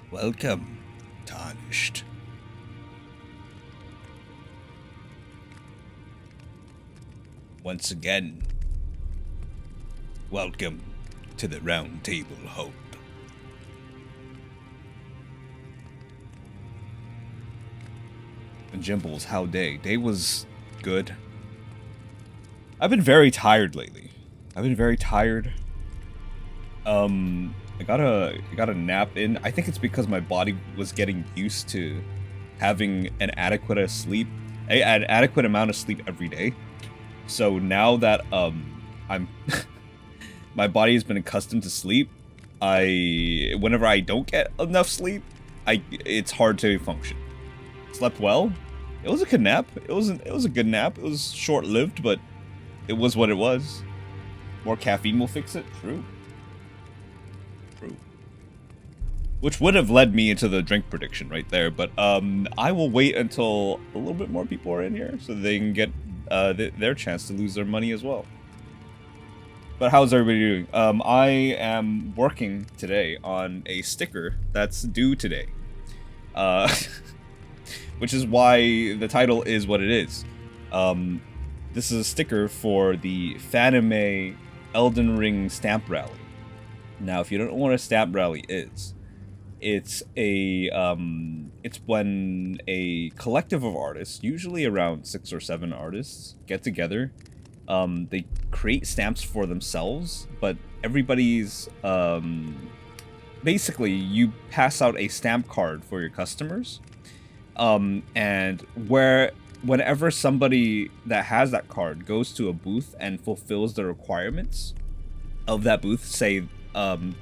Welcome, Tarnished. Once again, welcome to the Round Table Hope. And Jimbles, how day? Day was good. I've been very tired lately. I got a nap in. I think it's because my body was getting used to having an adequate amount of sleep every day. So now that I'm my body has been accustomed to sleep, whenever I don't get enough sleep, it's hard to function. Slept well. It was a good nap. It was a good nap. It was short-lived, but it was what it was. More caffeine will fix it. True. Which would have led me into the drink prediction right there, but I will wait until a little bit more people are in here so they can get their chance to lose their money as well. But how's everybody doing? I am working today on a sticker that's due today. Which is why the title is what it is. This is a sticker for the Fanime Elden Ring Stamp Rally. Now, if you don't know what a stamp rally is, it's when a collective of artists, usually around 6 or 7 artists, get together. They create stamps for themselves, but everybody's basically you pass out a stamp card for your customers, and whenever somebody that has that card goes to a booth and fulfills the requirements of that booth, say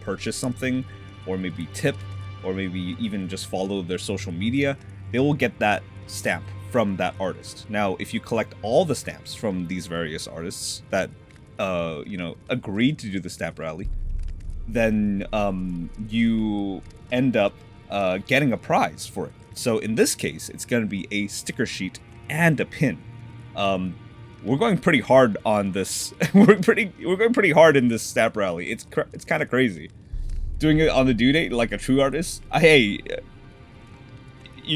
purchase something, or maybe tip, or maybe even just follow their social media, they will get that stamp from that artist. Now, if you collect all the stamps from these various artists that agreed to do the stamp rally, then you end up getting a prize for it. So in this case, it's going to be a sticker sheet and a pin. We're going pretty hard on this. we're going pretty hard in this stamp rally. It's kind of crazy. Doing it on the due date like a true artist. Hey,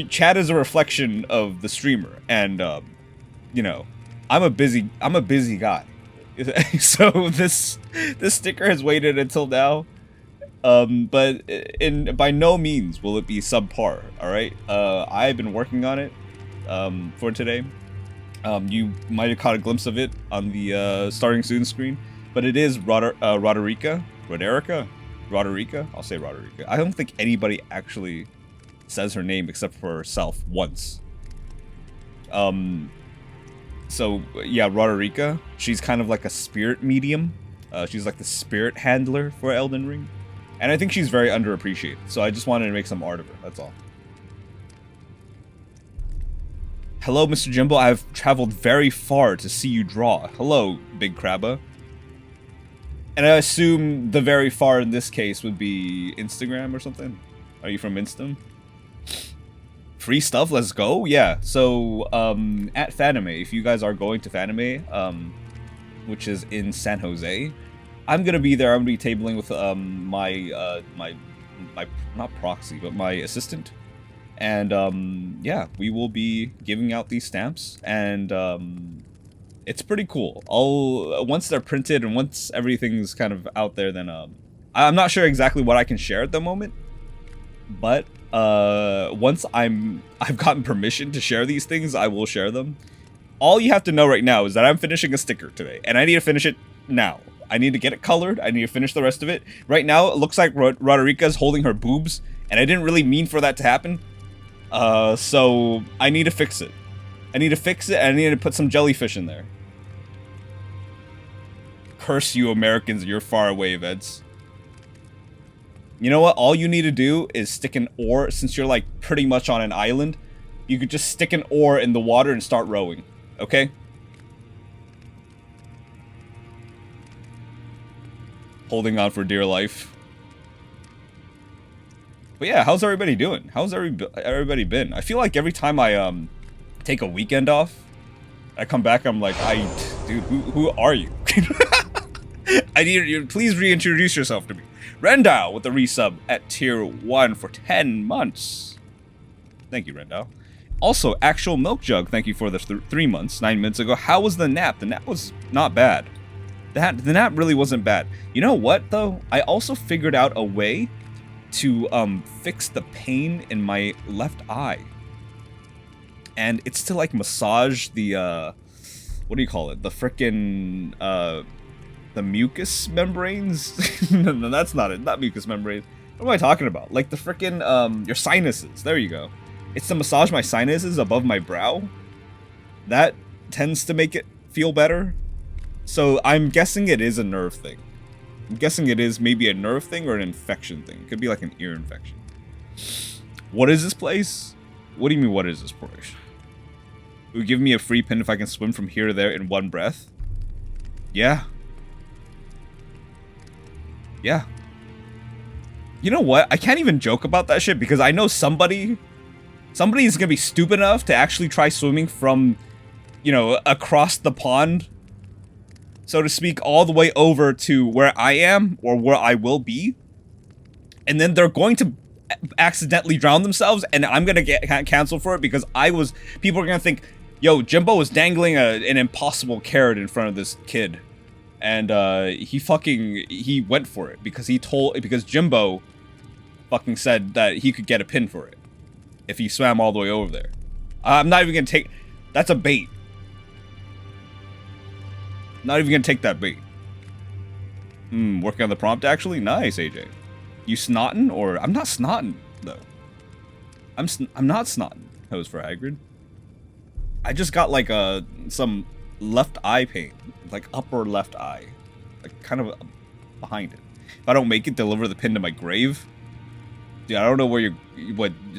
chat is a reflection of the streamer, and I'm a busy guy. So this sticker has waited until now. But by no means will it be subpar. All right. I've been working on it for today. You might have caught a glimpse of it on the starting soon screen, but it is Roderica. I'll say Roderica. I don't think anybody actually says her name except for herself once. So yeah, Roderica. She's kind of like a spirit medium. She's like the spirit handler for Elden Ring, and I think she's very underappreciated. So I just wanted to make some art of her. That's all. Hello, Mr. Jimbo. I've traveled very far to see you draw. Hello, Big Crabba. And I assume the very far in this case would be Instagram or something. Are you from Instam? Free stuff, let's go. Yeah. So at Fanime, if you guys are going to Fanime, which is in San Jose, I'm gonna be there. I'm gonna be tabling with my not proxy, but my assistant. And yeah, we will be giving out these stamps, and it's pretty cool. Once they're printed and once everything's kind of out there, then I'm not sure exactly what I can share at the moment, but once I've gotten permission to share these things, I will share them. All you have to know right now is that I'm finishing a sticker today, and I need to finish it now. I need to get it colored. I need to finish the rest of it. Right now, it looks like Roderica's holding her boobs, and I didn't really mean for that to happen. So I need to fix it. And I need to put some jellyfish in there. Curse you Americans, you're far away, Veds. You know what? All you need to do is stick an oar. Since you're like pretty much on an island, you could just stick an oar in the water and start rowing. Okay? Holding on for dear life. But yeah, how's everybody doing? How's everybody been? I feel like every time I take a weekend off, I come back, I'm like, dude, who are you? I need you. Please reintroduce yourself to me. Rendao with the resub at tier 1 for 10 months. Thank you, Rendao. Also, Actual Milk Jug, thank you for the 3 months, 9 minutes ago. How was the nap? The nap was not bad. The nap really wasn't bad. You know what, though? I also figured out a way to fix the pain in my left eye. And it's to, like, massage the, what do you call it? The frickin', the mucous membranes? No, that's not it. Not mucous membranes. What am I talking about? Like the frickin', your sinuses. There you go. It's to massage my sinuses above my brow. That tends to make it feel better. So I'm guessing it is a nerve thing. I'm guessing it is maybe a nerve thing or an infection thing. It could be like an ear infection. What is this place? What do you mean, what is this place? It would give me a free pin if I can swim from here to there in one breath? Yeah. Yeah. You know what? I can't even joke about that shit because I know somebody is gonna be stupid enough to actually try swimming from, you know, across the pond, so to speak, all the way over to where I am or where I will be. And then they're going to accidentally drown themselves and I'm gonna get canceled for it because people are gonna think, yo, Jimbo was dangling an impossible carrot in front of this kid. And he went for it because Jimbo fucking said that he could get a pin for it if he swam all the way over there. I'm not even gonna that's a bait. Not even gonna take that bait. Working on the prompt actually? Nice, AJ. You snotting or I'm not snotting though. I'm not snotting. Hose for Hagrid. I just got like some left eye pain, like upper left eye, like kind of behind it. If I don't make it, deliver the pin to my grave. Dude, I don't know where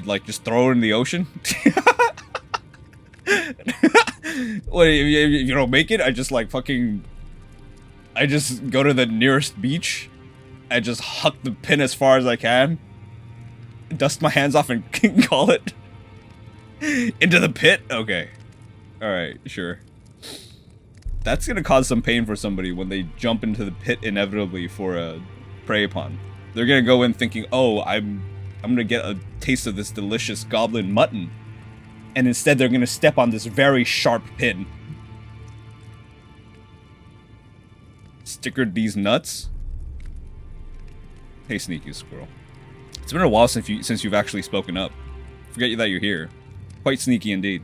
like just throw it in the ocean. What if you don't make it? I just go to the nearest beach and just huck the pin as far as I can, dust my hands off and call it into the pit. Okay, all right, sure. That's gonna cause some pain for somebody when they jump into the pit inevitably for a prey upon. They're gonna go in thinking, oh, I'm gonna get a taste of this delicious goblin mutton. And instead they're gonna step on this very sharp pin. Stickered these nuts? Hey, sneaky squirrel. It's been a while since you've actually spoken up. Forget that you're here. Quite sneaky indeed.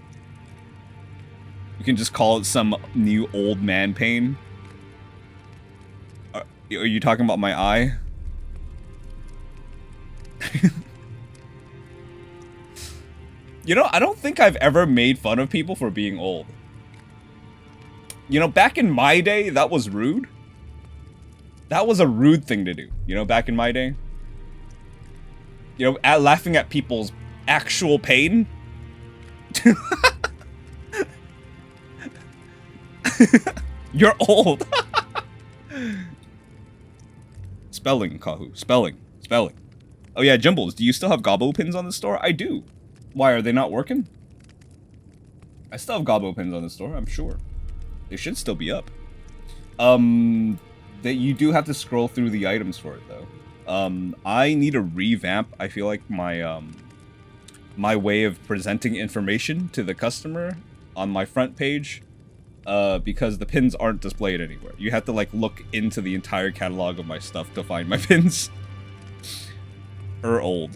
You can just call it some new old man pain. Are you talking about my eye? You know, I don't think I've ever made fun of people for being old. You know, back in my day, that was rude. That was a rude thing to do, you know, back in my day. You know, laughing at people's actual pain. You're old. Spelling, Kahu. Spelling. Oh yeah, Jimbles, do you still have Gobbo pins on the store? I do. Why, are they not working? I still have Gobbo pins on the store, I'm sure. They should still be up. That you do have to scroll through the items for it, though. I need a revamp. I feel like my, my way of presenting information to the customer on my front page, because the pins aren't displayed anywhere. You have to, like, look into the entire catalog of my stuff to find my pins. Old.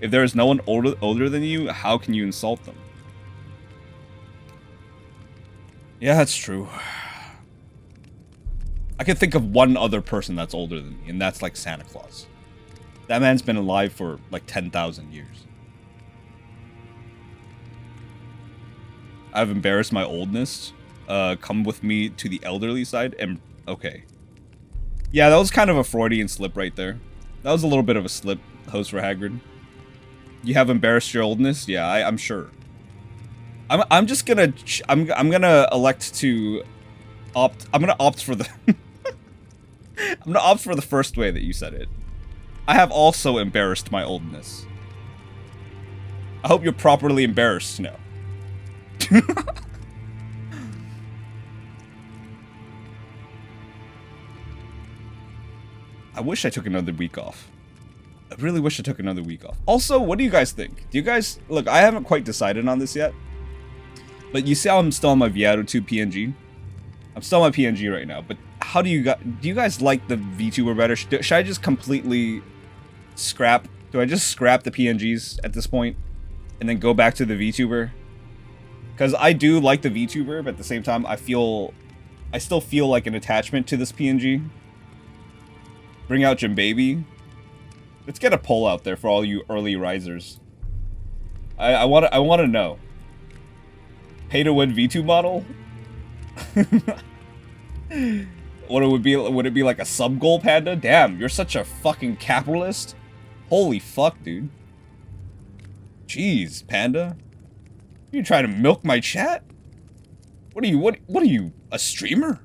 If there is no one older than you, how can you insult them? Yeah, that's true. I can think of one other person that's older than me, and that's like Santa Claus. That man's been alive for like 10,000 years. I've embarrassed my oldness. Come with me to the elderly side, and okay. Yeah, that was kind of a Freudian slip right there. That was a little bit of a slip, host for Hagrid. You have embarrassed your oldness? Yeah, I'm sure. I'm just gonna I'm gonna elect to opt. I'm gonna opt for the I'm gonna opt for the first way that you said it. I have also embarrassed my oldness. I hope you're properly embarrassed now. I wish I took another week off. I really wish I took another week off. Also, what do you guys think? Do you guys... Look, I haven't quite decided on this yet. But you see how I'm still on my Viato 2 PNG? I'm still on my PNG right now. But how do you guys... Do you guys like the VTuber better? Should I just completely scrap... Do I just scrap the PNGs at this point? And then go back to the VTuber? Because I do like the VTuber, but at the same time, I still feel like an attachment to this PNG. Bring out Jimbaby. Let's get a poll out there for all you early risers. I want to know. Pay to win V2 model? Would it be like a sub goal, Panda? Damn, you're such a fucking capitalist. Holy fuck, dude. Jeez, Panda. You trying to milk my chat? What are you, a streamer?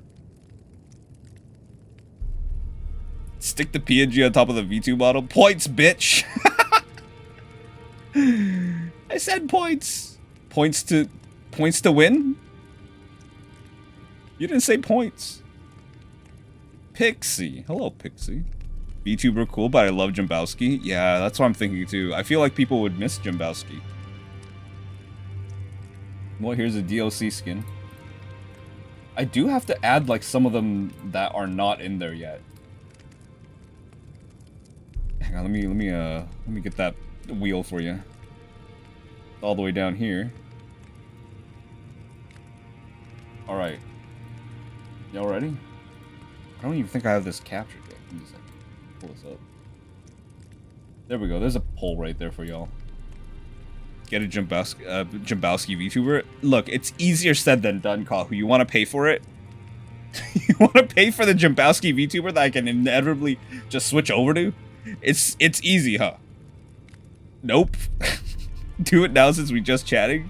Stick the PNG on top of the V2 model. Points, bitch! I said points. Points to win? You didn't say points. Pixie. Hello, Pixie. VTuber cool, but I love Jimbowski. Yeah, that's what I'm thinking too. I feel like people would miss Jimbowski. Well, here's a DLC skin. I do have to add like some of them that are not in there yet. Hang on, let me get that wheel for you. All the way down here. All right. Y'all ready? I don't even think I have this captured yet. Give me a second. Pull this up. There we go. There's a poll right there for y'all. Get a Jimbowski VTuber. Look, it's easier said than done, Kahu. You want to pay for it? You want to pay for the Jimbowski VTuber that I can inevitably just switch over to? It's easy, huh? Nope. Do it now since we just chatting.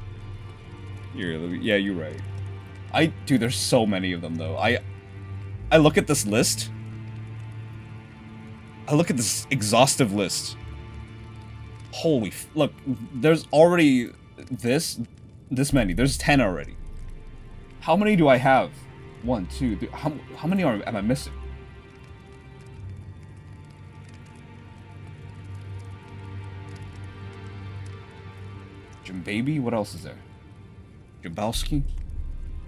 Here, yeah, you're right. Dude, there's so many of them though. I look at this list. I look at this exhaustive list. Holy look, there's already this many. There's 10 already. How many do I have? 1, 2, 3. How many am I missing? Jimbaby? What else is there? Jimbowski?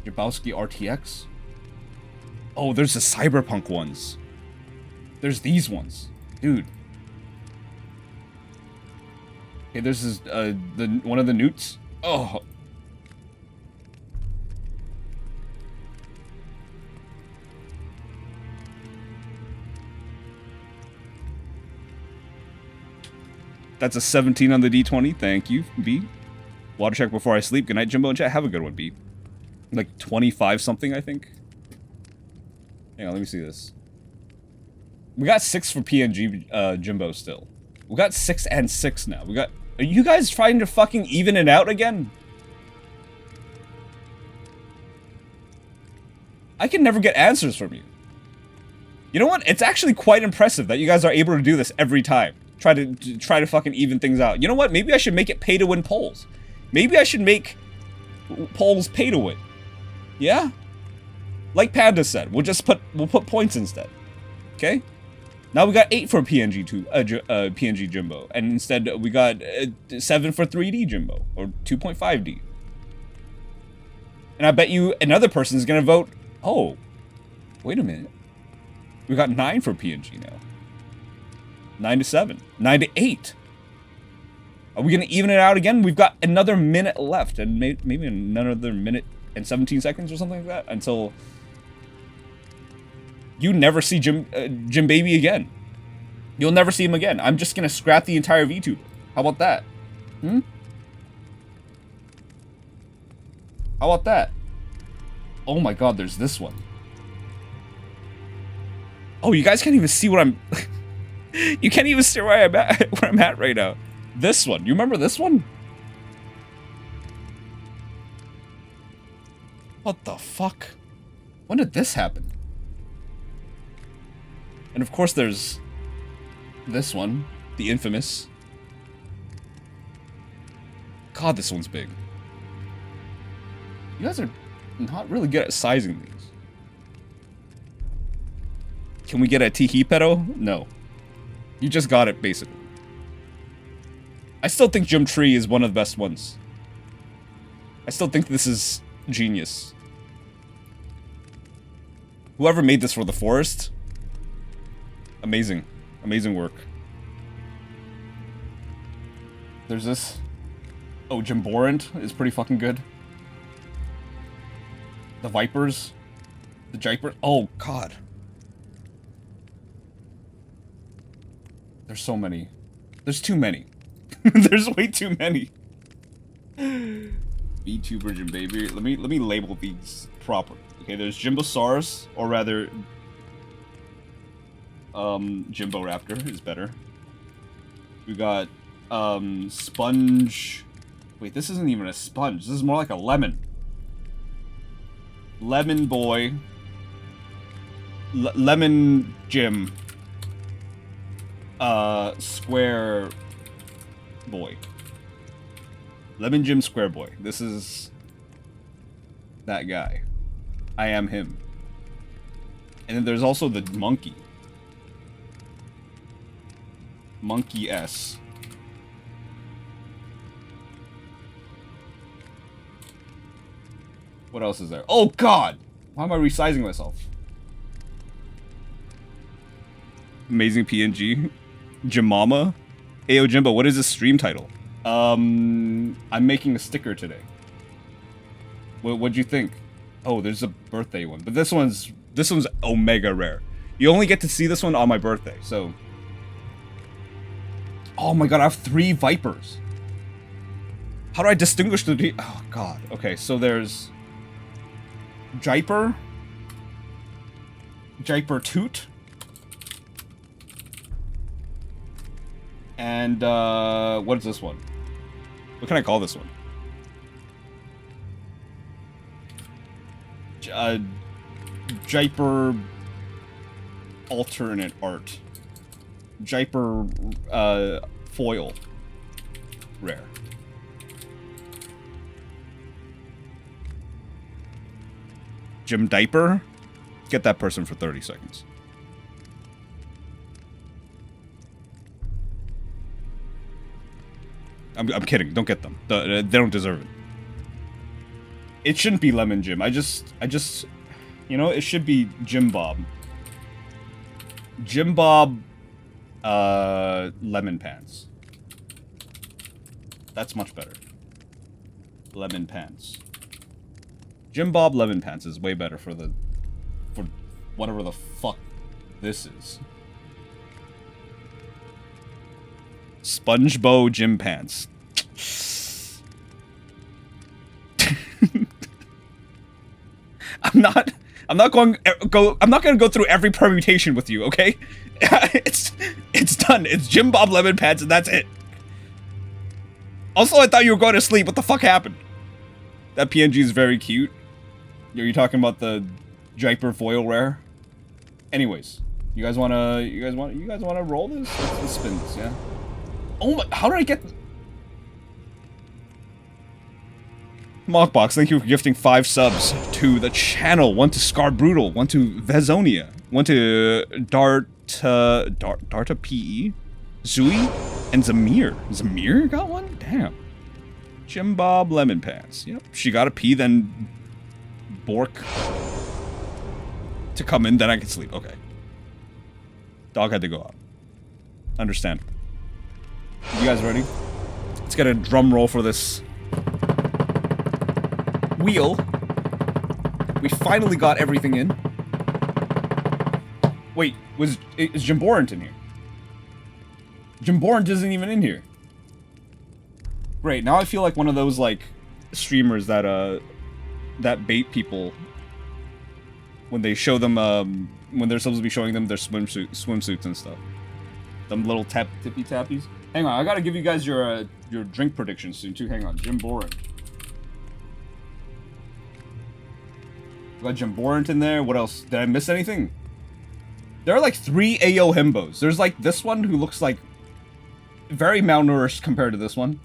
Jimbowski RTX? Oh, there's the Cyberpunk ones. There's these ones. Dude. Okay, this is one of the newts. Oh. That's a 17 on the D20. Thank you, B. Water check before I sleep. Good night, Jimbo and chat. Have a good one, B. Like 25 something, I think. Hang on, let me see this. We got 6 for PNG Jimbo still. We got 6 and 6 now. We got... Are you guys trying to fucking even it out again? I can never get answers from you. You know what? It's actually quite impressive that you guys are able to do this every time. Try to fucking even things out. You know what? Maybe I should make it pay to win polls. Maybe I should make polls pay to win. Yeah? Like Panda said, we'll put points instead. Okay? Now we got 8 for PNG Jimbo, and instead we got 7 for 3D Jimbo, or 2.5D. And I bet you another person is gonna vote, oh, wait a minute. We got 9 for PNG now. 9 to 7. 9 to 8. Are we gonna even it out again? We've got another minute left, and maybe another minute and 17 seconds or something like that, until... You never see Jimbaby again. You'll never see him again. I'm just gonna scrap the entire VTuber. How about that? Hmm? How about that? Oh my god, there's this one. Oh, you guys can't even see what I'm... You can't even see where I'm at right now. This one. You remember this one? What the fuck? When did this happen? And of course there's this one, the infamous. God, this one's big. You guys are not really good at sizing these. Can we get a Tihipero? No. You just got it, basically. I still think Gym Tree is one of the best ones. I still think this is genius. Whoever made this for the forest, amazing. Amazing work. There's this. Oh, Jimborant is pretty fucking good. The Vipers. The Jiper. Oh, God. There's so many. There's too many. There's way too many. VTuber Jim Baby. Let me label these properly. Okay, there's Jimbosaurus, or rather, Jimbo Raptor is better. We got Sponge. Wait, this isn't even a sponge. This is more like a lemon. Lemon Boy. Lemon Jim. Square Boy. Lemon Jim Square Boy. This is that guy. I am him. And then there's also the monkey. Monkey S. What else is there? Oh, God! Why am I resizing myself? Amazing PNG. Jimama. Ayo Jimbo, what is the stream title? I'm making a sticker today. What'd you think? Oh, there's a birthday one. But this one's omega rare. You only get to see this one on my birthday, so... Oh my god, I have 3 Vipers. How do I distinguish the... Oh god. Okay, so there's... Jiper. Jiper Toot. And, what is this one? What can I call this one? Jiper alternate art. Jiper, foil. Rare. Jim Diaper? Get that person for 30 seconds. I'm kidding. Don't get them. They don't deserve it. It shouldn't be Lemon Jim. I just, you know, it should be Jim Bob. Jim Bob, Lemon Pants. That's much better. Lemon Pants. Jim Bob Lemon Pants is way better for whatever the fuck this is. SpongeBob Jim Pants. I'm not gonna go through every permutation with you, okay? It's done. It's Jim Bob Lemon Pants and that's it. Also, I thought you were going to sleep. What the fuck happened? That PNG is very cute. Are you talking about the Jiper foil rare? Anyways, you guys wanna roll this? Let's spin this, yeah? Oh my, how did I get... Mockbox, thank you for gifting 5 subs to the channel. 1 to Scar Brutal, 1 to Vezonia, 1 to Darta PE, Zui, and Zamir. Zamir got one? Damn. Jim Bob Lemon Pants. Yep, she got a P, then Bork to come in, then I can sleep. Okay. Dog had to go out. Understand. You guys ready? Let's get a drum roll for this wheel. We finally got everything in. Wait, is Jimborant in here? Jimborant isn't even in here. Great, now I feel like one of those, like, streamers that, that bait people when they show them, when they're supposed to be showing them their swimsuits and stuff. Them little tippy tappies. Hang on, I gotta give you guys your drink predictions soon, too. Hang on, Jimborant. Got Jimborant in there. What else? Did I miss anything? There are like 3 Ayo Himbos. There's like this one who looks like very malnourished compared to this one.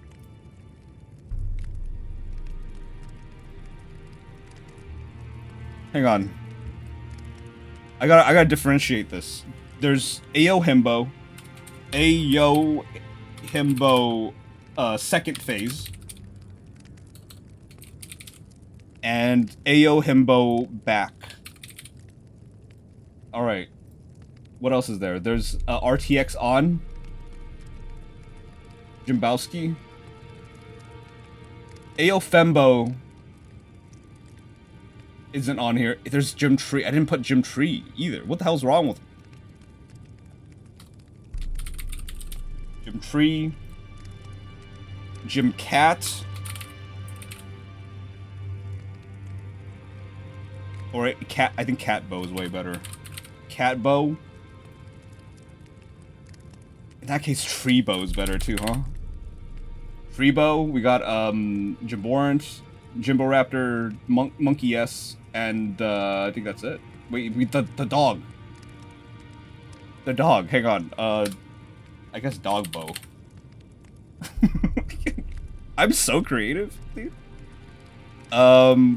Hang on. I gotta differentiate this. There's Ayo Himbo, Ayo Himbo, second phase, and Ayo Himbo back. All right. What else is there? There's RTX on, Jimbowski, Ayo Fembo isn't on here. There's Jim Tree. I didn't put Jim Tree either. What the hell's wrong with me? Jim Tree, Jim Cat, or Cat. I think Cat Bow is way better. Cat Bow. In that case, Tree Bow is better too, huh? Tree Bow. We got Jimborant, Jimbo Raptor, Monkey S, and I think that's it. Wait, the dog. The dog. Hang on. I guess Dog Bow. I'm so creative, dude.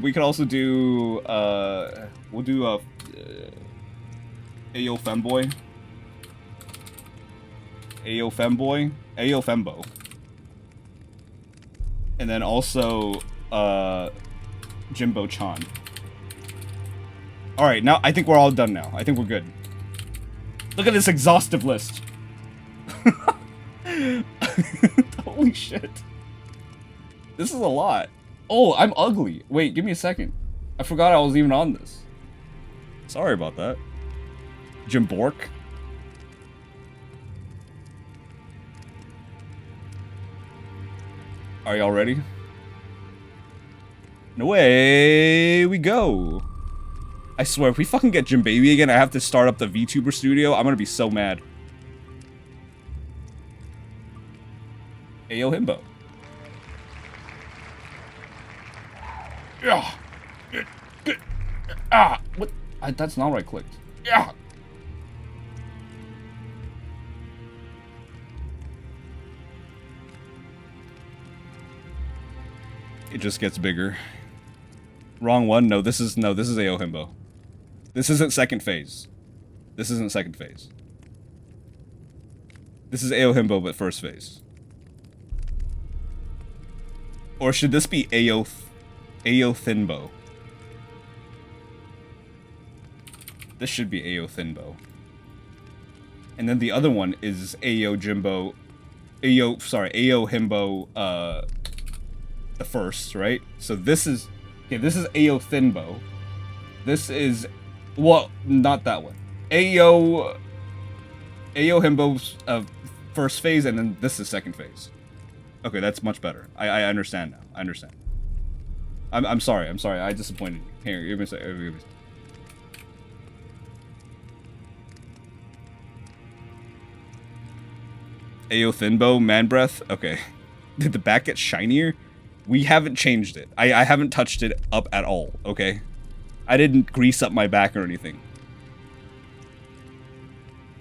We could also do we'll do Ayo Femboy. Ayo Femboy. Ayo Fembo. And then also Jimbo Chan. Alright, now I think we're all done now. I think we're good. Look at this exhaustive list. Holy shit. This is a lot. Oh, I'm ugly. Wait, give me a second. I forgot I was even on this. Sorry about that. Jim Bork. Are y'all ready? And away we go. I swear, if we fucking get Jim Baby again, I have to start up the VTuber studio. I'm gonna be so mad. Ayo Himbo. Yeah. Ah, what? That's not where I clicked. Yeah. It just gets bigger. Wrong one. No, this is Ayo Himbo. This isn't second phase. This isn't second phase. This is Ayo Himbo, but first phase. Or should this be Ayo Thinbo? This should be Ayo Thinbo. And then the other one is Ayo Himbo, the first, right? So this is, okay, this is Ayo Thinbo. This is, well, not that one. Ayo Himbo's first phase, and then this is second phase. Okay, that's much better. I understand now. I understand. I'm sorry. I'm sorry. I disappointed you. Here, give me a second. Ayo Thinbo, Man Breath. Okay. Did the back get shinier? We haven't changed it. I haven't touched it up at all, okay? I didn't grease up my back or anything.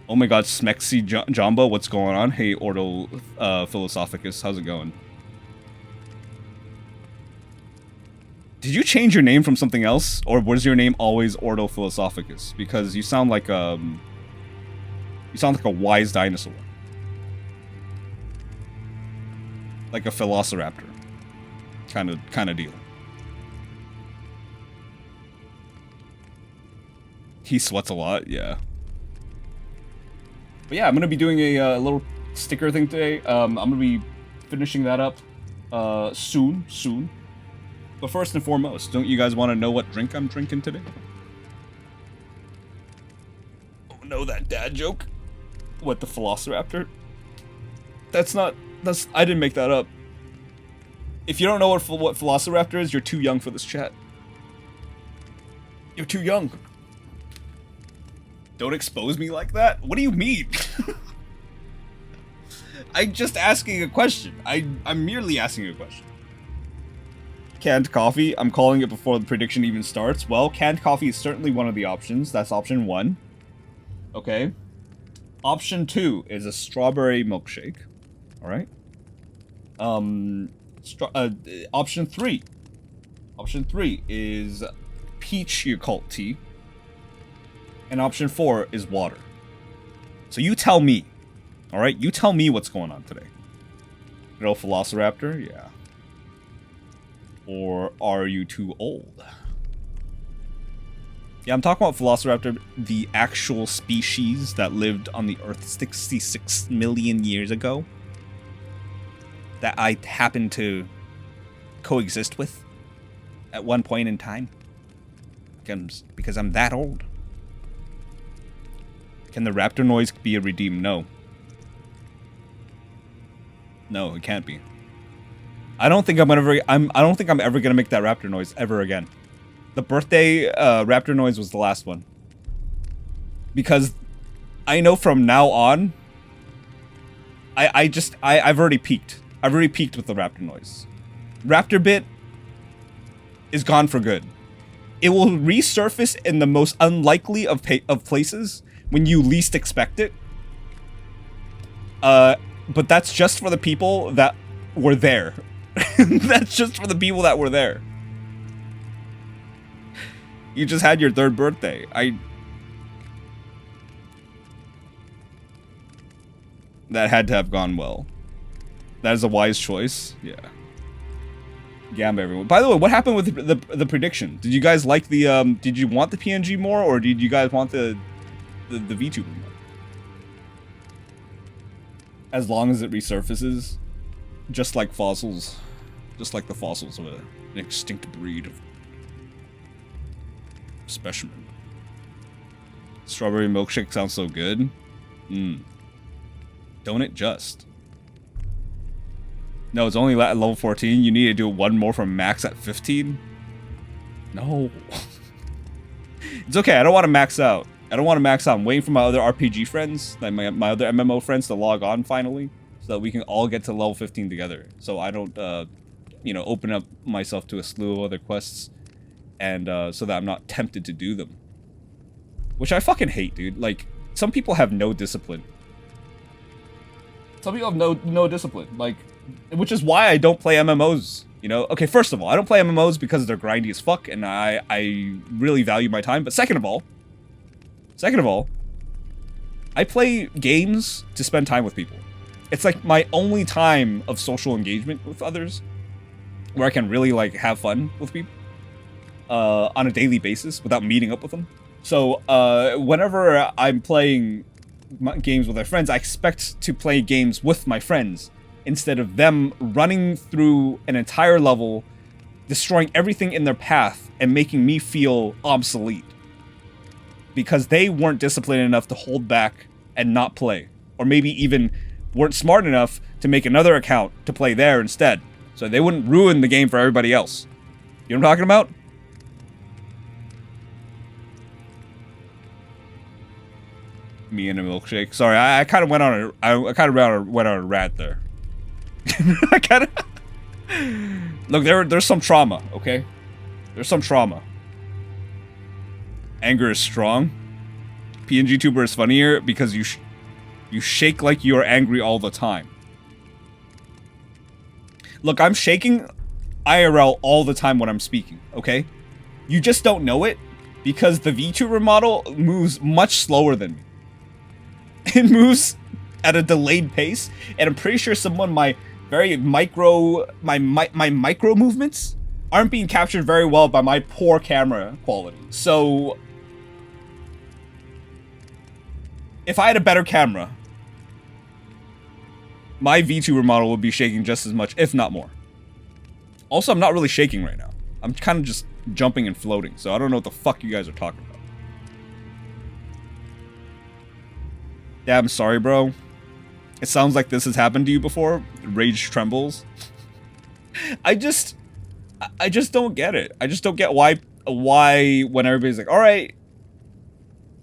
Oh my god, Smexy Jumbo, what's going on? Hey, Ordo Philosophicus, how's it going? Did you change your name from something else? Or was your name always Ordo Philosophicus? Because you sound like a wise dinosaur. Like a Velociraptor. Kind of deal. He sweats a lot, yeah. But yeah, I'm gonna be doing a little sticker thing today. I'm gonna be finishing that up soon. But first and foremost, don't you guys want to know what drink I'm drinking today? Oh no, that dad joke. What, the Velociraptor? I didn't make that up. If you don't know what Velociraptor is, you're too young for this chat. You're too young. Don't expose me like that? What do you mean? I'm just asking a question. I'm merely asking a question. Canned coffee. I'm calling it before the prediction even starts. Well, canned coffee is certainly one of the options. That's option 1. Okay. Option 2 is a strawberry milkshake. Alright. Option 3. Option 3 is peach Yakult tea. And option 4 is water. So you tell me. Alright? You tell me what's going on today. Good old Velociraptor? Yeah. Or are you too old? Yeah, I'm talking about Velociraptor, the actual species that lived on the Earth 66 million years ago. That I happened to coexist with at one point in time. Because I'm that old. Can the raptor noise be redeemed? No. No, it can't be. I don't think I'm ever gonna make that raptor noise ever again. The birthday raptor noise was the last one. Because I know from now on, I've already peaked. I've already peaked with the raptor noise. Raptor bit is gone for good. It will resurface in the most unlikely of places when you least expect it. But that's just for the people that were there. That's just for the people that were there. You just had your 3rd birthday. That had to have gone well. That is a wise choice. Yeah. Gamba, everyone. By the way, what happened with the prediction? Did you guys like the did you want the PNG more, or did you guys want the VTuber more? As long as it resurfaces, just like fossils, just like the fossils of an extinct breed of specimen. Strawberry milkshake sounds so good. Don't it just? No, it's only at level 14. You need to do one more from max at 15. No. It's okay. I don't want to max out. I don't want to max out. I'm waiting for my other RPG friends, like my other MMO friends, to log on finally, so that we can all get to level 15 together. So I don't, you know, open up myself to a slew of other quests, and so that I'm not tempted to do them. Which I fucking hate, dude. Like, some people have no discipline. Some people have no discipline. Like, which is why I don't play MMOs. You know, okay, first of all, I don't play MMOs because they're grindy as fuck, and I really value my time. But second of all, I play games to spend time with people. It's like my only time of social engagement with others, where I can really like have fun with people on a daily basis without meeting up with them. So whenever I'm playing games with my friends, I expect to play games with my friends, instead of them running through an entire level, destroying everything in their path, and making me feel obsolete. Because they weren't disciplined enough to hold back and not play. Or maybe even weren't smart enough to make another account to play there instead, so they wouldn't ruin the game for everybody else. You know what I'm talking about? Me and a milkshake. Sorry, I kind of went on a rant there. I kind of look. There's some trauma. Okay, there's some trauma. Anger is strong. PNG tuber is funnier because you shake like you are angry all the time. Look, I'm shaking IRL all the time when I'm speaking. Okay, you just don't know it because the VTuber model moves much slower than me. It moves at a delayed pace, and I'm pretty sure my micro movements aren't being captured very well by my poor camera quality. So if I had a better camera, my VTuber model would be shaking just as much, if not more. Also, I'm not really shaking right now. I'm kind of just jumping and floating, so I don't know what the fuck you guys are talking about. Yeah, I'm sorry, bro. It sounds like this has happened to you before. Rage trembles. I just don't get it. I just don't get why when everybody's like, all right,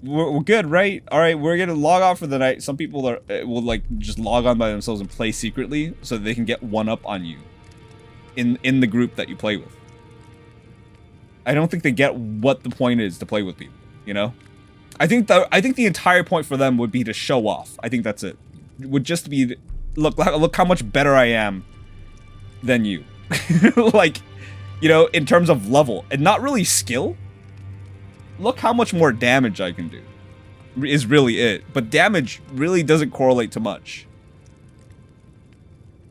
we're good, right? All right, we're gonna log off for the night. Some people will like just log on by themselves and play secretly so that they can get one up on you in the group that you play with. I don't think they get what the point is to play with people, you know? I think the entire point for them would be to show off. I think that's it. Would just be, look how much better I am than you. Like, you know, in terms of level and not really skill. Look how much more damage I can do. is really it. But damage really doesn't correlate to much.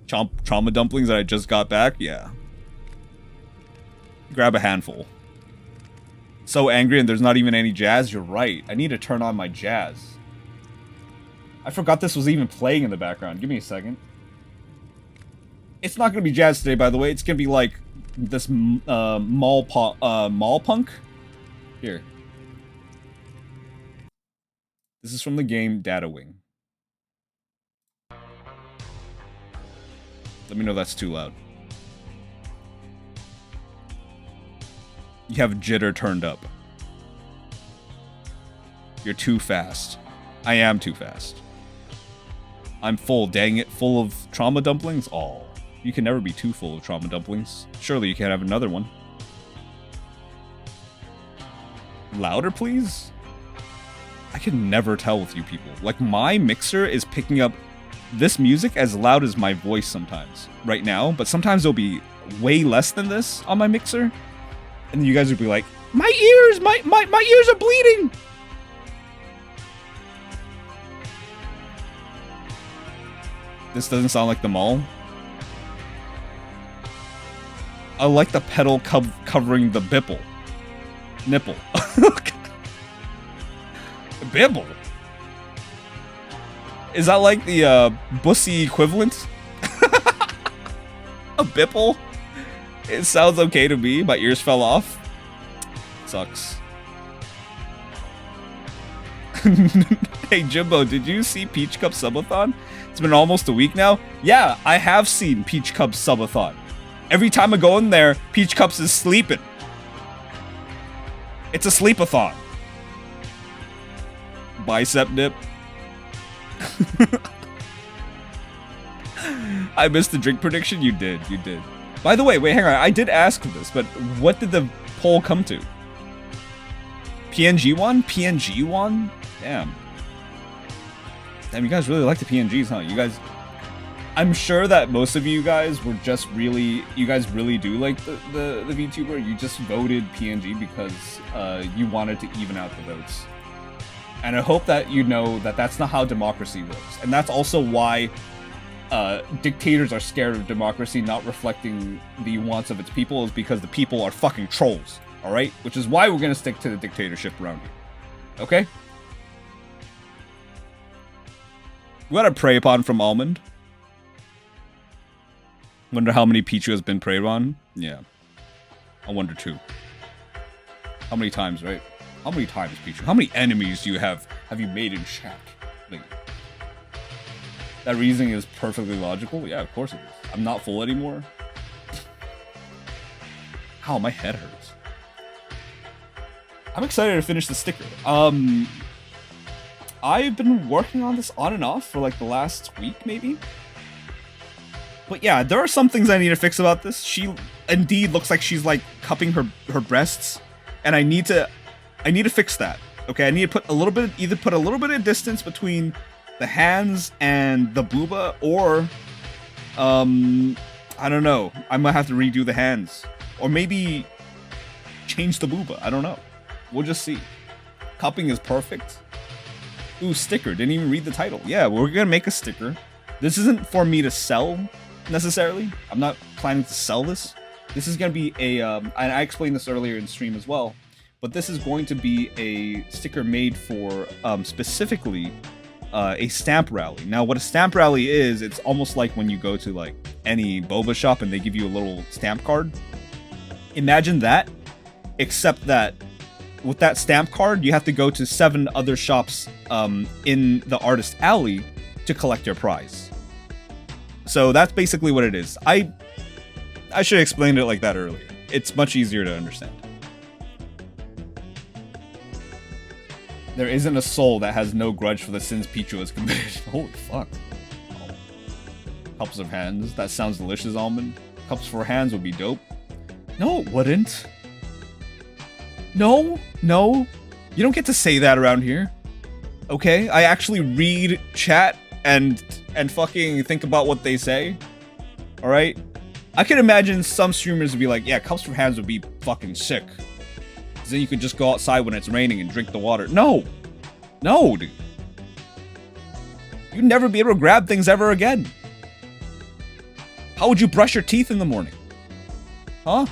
Trauma dumplings that I just got back? Yeah. Grab a handful. So angry and there's not even any jazz? You're right. I need to turn on my jazz. I forgot this was even playing in the background. Give me a second. It's not going to be jazz today, by the way. It's going to be like this mall punk. Here. This is from the game Data Wing. Let me know if that's too loud. You have jitter turned up. You're too fast. I am too fast. I'm full, dang it, full of trauma dumplings? Oh, you can never be too full of trauma dumplings. Surely you can't have another one. Louder, please? I can never tell with you people. Like, my mixer is picking up this music as loud as my voice sometimes, right now, but sometimes it'll be way less than this on my mixer, and then you guys will be like, my ears, my ears are bleeding! This doesn't sound like the mall. I like the pedal covering the bipple. Nipple. Bibble? Is that like the bussy equivalent? A bipple? It sounds okay to me. My ears fell off. Sucks. Hey Jimbo, did you see Peach Cup Subathon? It's been almost a week now. Yeah, I have seen Peach Cup Subathon. Every time I go in there, Peach Cups is sleeping. It's a sleepathon. Bicep dip. I missed the drink prediction. You did. By the way, wait, hang on. I did ask this, but what did the poll come to? PNG one? PNG one? Damn, you guys really like the PNGs, huh? You guys... I'm sure that most of you guys were just really... You guys really do like the VTuber. You just voted PNG because you wanted to even out the votes. And I hope that you know that that's not how democracy works. And that's also why dictators are scared of democracy not reflecting the wants of its people, is because the people are fucking trolls, alright? Which is why we're gonna stick to the dictatorship around here. Okay? We got a prey upon from Almond. Wonder how many Pichu has been preyed on? Yeah. I wonder too. How many times, right? How many times, Pichu? How many enemies do you have you made in chat? Like, that reasoning is perfectly logical. Yeah, of course it is. I'm not full anymore. Ow, my head hurts. I'm excited to finish the sticker. I've been working on this on and off for like the last week, maybe. But yeah, there are some things I need to fix about this. She indeed looks like she's like cupping her breasts, and I need to fix that. Okay, I need to put a little bit, either put a little bit of distance between the hands and the booba, or I don't know. I might have to redo the hands, or maybe change the booba. I don't know. We'll just see. Cupping is perfect. Ooh, sticker. Didn't even read the title. Yeah, we're gonna make a sticker. This isn't for me to sell necessarily. I'm not planning to sell this. This is gonna be a and I explained this earlier in stream as well, but this is going to be a sticker made for specifically a stamp rally. Now, what a stamp rally is, it's almost like when you go to like any boba shop and they give you a little stamp card. Imagine that, except that with that stamp card, you have to go to 7 other shops in the artist alley to collect your prize. So that's basically what it is. I should have explained it like that earlier. It's much easier to understand. There isn't a soul that has no grudge for the sins Pichu has committed. Holy fuck. Oh. Cups of hands. That sounds delicious, Almond. Cups for hands would be dope. No, it wouldn't. No. You don't get to say that around here. Okay? I actually read chat and fucking think about what they say. Alright? I can imagine some streamers would be like, yeah, cups for hands would be fucking sick. Then you could just go outside when it's raining and drink the water. No! No, dude. You'd never be able to grab things ever again. How would you brush your teeth in the morning? Huh?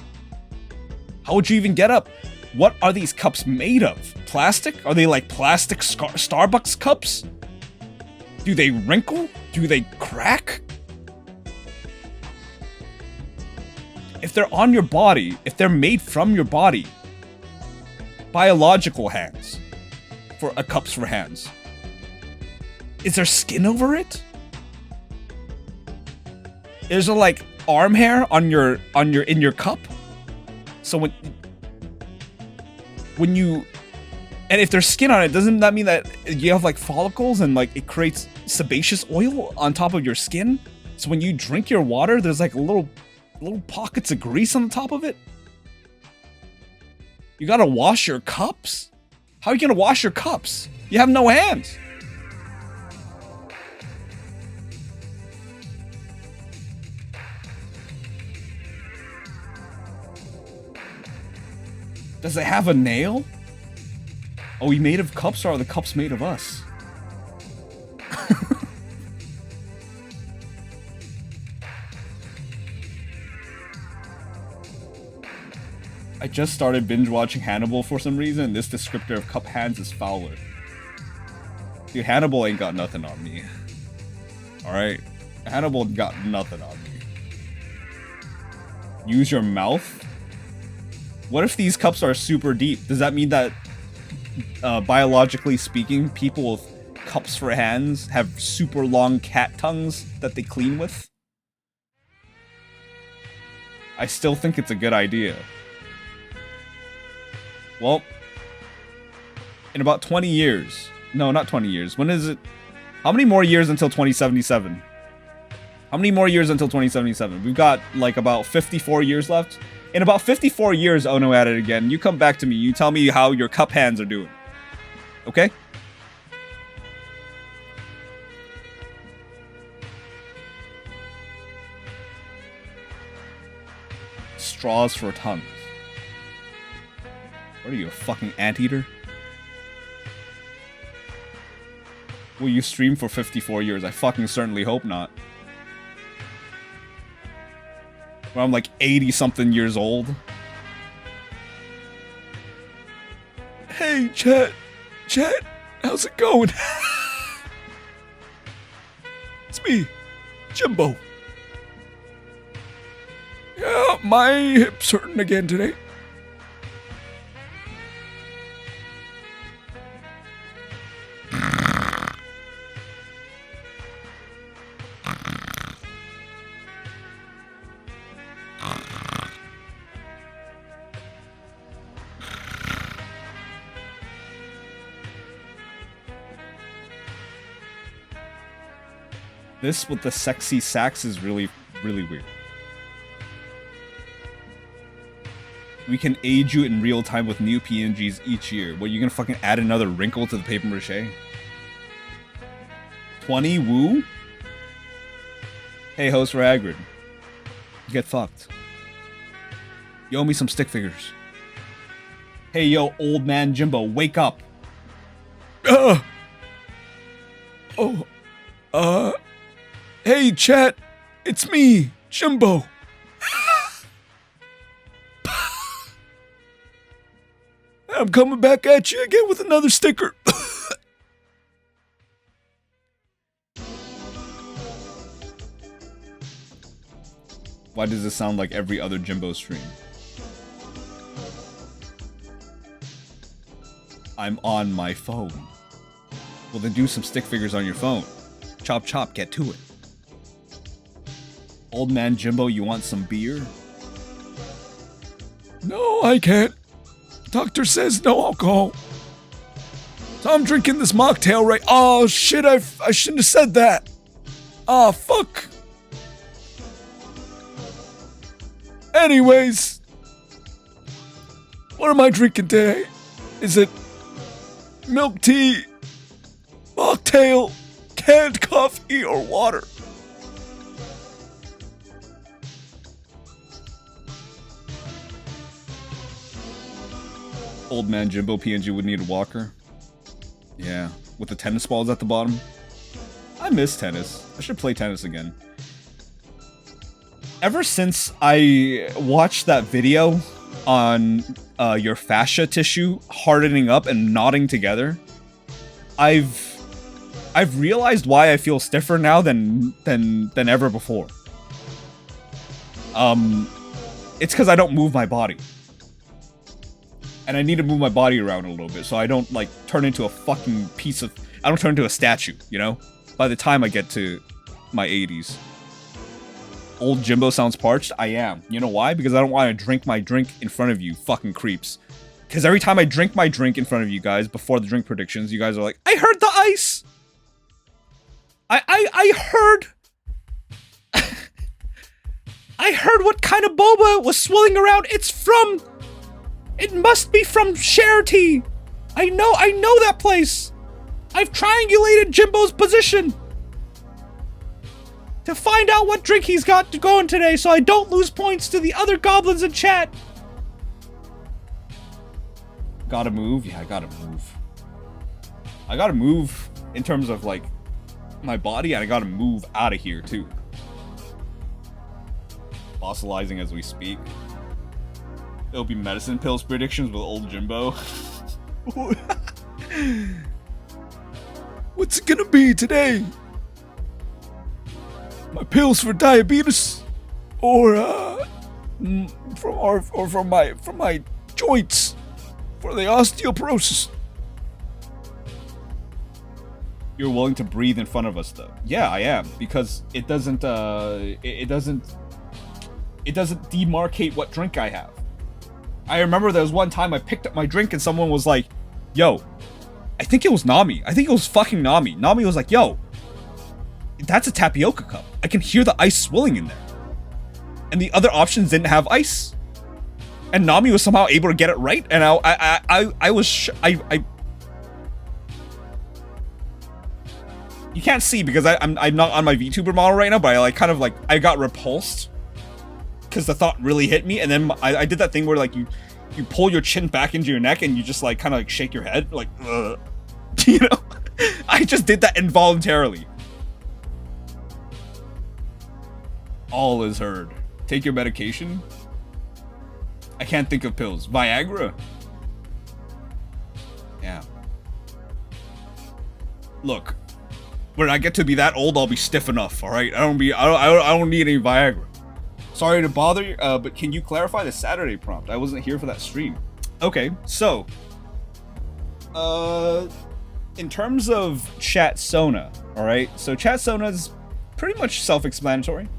How would you even get up? What are these cups made of? Plastic? Are they like plastic Starbucks cups? Do they wrinkle? Do they crack? If they're on your body, if they're made from your body, biological hands, for cups for hands, is there skin over it? Is there like arm hair on your in your cup? So when you, and if there's skin on it, doesn't that mean that you have like follicles and like it creates sebaceous oil on top of your skin? So when you drink your water, there's like little pockets of grease on the top of it? You gotta wash your cups? How are you gonna wash your cups? You have no hands. Does it have a nail? Are we made of cups or are the cups made of us? I just started binge watching Hannibal for some reason. This descriptor of cup hands is fouler. Dude, Hannibal ain't got nothing on me. Alright? Hannibal got nothing on me. Use your mouth? What if these cups are super deep? Does that mean that, biologically speaking, people with cups for hands have super long cat tongues that they clean with? I still think it's a good idea. Well, in about 20 years. No, not 20 years. When is it? How many more years until 2077? How many more years until 2077? We've got like about 54 years left. In about 54 years, Ono at it again. You come back to me. You tell me how your cup hands are doing. Okay? Straws for tongues. What are you, a fucking anteater? Will you stream for 54 years? I fucking certainly hope not. Where I'm like 80-something years old. Hey, Chet. Chet, how's it going? It's me, Jimbo. Yeah, my hip's hurting again today. This with the sexy sax is really, really weird. We can aid you in real time with new PNGs each year. What, you gonna fucking add another wrinkle to the paper mache? 20 woo? Hey, host Ragrid. Get fucked. You owe me some stick figures. Hey, yo, old man Jimbo, wake up. Hey, chat. It's me, Jimbo. I'm coming back at you again with another sticker. Why does this sound like every other Jimbo stream? I'm on my phone. Well, then do some stick figures on your phone. Chop chop, get to it. Old man Jimbo, you want some beer? No, I can't. Doctor says no alcohol. So I'm drinking this mocktail right. Oh shit, I shouldn't have said that. Ah, fuck. Anyways, what am I drinking today? Is it milk tea, mocktail, canned coffee, or water? Old man Jimbo PNG would need a walker. Yeah, with the tennis balls at the bottom. I miss tennis. I should play tennis again. Ever since I watched that video on your fascia tissue hardening up and knotting together, I've realized why I feel stiffer now than ever before. It's because I don't move my body. And I need to move my body around a little bit so I don't, like, turn into a fucking piece of... I don't turn into a statue, you know? By the time I get to my 80s. Old Jimbo sounds parched? I am. You know why? Because I don't want to drink my drink in front of you fucking creeps. Because every time I drink my drink in front of you guys, before the drink predictions, you guys are like, I heard the ice! I heard... I heard what kind of boba was swirling around. It's from... It must be from Charity. I know that place. I've triangulated Jimbo's position to find out what drink he's got going today so I don't lose points to the other goblins in chat. Gotta move? Yeah, I gotta move. I gotta move in terms of, like, my body, and I gotta move out of here, too. Fossilizing as we speak. It'll be medicine pills predictions with old Jimbo. What's it gonna be today? My pills for diabetes, or from my joints for the osteoporosis. You're willing to breathe in front of us, though. Yeah, I am, because it doesn't demarcate what drink I have. I remember there was one time I picked up my drink and someone was like, yo, I think it was Nami. I think it was fucking Nami. Nami was like, yo, that's a tapioca cup. I can hear the ice swilling in there. And the other options didn't have ice. And Nami was somehow able to get it right. And I was, you can't see because I'm not on my VTuber model right now, but I got repulsed. Because the thought really hit me, and then I did that thing where, like, you pull your chin back into your neck and you just, like, kind of, like, shake your head, like, ugh. You know? I just did that involuntarily. All is heard. Take your medication? I can't think of pills. Viagra? Yeah. Look, when I get to be that old, I'll be stiff enough, alright? I don't need any Viagra. Sorry to bother you, but can you clarify the Saturday prompt? I wasn't here for that stream. Okay, so... in terms of Chat Sona, alright? So Chat Sona is pretty much self-explanatory.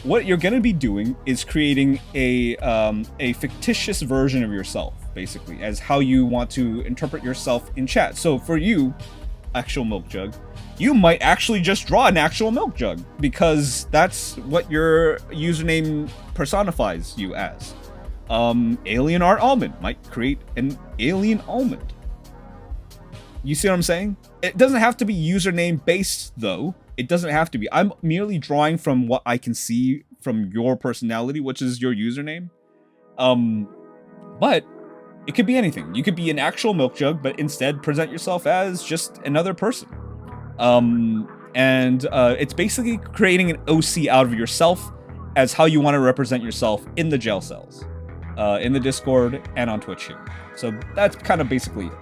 What you're gonna be doing is creating a fictitious version of yourself, basically, as how you want to interpret yourself in chat. So for you, actual milk jug, you might actually just draw an actual milk jug, because that's what your username personifies you as. Alien Art Almond might create an alien almond. You see what I'm saying? It doesn't have to be username based, though. It doesn't have to be. I'm merely drawing from what I can see from your personality, which is your username. But it could be anything. You could be an actual milk jug, but instead present yourself as just another person. It's basically creating an OC out of yourself as how you want to represent yourself in the jail cells, in the Discord, and on Twitch here. So that's kind of basically it.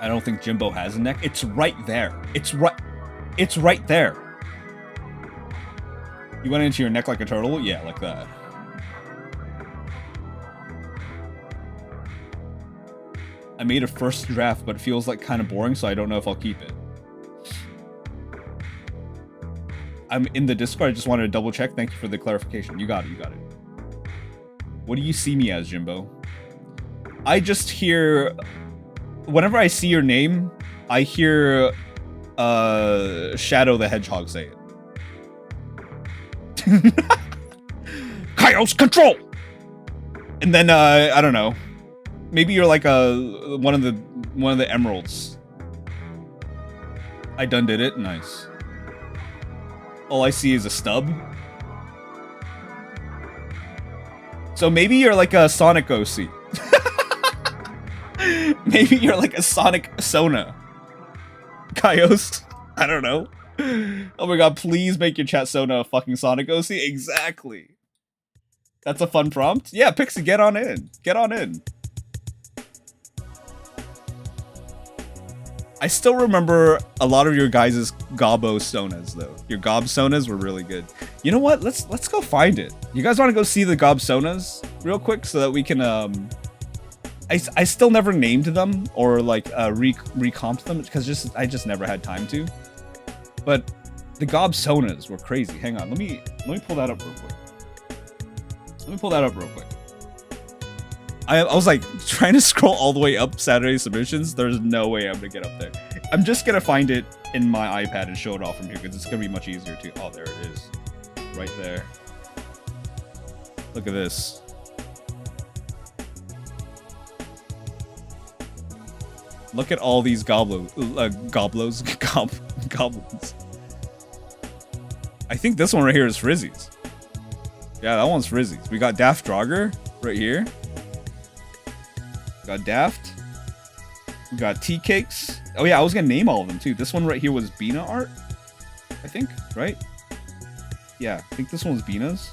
I don't think Jimbo has a neck. It's right there. It's right there. You went into your neck like a turtle? Yeah, like that. I made a first draft, but it feels like kind of boring, so I don't know if I'll keep it. I'm in the Discord. I just wanted to double check. Thank you for the clarification. You got it. You got it. What do you see me as, Jimbo? I just hear... Whenever I see your name, I hear Shadow the Hedgehog say it. Chaos control! And then, I don't know. Maybe you're like one of the emeralds. I done did it. Nice. All I see is a stub. So maybe you're like a Sonic OC. Maybe you're like a Sonic Sona. Kaios. I don't know. Oh my god, please make your chat Sona a fucking Sonic OC. Exactly. That's a fun prompt. Yeah, Pixie, get on in. Get on in. I still remember a lot of your guys' Gobbo Sonas though. Your Gob Sonas were really good. You know what? Let's go find it. You guys want to go see the Gob Sonas real quick so that we can I still never named them or like recomped them because I just never had time to. But the Gob Sonas were crazy. Hang on, let me pull that up real quick. I was like trying to scroll all the way up Saturday submissions. There's no way I'm gonna get up there. I'm just gonna find it in my iPad and show it off from here because it's gonna be much easier to. Oh, there it is, right there. Look at this. Look at all these goblins. I think this one right here is Frizzy's. Yeah, that one's Frizzy's. We got Daft Draugr right here. We got Daft. We got Tea Cakes. Oh yeah, I was gonna name all of them too. This one right here was Bina art, I think, right? Yeah, I think this one was Bina's.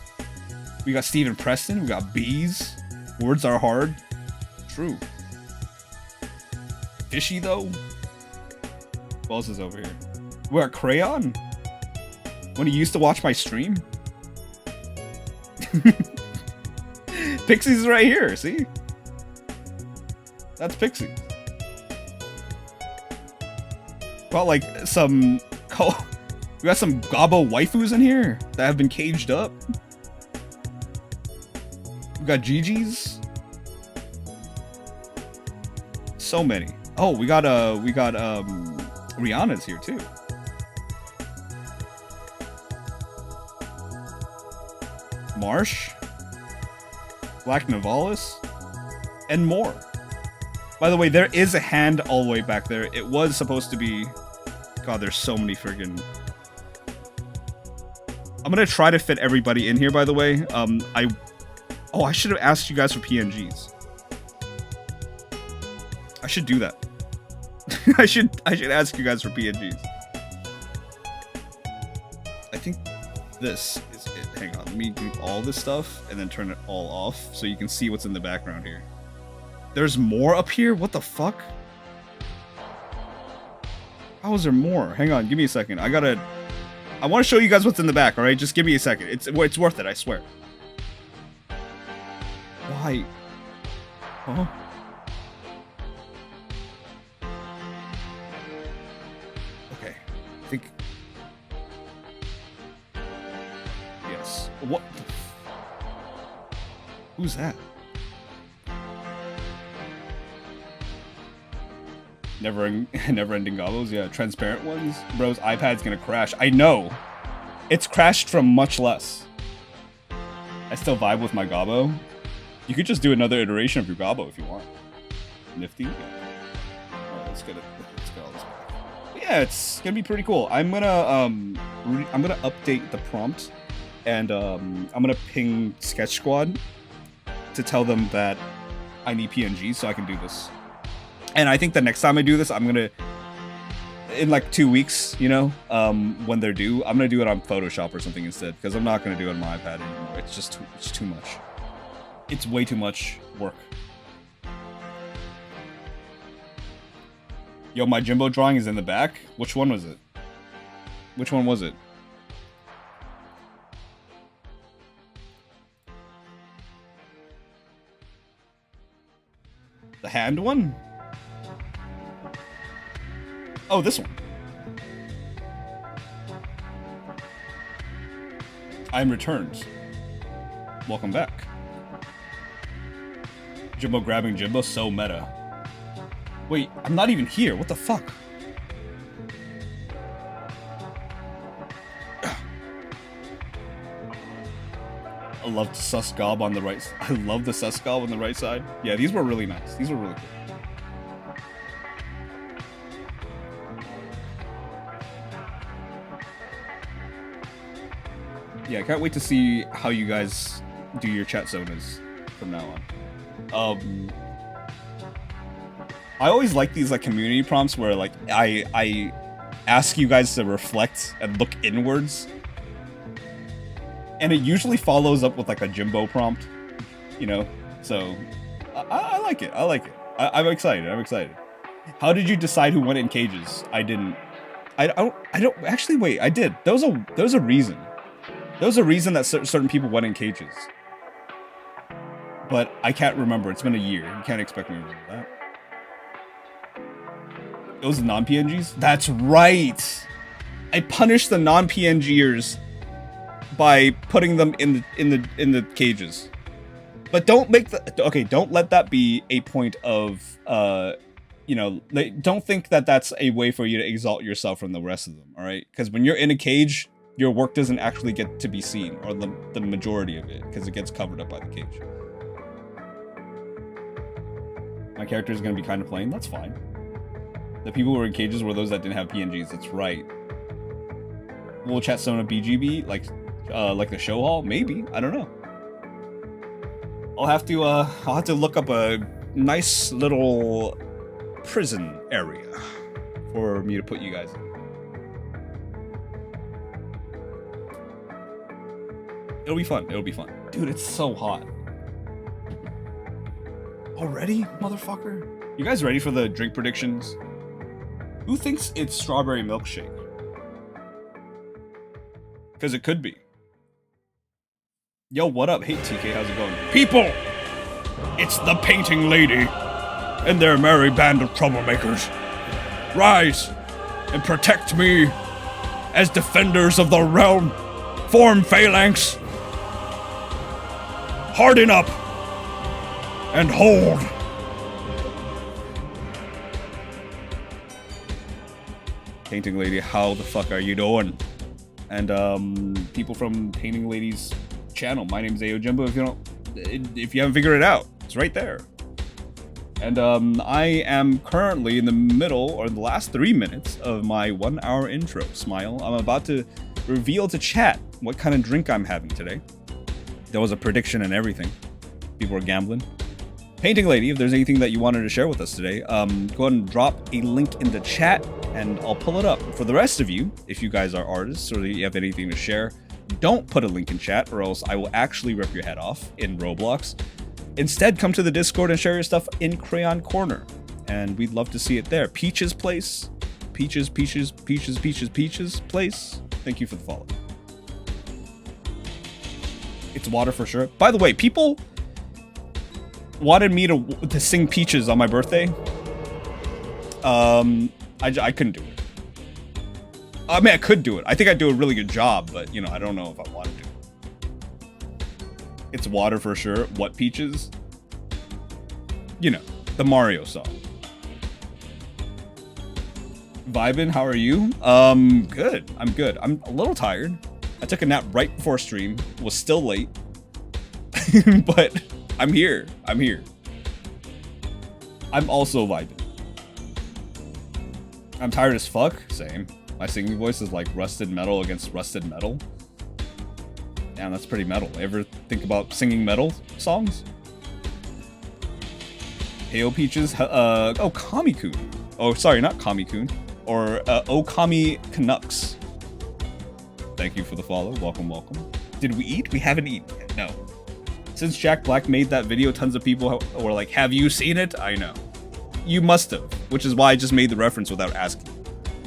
We got Steven Preston. We got Bees. Words are hard. True. Fishy though. Who else is over here? We got Crayon. When he used to watch my stream. Pixie's right here, see? That's Pixie. Got like some... we got some Gobbo waifus in here that have been caged up. We got Gigi's. So many. Oh, we got Rihanna's here too. Marsh, Black Navalis, and more. By the way, there is a hand all the way back there. It was supposed to be... God, there's so many friggin... I'm gonna try to fit everybody in here, by the way. Oh, I should have asked you guys for PNGs. I should do that. I should ask you guys for PNGs. I think this is it. Hang on, let me do all this stuff and then turn it all off so you can see what's in the background here. There's more up here? What the fuck? How is there more? Hang on, give me a second. I want to show you guys what's in the back, alright? Just give me a second. It's worth it, I swear. Why? Huh? Okay. I think... Yes. What the Who's that? Never-ending gobbos? Yeah, transparent ones? Bro's iPad's gonna crash. I know! It's crashed from much less. I still vibe with my gobbo. You could just do another iteration of your gobbo if you want. Nifty? Yeah. Alright, let's get all this back. But yeah, it's gonna be pretty cool. I'm gonna update the prompt, and I'm gonna ping Sketch Squad to tell them that I need PNGs so I can do this. And I think the next time I do this, I'm gonna, in like 2 weeks, you know, when they're due, I'm gonna do it on Photoshop or something instead, because I'm not gonna do it on my iPad anymore. It's too much. It's way too much work. Yo, my Jimbo drawing is in the back. Which one was it? Which one was it? The hand one? Oh, this one. I'm returned. Welcome back. Jimbo grabbing Jimbo, so meta. Wait, I'm not even here. What the fuck? I love the sus gob on the right. I love the sus gob on the right side. Yeah, these were really nice. These were really cool. Yeah, I can't wait to see how you guys do your chat zonas from now on. I always like these like community prompts where like I ask you guys to reflect and look inwards, and it usually follows up with like a Jimbo prompt, you know. So I like it. I like it. I'm excited. I'm excited. How did you decide who went in cages? I didn't. I don't actually. Wait, I did. There was a reason. There was a reason that certain people went in cages, but I can't remember. It's been a year. You can't expect me to remember that. It was non-PNGs? That's right! I punished the non-PNGers by putting them in the cages. But don't make don't let that be a point of you know, don't think that that's a way for you to exalt yourself from the rest of them, all right? Because when you're in a cage, your work doesn't actually get to be seen, or the majority of it, because it gets covered up by the cage. My character is going to be kind of plain. That's fine. The people who were in cages were those that didn't have PNGs. That's right. Will chat Sona BGB like the show hall? Maybe. I don't know. I'll have to look up a nice little prison area for me to put you guys in. It'll be fun. It'll be fun. Dude, it's so hot. Already, motherfucker? You guys ready for the drink predictions? Who thinks it's strawberry milkshake? Because it could be. Yo, what up? Hey, TK, how's it going? People! It's the painting lady and their merry band of troublemakers. Rise and protect me as defenders of the realm. Form phalanx. Harden up and hold. Painting Lady, how the fuck are you doing? And people from Painting Lady's channel. My name's Ayo if you haven't figured it out, it's right there. And I am currently in the middle, or the last 3 minutes of my 1 hour intro. Smile. I'm about to reveal to chat what kind of drink I'm having today. There was a prediction and everything. People were gambling. Painting Lady, if there's anything that you wanted to share with us today, go ahead and drop a link in the chat and I'll pull it up. For the rest of you, if you guys are artists or you have anything to share, don't put a link in chat or else I will actually rip your head off in Roblox. Instead, come to the Discord and share your stuff in Crayon Corner. And we'd love to see it there. Peaches Place. Peaches Place. Thank you for the follow. It's water for sure. By the way, people wanted me to sing Peaches on my birthday. I couldn't do it. I mean, I could do it. I think I'd do a really good job, but, you know, I don't know if I wanted to. It's water for sure. What Peaches? You know, the Mario song. Vibin', how are you? Good. I'm good. I'm a little tired. I took a nap right before stream. Was still late. But I'm here. I'm here. I'm also vibing. I'm tired as fuck. Same. My singing voice is like rusted metal against rusted metal. Damn, that's pretty metal. Ever think about singing metal songs? Heyo Peaches. Oh, Kami-kun. Oh, sorry, not Kami-kun. Or Okami Canucks. Thank you for the follow. Welcome, welcome. Did we eat? We haven't eaten yet. No. Since Jack Black made that video, tons of people were like, have you seen it? I know. You must have. Which is why I just made the reference without asking.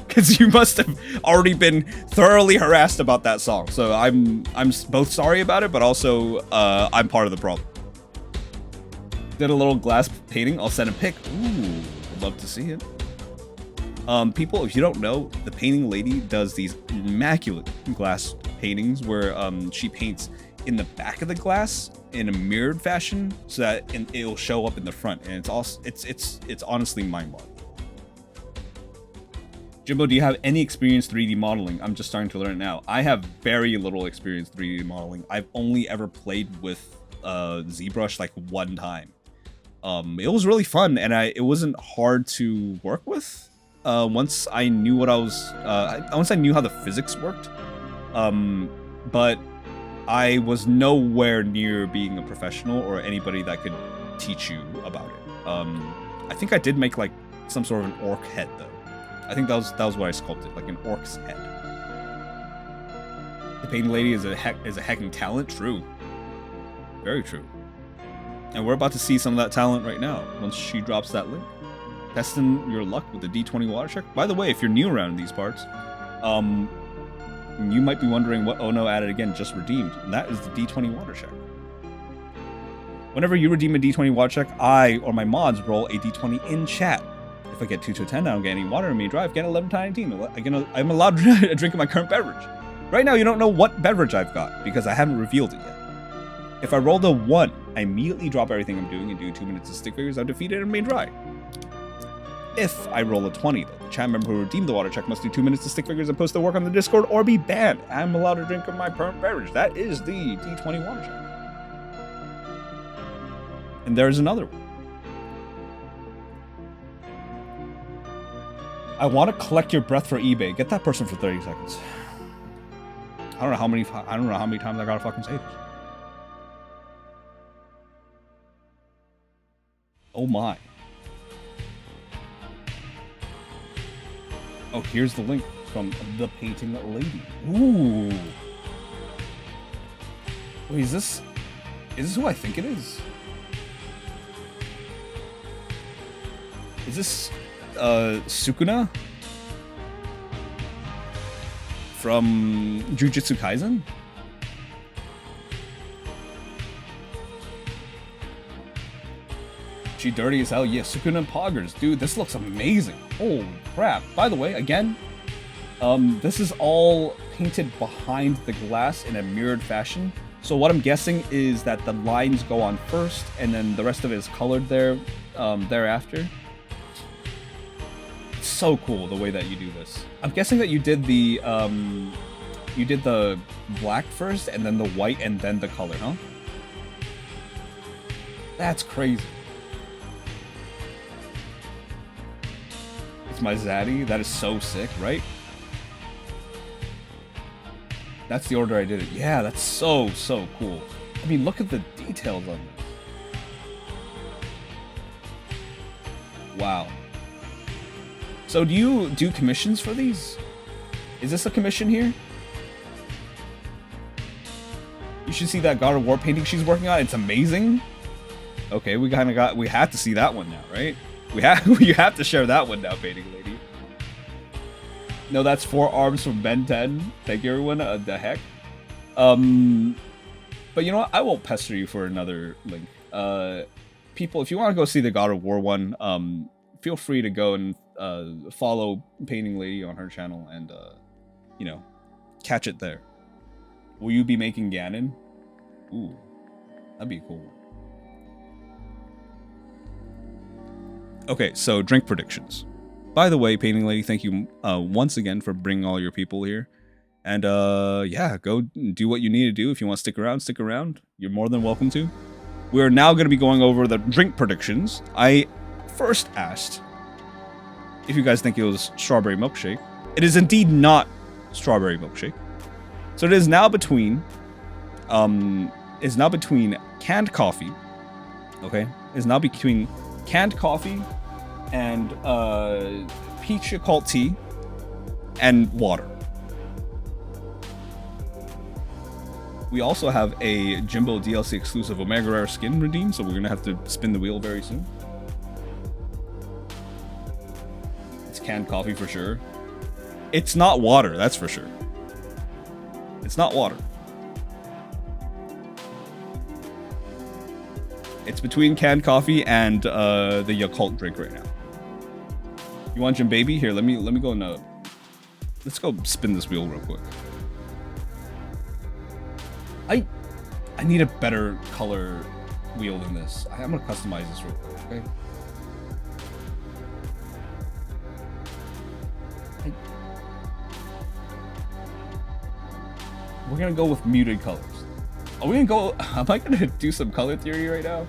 Because you must have already been thoroughly harassed about that song. So I'm both sorry about it, but also I'm part of the problem. Did a little glass painting. I'll send a pic. Ooh, I'd love to see it. People, if you don't know, the Painting Lady does these immaculate glass paintings where she paints in the back of the glass in a mirrored fashion so that it'll show up in the front, and it's also it's honestly mind-boggling. Jimbo, do you have any experience 3D modeling? I'm just starting to learn it now. I have very little experience 3D modeling. I've only ever played with ZBrush like one time. It was really fun, and it wasn't hard to work with. Once I knew what I was, once I knew how the physics worked, but I was nowhere near being a professional or anybody that could teach you about it. I think I did make like some sort of an orc head though. I think that was what I sculpted, like an orc's head. The painting lady is a hecking talent. True. Very true. And we're about to see some of that talent right now once she drops that link. Testing your luck with the D20 water check. By the way, if you're new around these parts, you might be wondering what Oh No added again just redeemed. And that is the D20 water check. Whenever you redeem a D20 water check, I or my mods roll a D20 in chat. If I get 2 to a 10, I don't get any water in me drive. Get 11 to 19. I'm allowed to drink my current beverage. Right now, you don't know what beverage I've got because I haven't revealed it yet. If I roll a 1, I immediately drop everything I'm doing and do 2 minutes of stick figures. I'm defeated and made dry. If I roll a 20, though, the chat member who redeemed the water check must do 2 minutes of stick figures and post their work on the Discord or be banned. I'm allowed to drink my current beverage. That is the D20 water check. And there's another one. I want to collect your breath for eBay. Get that person for 30 seconds. I don't know how many times I gotta fucking say this. Oh my. Oh, here's the link from the painting lady. Ooh. Wait, is this who I think it is? Is this Sukuna from Jujutsu Kaisen? She dirty as hell. Yeah, Sukuna Poggers. Dude, this looks amazing. Holy crap. By the way, again, this is all painted behind the glass in a mirrored fashion. So what I'm guessing is that the lines go on first and then the rest of it is colored there thereafter. It's so cool the way that you do this. I'm guessing that you did the black first and then the white and then the color, huh? That's crazy. It's my Zaddy. That is so sick, right? That's the order I did it. Yeah, that's so cool. I mean, look at the details on this. Wow. So do you do commissions for these? Is this a commission here? You should see that God of War painting she's working on. It's amazing. Okay, we have to see that one now, right? You have to share that one now, painting lady. No, that's 4 arms from Ben 10. Thank you, everyone. The heck. But you know what? I won't pester you for another link. People, if you want to go see the God of War one, feel free to go and follow Painting Lady on her channel and you know, catch it there. Will you be making Ganon? Ooh, that'd be a cool one. Okay, so drink predictions. By the way, Painting Lady, thank you once again for bringing all your people here. And yeah, go do what you need to do. If you want to stick around, stick around. You're more than welcome to. We're now going to be going over the drink predictions. I first asked if you guys think it was strawberry milkshake. It is indeed not strawberry milkshake. So it is now between canned coffee. Okay? It is now between canned coffee and peach occult tea and water. We also have a Jimbo DLC exclusive Omega Rare skin redeemed, so we're gonna have to spin the wheel very soon. It's canned coffee for sure. It's not water, that's for sure. It's not water. It's between canned coffee and the Yakult drink right now. You want Jim Baby? Here, let me go and let's go spin this wheel real quick. I need a better color wheel than this. I'm gonna customize this real quick, okay? We're gonna go with muted colors. Are we gonna go? Am I gonna do some color theory right now?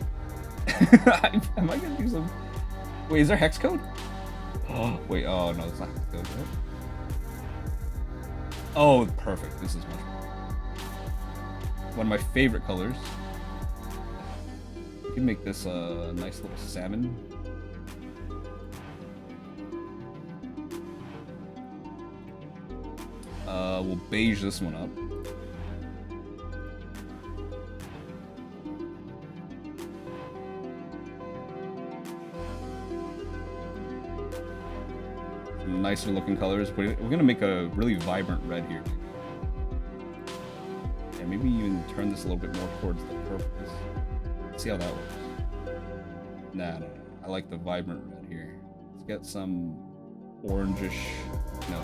Am I gonna do some? Wait, is there hex code? Oh, wait. Oh no, it's not hex code, right? Oh, perfect. This is much better. One of my favorite colors. You can make this a nice little salmon. We'll beige this one up. Nicer looking colors. We're gonna make a really vibrant red here. Yeah, maybe even turn this a little bit more towards the purples. See how that works. Nah, I like the vibrant red here. Let's get some orangish, no,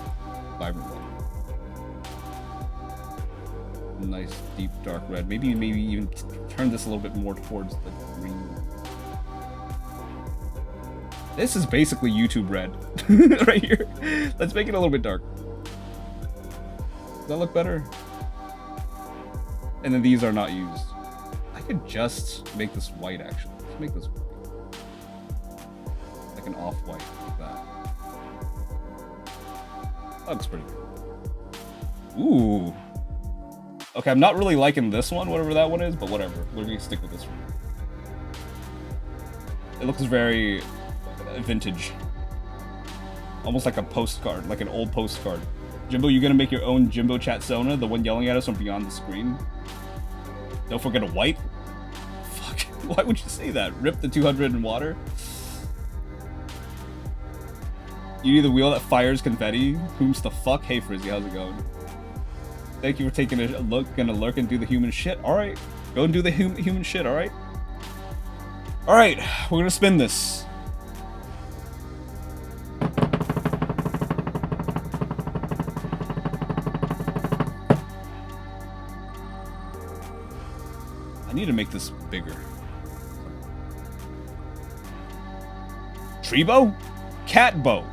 vibrant red. Nice deep dark red. Maybe even turn this a little bit more towards the green. This is basically YouTube red right here. Let's make it a little bit dark. Does that look better? And then these are not used. I could just make this white actually. Let's make this white. Like an off-white like that. That looks pretty good. Ooh. Okay, I'm not really liking this one, whatever that one is, but whatever. We're gonna stick with this one. It looks very vintage. Almost like a postcard, like an old postcard. Jimbo, you gonna make your own Jimbo Chat Sona, the one yelling at us from beyond the screen? Don't forget a wipe? Fuck, why would you say that? Rip the 200 in water? You need the wheel that fires confetti? Whom's the fuck? Hey Frizzy, how's it going? Thank you for taking a look, gonna lurk and do the human shit. Alright, go and do the human shit, alright? Alright, we're gonna spin this. I need to make this bigger. Tree bow? Cat bow.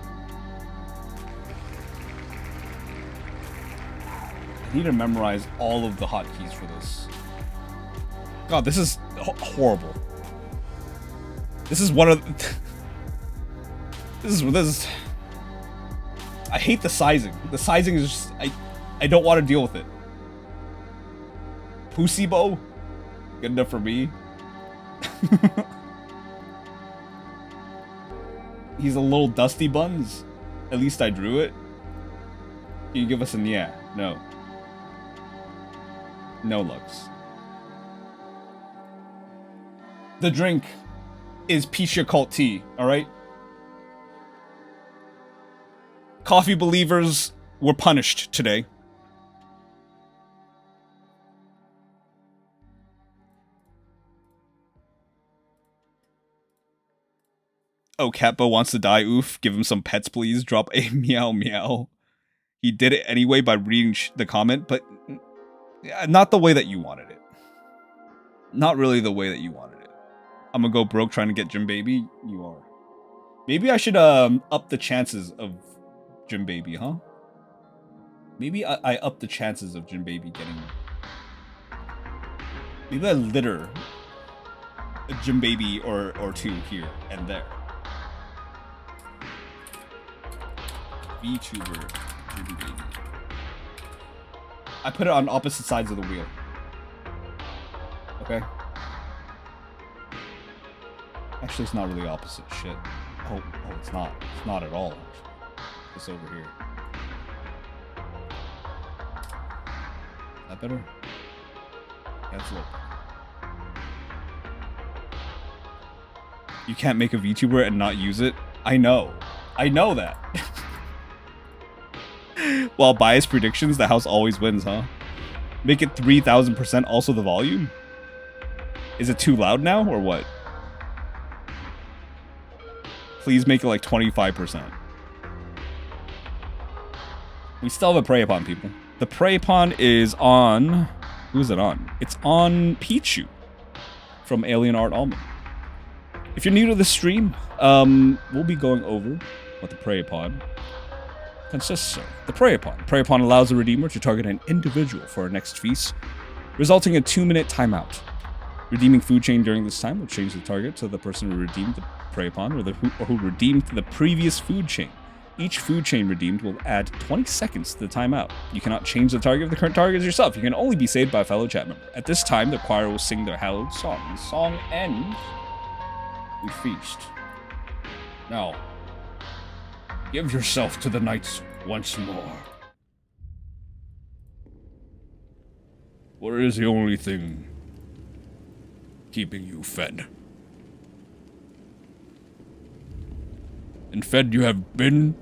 I need to memorize all of the hotkeys for this. God, this is horrible. This is one of this is I hate the sizing. The sizing is just I don't want to deal with it. Pussy bow? Good enough for me. He's a little dusty buns. At least I drew it. Can you give us an yeah? No. No looks. The drink is Peach Yakult tea, alright? Coffee believers were punished today. Oh, Catbo wants to die, oof. Give him some pets, please. Drop a meow meow. He did it anyway by reading the comment, but not the way that you wanted it. Not really the way that you wanted it. I'm gonna go broke trying to get Jim Baby. You are. Maybe I should up the chances of Jim Baby, huh? Maybe I up the chances of Jim Baby getting... Maybe I litter a Jim Baby or two here and there. VTuber Jim Baby. I put it on opposite sides of the wheel. Okay? Actually, it's not really opposite shit. Oh, it's not. It's not at all, actually. It's over here. Is that better? Yeah, it's a little better. You can't make a VTuber and not use it? I know. I know that. While biased predictions, the house always wins, huh? Make it 3000% also the volume? Is it too loud now, or what? Please make it like 25%. We still have a Prey Upon, people. The Prey Upon is on... Who is it on? It's on Pichu from Alien Art Almond. If you're new to the stream, we'll be going over what the Prey Upon consists of. The Prey Upon. Prey Upon allows the Redeemer to target an individual for our next feast, resulting in a 2-minute timeout. Redeeming food chain during this time will change the target to the person who redeemed the Prey Upon or who redeemed the previous food chain. Each food chain redeemed will add 20 seconds to the timeout. You cannot change the target of the current target yourself. You can only be saved by a fellow chat member. At this time, the choir will sing their hallowed song. The song ends, we feast. Now, give yourself to the knights once more. What is the only thing keeping you fed? And fed you have been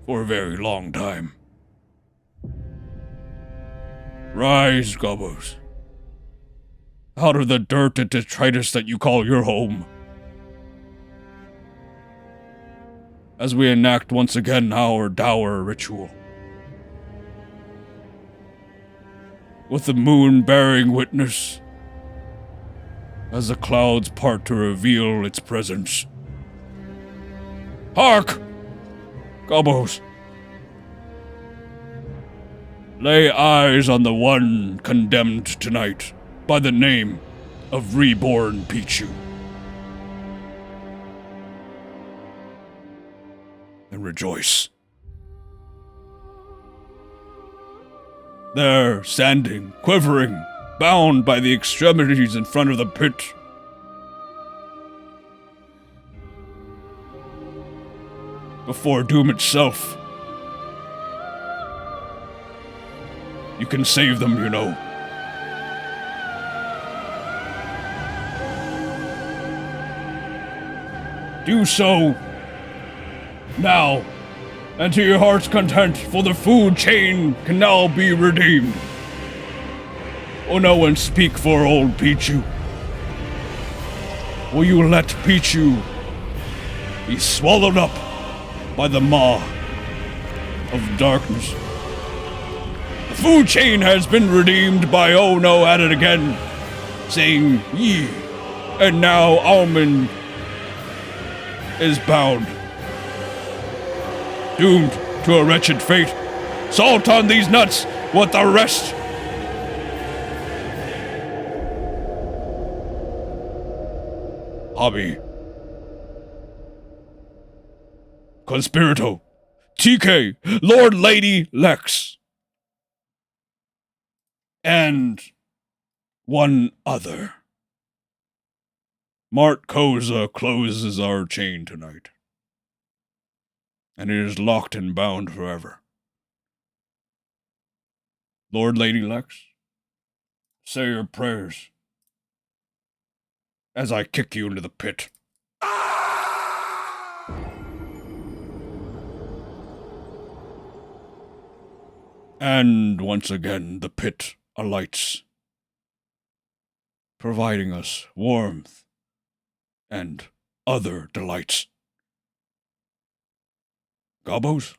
for a very long time. Rise, Gobbos. Out of the dirt and detritus that you call your home. As we enact once again our dower ritual. With the moon bearing witness. As the clouds part to reveal its presence. Hark! Gobbos. Lay eyes on the one condemned tonight by the name of Reborn Pichu. And rejoice. There, standing, quivering, bound by the extremities in front of the pit. Before doom itself. You can save them, you know. Do so now, and to your heart's content, for the food chain can now be redeemed. Oh, no one speak for old Pichu. Will you let Pichu be swallowed up by the maw of darkness? The food chain has been redeemed by Oh No at it again, saying ye, and now Almond is bound, doomed to a wretched fate. Salt on these nuts with the rest. Hobby. Conspirato. TK, Lord Lady Lex. And one other. Mart Koza closes our chain tonight. And it is locked and bound forever. Lord Lady Lex, say your prayers as I kick you into the pit. And once again the pit alights, providing us warmth and other delights. Gobbos,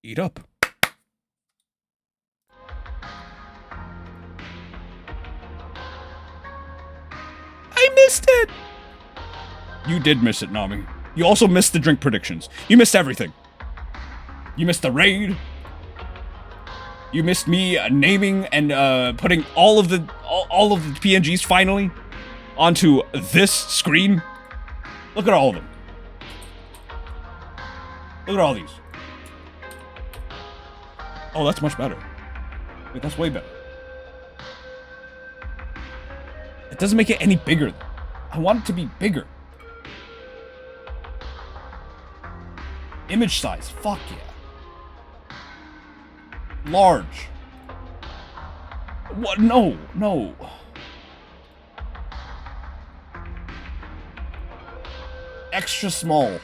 eat up. I missed it! You did miss it, Nami. You also missed the drink predictions. You missed everything. You missed the raid. You missed me naming and putting all of the PNGs finally onto this screen. Look at all of them. Look at all these. Oh, that's much better. Wait, that's way better. It doesn't make it any bigger. I want it to be bigger. Image size. Fuck yeah. Large. What? No, no. Extra small.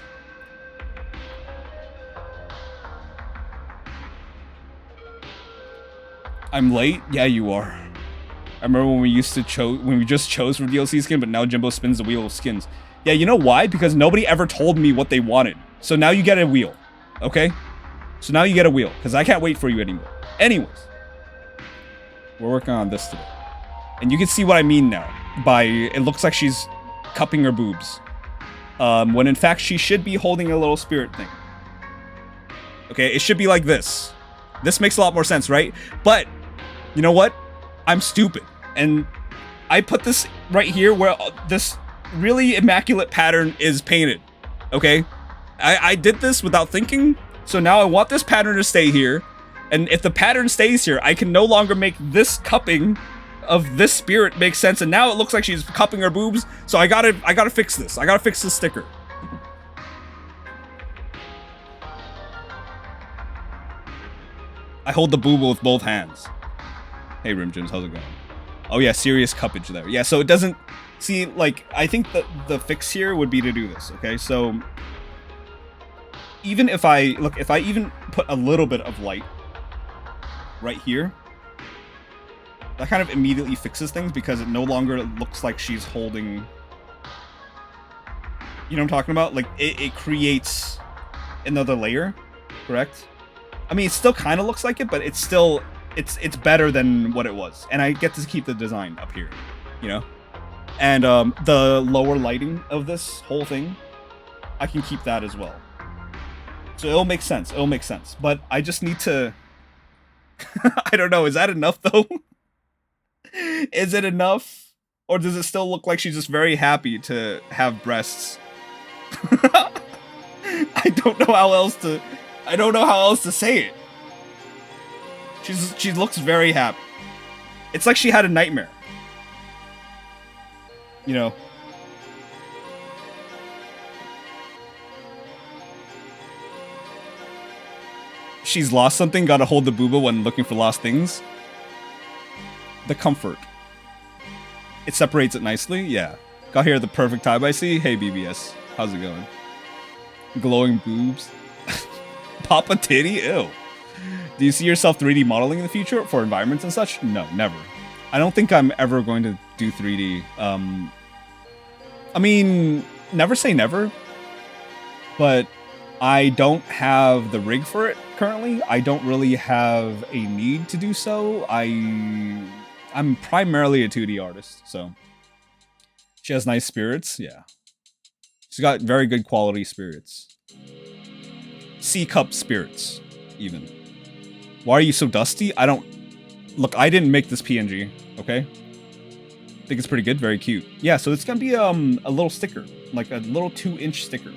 I'm late? Yeah, you are. I remember when we used to when we just chose for DLC skin, but now Jimbo spins the wheel of skins. Yeah, you know why? Because nobody ever told me what they wanted. So now you get a wheel. Okay? So now you get a wheel, because I can't wait for you anymore. Anyways. We're working on this today. And you can see what I mean now. By, it looks like she's cupping her boobs. When in fact she should be holding a little spirit thing. Okay, it should be like this. This makes a lot more sense, right? But, you know what? I'm stupid. And I put this right here where this really immaculate pattern is painted. Okay? I did this without thinking. So now I want this pattern to stay here. And if the pattern stays here, I can no longer make this cupping of this spirit make sense. And now it looks like she's cupping her boobs. So I gotta fix this. I gotta fix this sticker. I hold the booba with both hands. Hey, Rimjims, how's it going? Oh yeah, serious cuppage there. Yeah, so it doesn't... See, like, I think the fix here would be to do this, okay? So, even if I... Look, if I even put a little bit of light right here, that kind of immediately fixes things because it no longer looks like she's holding... You know what I'm talking about? Like, it creates another layer, correct? I mean, it still kind of looks like it, but it's still... It's better than what it was. And I get to keep the design up here, you know? And the lower lighting of this whole thing, I can keep that as well. So it'll make sense. It'll make sense. But I just need to... I don't know. Is that enough, though? Is it enough? Or does it still look like she's just very happy to have breasts? I don't know how else to... I don't know how else to say it. She looks very happy. It's like she had a nightmare. You know. She's lost something, gotta hold the booba when looking for lost things. The comfort. It separates it nicely, yeah. Got here at the perfect time, I see. Hey BBS, how's it going? Glowing boobs. Papa titty? Ew. Do you see yourself 3D modeling in the future for environments and such? No, never. I don't think I'm ever going to do 3D. I mean, never say never, but I don't have the rig for it currently. I don't really have a need to do so. I'm primarily a 2D artist, so. She has nice spirits, yeah. She's got very good quality spirits. C-cup spirits, even. Why are you so dusty? I don't... Look, I didn't make this PNG, okay? I think it's pretty good, very cute. Yeah, so it's gonna be a little sticker. Like a little 2-inch sticker.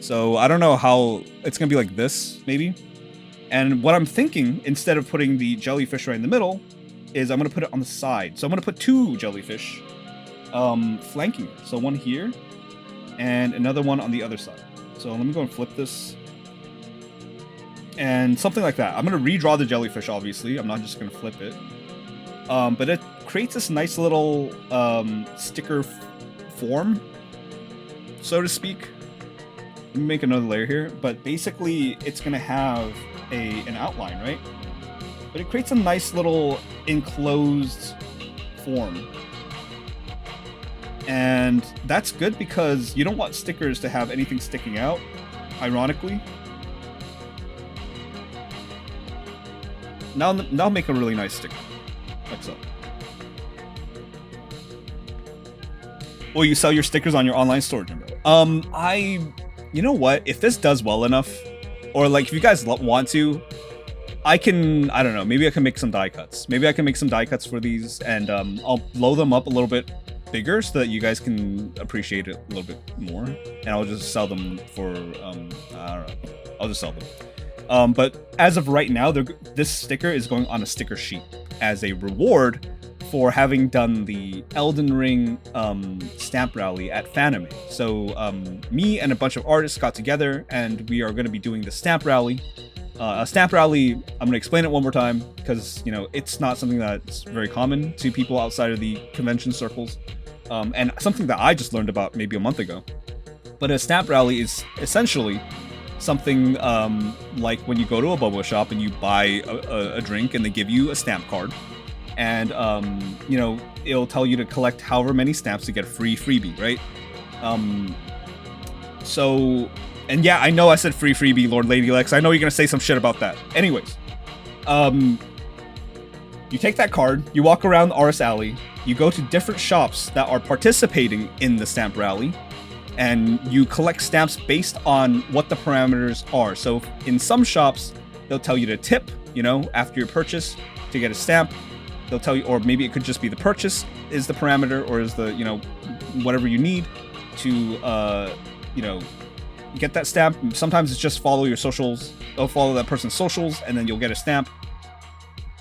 So I don't know how... It's gonna be like this, maybe? And what I'm thinking, instead of putting the jellyfish right in the middle, is I'm gonna put it on the side. So I'm gonna put 2 jellyfish flanking. So one here, and another one on the other side. So let me go and flip this. And something like that. I'm going to redraw the jellyfish, obviously. I'm not just going to flip it. But it creates this nice little sticker form, so to speak. Let me make another layer here. But basically, it's going to have an outline, right? But it creates a nice little enclosed form. And that's good because you don't want stickers to have anything sticking out, ironically. Now make a really nice sticker, like so. Will you sell your stickers on your online store, Jimbo? You know what? If this does well enough, or like if you guys want to, I don't know, maybe I can make some die cuts. Maybe I can make some die cuts for these, and I'll blow them up a little bit bigger so that you guys can appreciate it a little bit more. And I'll just sell them for, I don't know, I'll just sell them. But as of right now, this sticker is going on a sticker sheet as a reward for having done the Elden Ring stamp rally at Fanime. So me and a bunch of artists got together and we are going to be doing the stamp rally. A stamp rally, I'm going to explain it one more time because, you know, it's not something that's very common to people outside of the convention circles. And something that I just learned about maybe a month ago. But a stamp rally is essentially something like when you go to a boba shop and you buy a drink and they give you a stamp card. And, you know, it'll tell you to collect however many stamps to get a free freebie, right? So, and yeah, I know I said free freebie, Lord Lady Lex. I know you're going to say some shit about that. Anyways, you take that card, you walk around Aris Alley, you go to different shops that are participating in the stamp rally, and you collect stamps based on what the parameters are. So in some shops, they'll tell you to tip, you know, after your purchase to get a stamp. They'll tell you, or maybe it could just be the purchase is the parameter, or is the, you know, whatever you need to, you know, get that stamp. Sometimes it's just follow your socials. They'll follow that person's socials, and then you'll get a stamp.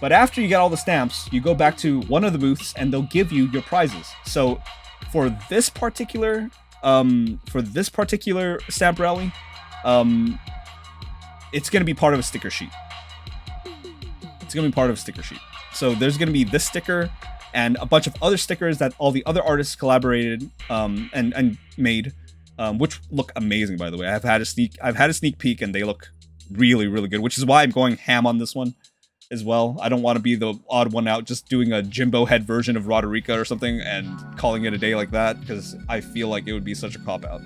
But after you get all the stamps, you go back to one of the booths, and they'll give you your prizes. So for this particular stamp rally, it's going to be part of a sticker sheet. It's gonna be part of a sticker sheet. So there's gonna be this sticker and a bunch of other stickers that all the other artists collaborated and made, which look amazing, by the way. I've had a sneak peek and they look really, really good, which is why I'm going ham on this one as well. I don't want to be the odd one out just doing a Jimbo head version of Roderica or something and calling it a day like that, because I feel like it would be such a cop-out.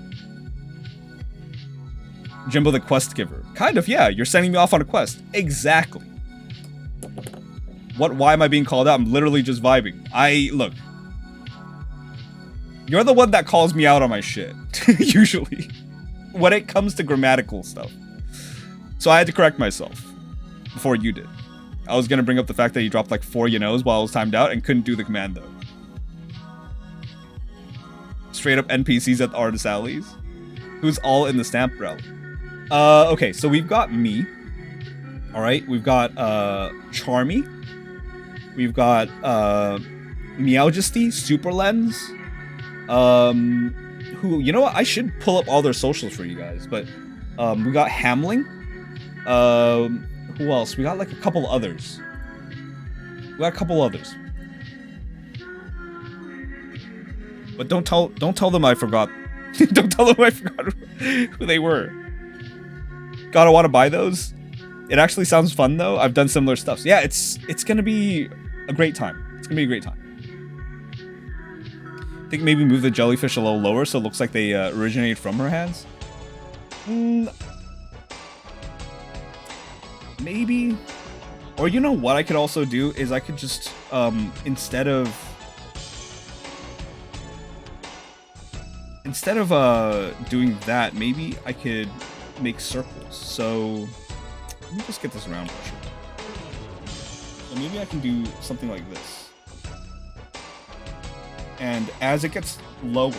Jimbo the quest giver. Kind of, yeah. You're sending me off on a quest. Exactly. Why am I being called out? I'm literally just vibing. Look. You're the one that calls me out on my shit. Usually. When it comes to grammatical stuff. So I had to correct myself. Before you did. I was gonna bring up the fact that you dropped like 4 you-knows while I was timed out and couldn't do the command though. Straight up NPCs at the artist alleys. Who's all in the stamp rally? Okay, so we've got me. Alright, we've got Charmy. We've got Meowjesty, Super Lens. Who, you know what? I should pull up all their socials for you guys, but we got Hamling. Who else? We got like a couple others. But don't tell them I forgot. Don't tell them I forgot who they were. Gotta want to buy those. It actually sounds fun though. I've done similar stuff. So yeah, it's gonna be a great time. It's gonna be a great time. I think maybe move the jellyfish a little lower so it looks like they originated from her hands. Maybe. Or you know what I could also do is I could just instead of doing that, maybe I could make circles. So let me just get this round pressure. So maybe I can do something like this. And as it gets lower,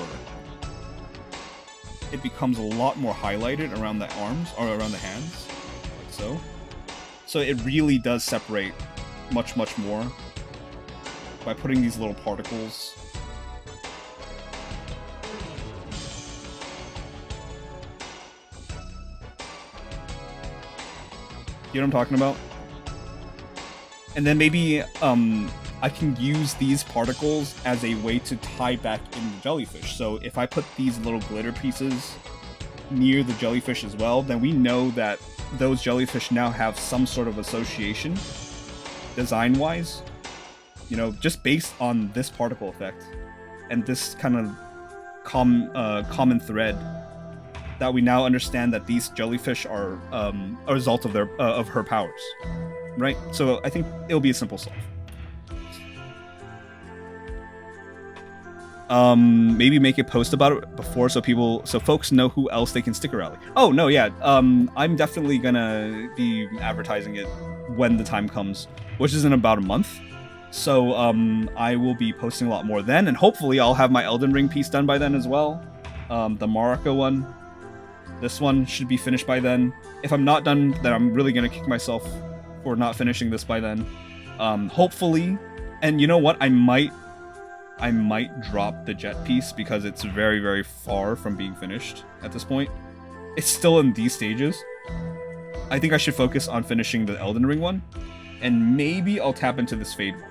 it becomes a lot more highlighted around the arms, or around the hands, like so. So it really does separate much, much more by putting these little particles. You know what I'm talking about? And then maybe I can use these particles as a way to tie back in the jellyfish. So if I put these little glitter pieces near the jellyfish as well, then we know that those jellyfish now have some sort of association, design-wise, you know, just based on this particle effect and this kind of common thread, that we now understand that these jellyfish are a result of her powers, right? So I think it'll be a simple solve. Maybe make a post about it before so folks know who else they can sticker rally. Oh no, yeah. I'm definitely gonna be advertising it when the time comes, which is in about a month. So I will be posting a lot more then, and hopefully I'll have my Elden Ring piece done by then as well. The Marika one. This one should be finished by then. If I'm not done, then I'm really gonna kick myself for not finishing this by then. Hopefully, and you know what? I might drop the jet piece because it's very, very far from being finished at this point. It's still in these stages. I think I should focus on finishing the Elden Ring one, and maybe I'll tap into this Fade one.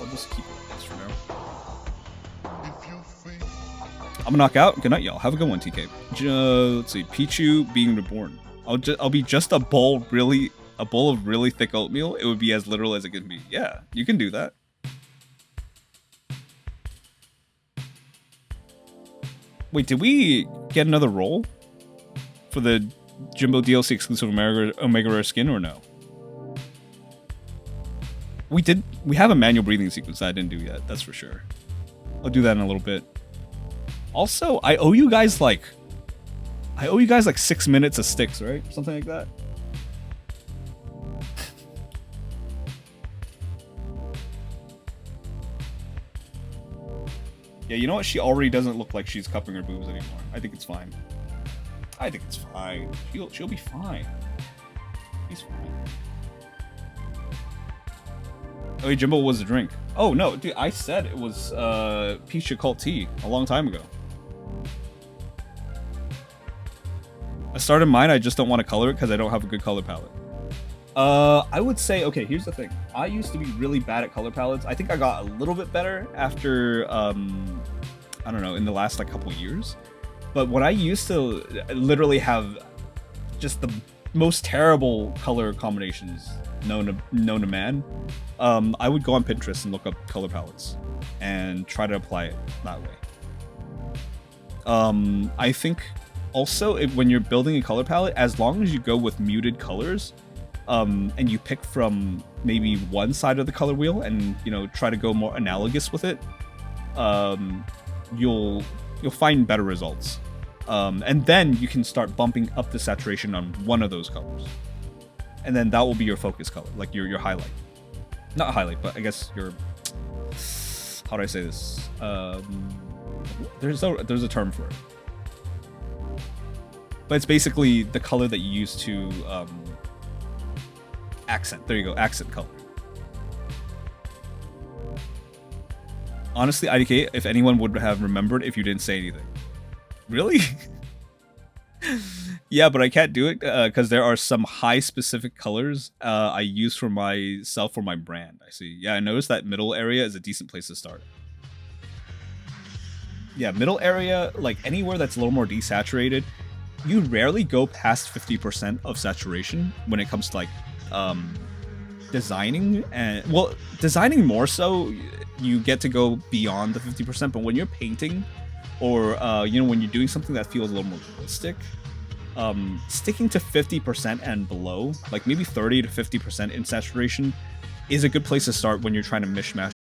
I'll just keep it like this for now. I'm gonna knock out. Good night, y'all. Have a good one, TK. Let's see. Pichu being reborn. I'll be just a bowl of really thick oatmeal. It would be as literal as it can be. Yeah, you can do that. Wait, did we get another roll for the Jimbo DLC exclusive Omega Rare skin or no? We did. We have a manual breathing sequence that I didn't do yet. That's for sure. I'll do that in a little bit. Also, I owe you guys like 6 minutes of sticks, right? Something like that. Yeah, you know what? She already doesn't look like she's cupping her boobs anymore. I think it's fine. I think it's fine. She'll be fine. He's fine. Oh, hey, Jimbo was a drink. Oh no, dude, I said it was peach occult tea a long time ago. I started mine, I just don't want to color it because I don't have a good color palette. I would say, okay, here's the thing. I used to be really bad at color palettes. I think I got a little bit better after, I don't know, in the last like couple years. But when I used to literally have just the most terrible color combinations known to man, I would go on Pinterest and look up color palettes and try to apply it that way. I think also when you're building a color palette, as long as you go with muted colors, and you pick from maybe one side of the color wheel and, you know, try to go more analogous with it, you'll find better results. And then you can start bumping up the saturation on one of those colors. And then that will be your focus color, like your highlight. Not highlight, but I guess your... How do I say this? There's a term for it. But it's basically the color that you use to... accent. There you go. Accent color. Honestly, IDK, if anyone would have remembered if you didn't say anything. Really? Yeah, but I can't do it because there are some high specific colors I use for myself for my brand. I see. Yeah, I noticed that middle area is a decent place to start. Yeah, middle area, like anywhere that's a little more desaturated, you rarely go past 50% of saturation when it comes to like designing. And well, designing more so, you get to go beyond the 50%, but when you're painting or you know, when you're doing something that feels a little more realistic, sticking to 50% and below, like maybe 30 to 50% in saturation, is a good place to start when you're trying to mishmash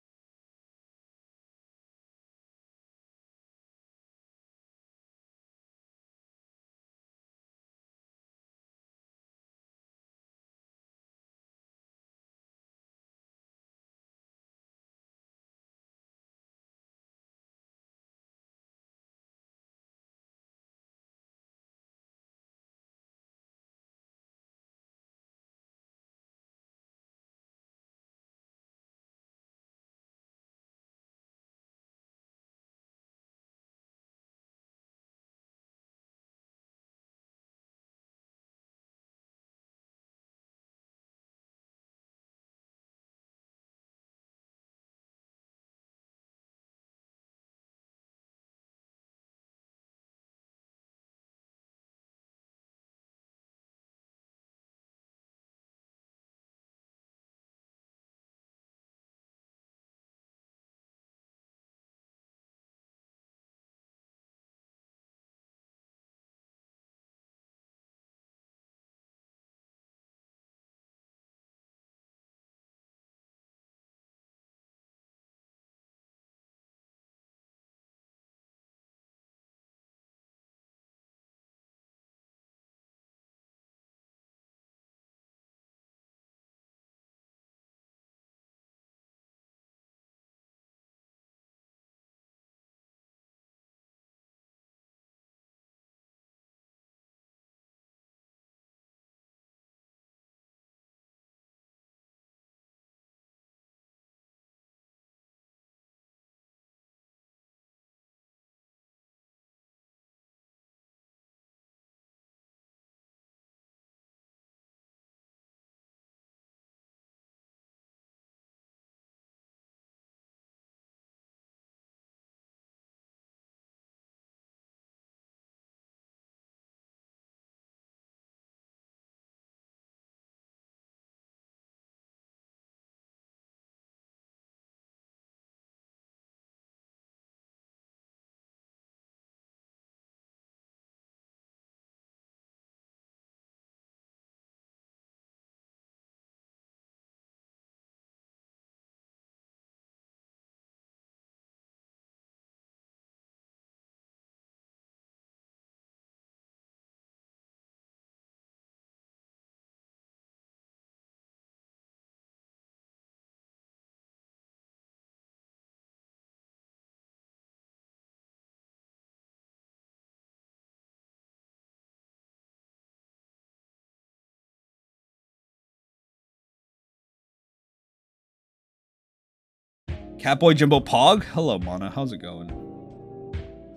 Catboy Jimbo Pog? Hello, Mana. How's it going?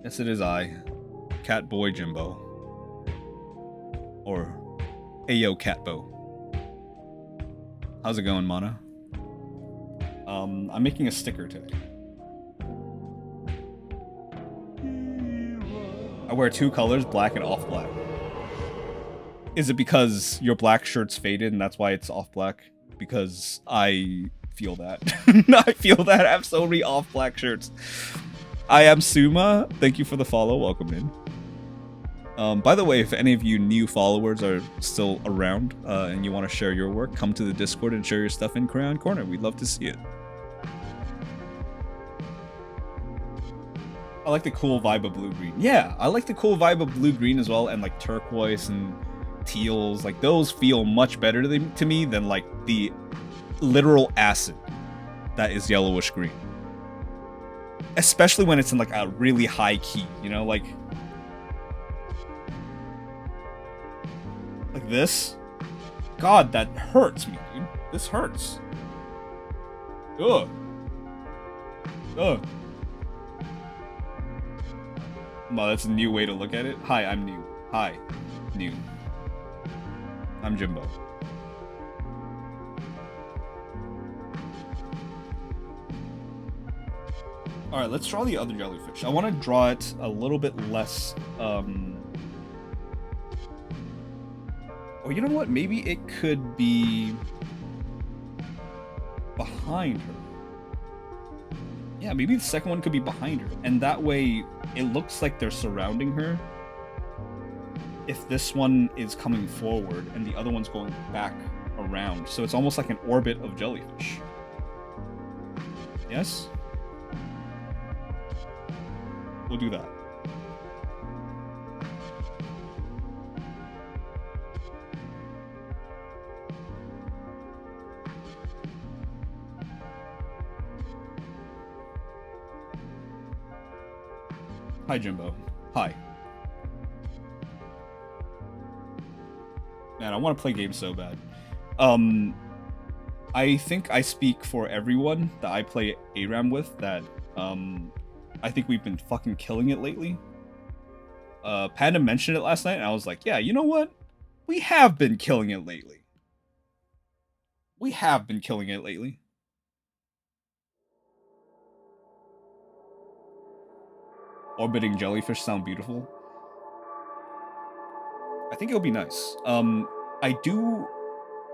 Yes, it is I. Catboy Jimbo. Or Ayo Catbo. How's it going, Mana? I'm making a sticker today. I wear two colors, black and off black. Is it because your black shirt's faded and that's why it's off black? Because I feel that. I feel that. I have so many off black shirts. I am Suma. Thank you for the follow. Welcome in. By the way, if any of you new followers are still around and you want to share your work, come to the Discord and share your stuff in Crayon Corner. We'd love to see it. I like the cool vibe of blue-green. Yeah, I like the cool vibe of blue-green as well, and like turquoise and teals. Like those feel much better to me than like the literal acid that is yellowish green. Especially when it's in like a really high key, you know, like this. God, that hurts me, dude. This hurts. Ugh. Ugh. Well, that's a new way to look at it. Hi, I'm new. Hi, new. I'm Jimbo. Alright, let's draw the other jellyfish. I want to draw it a little bit less, Or you know what? Maybe it could be behind her. Yeah, maybe the second one could be behind her. And that way, it looks like they're surrounding her. If this one is coming forward and the other one's going back around. So it's almost like an orbit of jellyfish. Yes? We'll do that. Hi, Jimbo. Hi. Man, I want to play games so bad. I think I speak for everyone that I play ARAM with that, I think we've been fucking killing it lately. Panda mentioned it last night, and I was like, yeah, you know what? We have been killing it lately. We have been killing it lately. Orbiting jellyfish sound beautiful. I think it'll be nice. I do...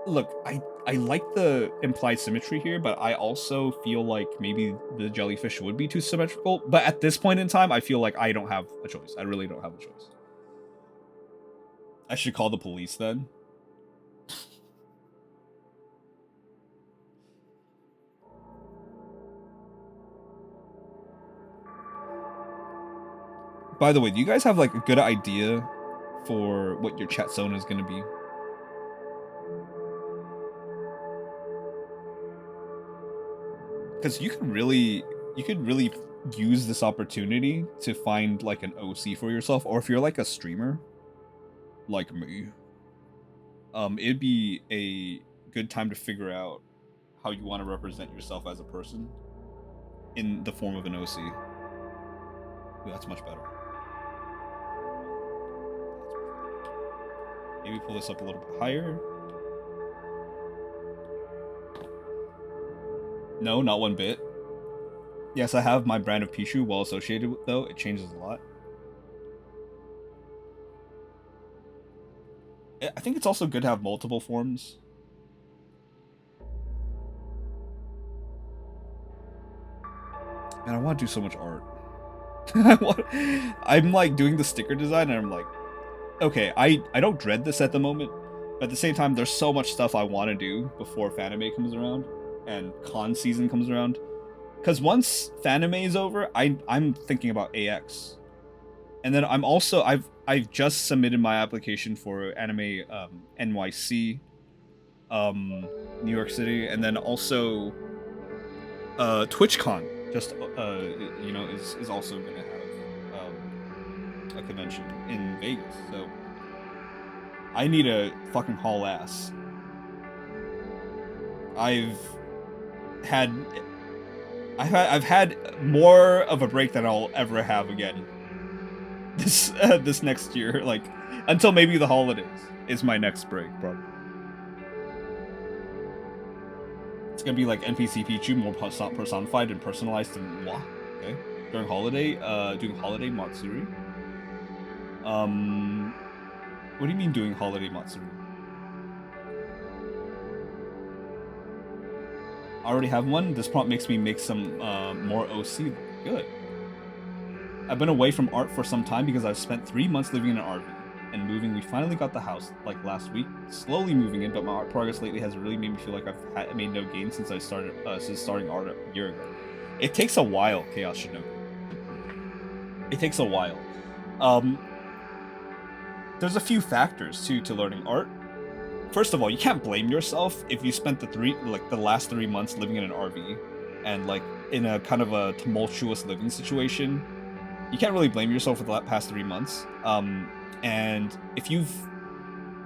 Look, I like the implied symmetry here, but I also feel like maybe the jellyfish would be too symmetrical. But at this point in time, I feel like I don't have a choice. I really don't have a choice. I should call the police then. By the way, do you guys have like a good idea for what your chat zone is going to be? Because you could really use this opportunity to find like an OC for yourself, or if you're like a streamer like me, it'd be a good time to figure out how you want to represent yourself as a person in the form of an OC. Ooh, that's much better. Maybe pull this up a little bit higher. No, not one bit. Yes, I have my brand of Pichu well associated with, though. It changes a lot. I think it's also good to have multiple forms. Man, I want to do so much art. I'm like doing the sticker design and I'm like, okay, I don't dread this at the moment, but at the same time, there's so much stuff I want to do before Fanime comes around and con season comes around. Because once Fanime is over, I'm thinking about AX, and then I'm also I've just submitted my application for Anime NYC, New York City, and then also TwitchCon just you know is also gonna have a convention in Vegas, so I need to fucking haul ass. I've had I've had more of a break than I'll ever have again. This next year, like until maybe the holidays is my next break, probably. It's gonna be like NPC Pichu, more personified and personalized than moi. Okay. During holiday, doing holiday Matsuri. What do you mean doing holiday Matsuri? I already have one. This prompt makes me make some more OC. Good. I've been away from art for some time because I've spent 3 months living in an RV and moving. We finally got the house like last week, slowly moving in, but my art progress lately has really made me feel like I've made no gains since I started since starting art a year ago. It takes a while, Chaos Shinobi. It takes a while. There's a few factors to learning art. First of all, you can't blame yourself if you spent the last 3 months living in an RV and like in a kind of a tumultuous living situation. You can't really blame yourself for the past 3 months. And if you've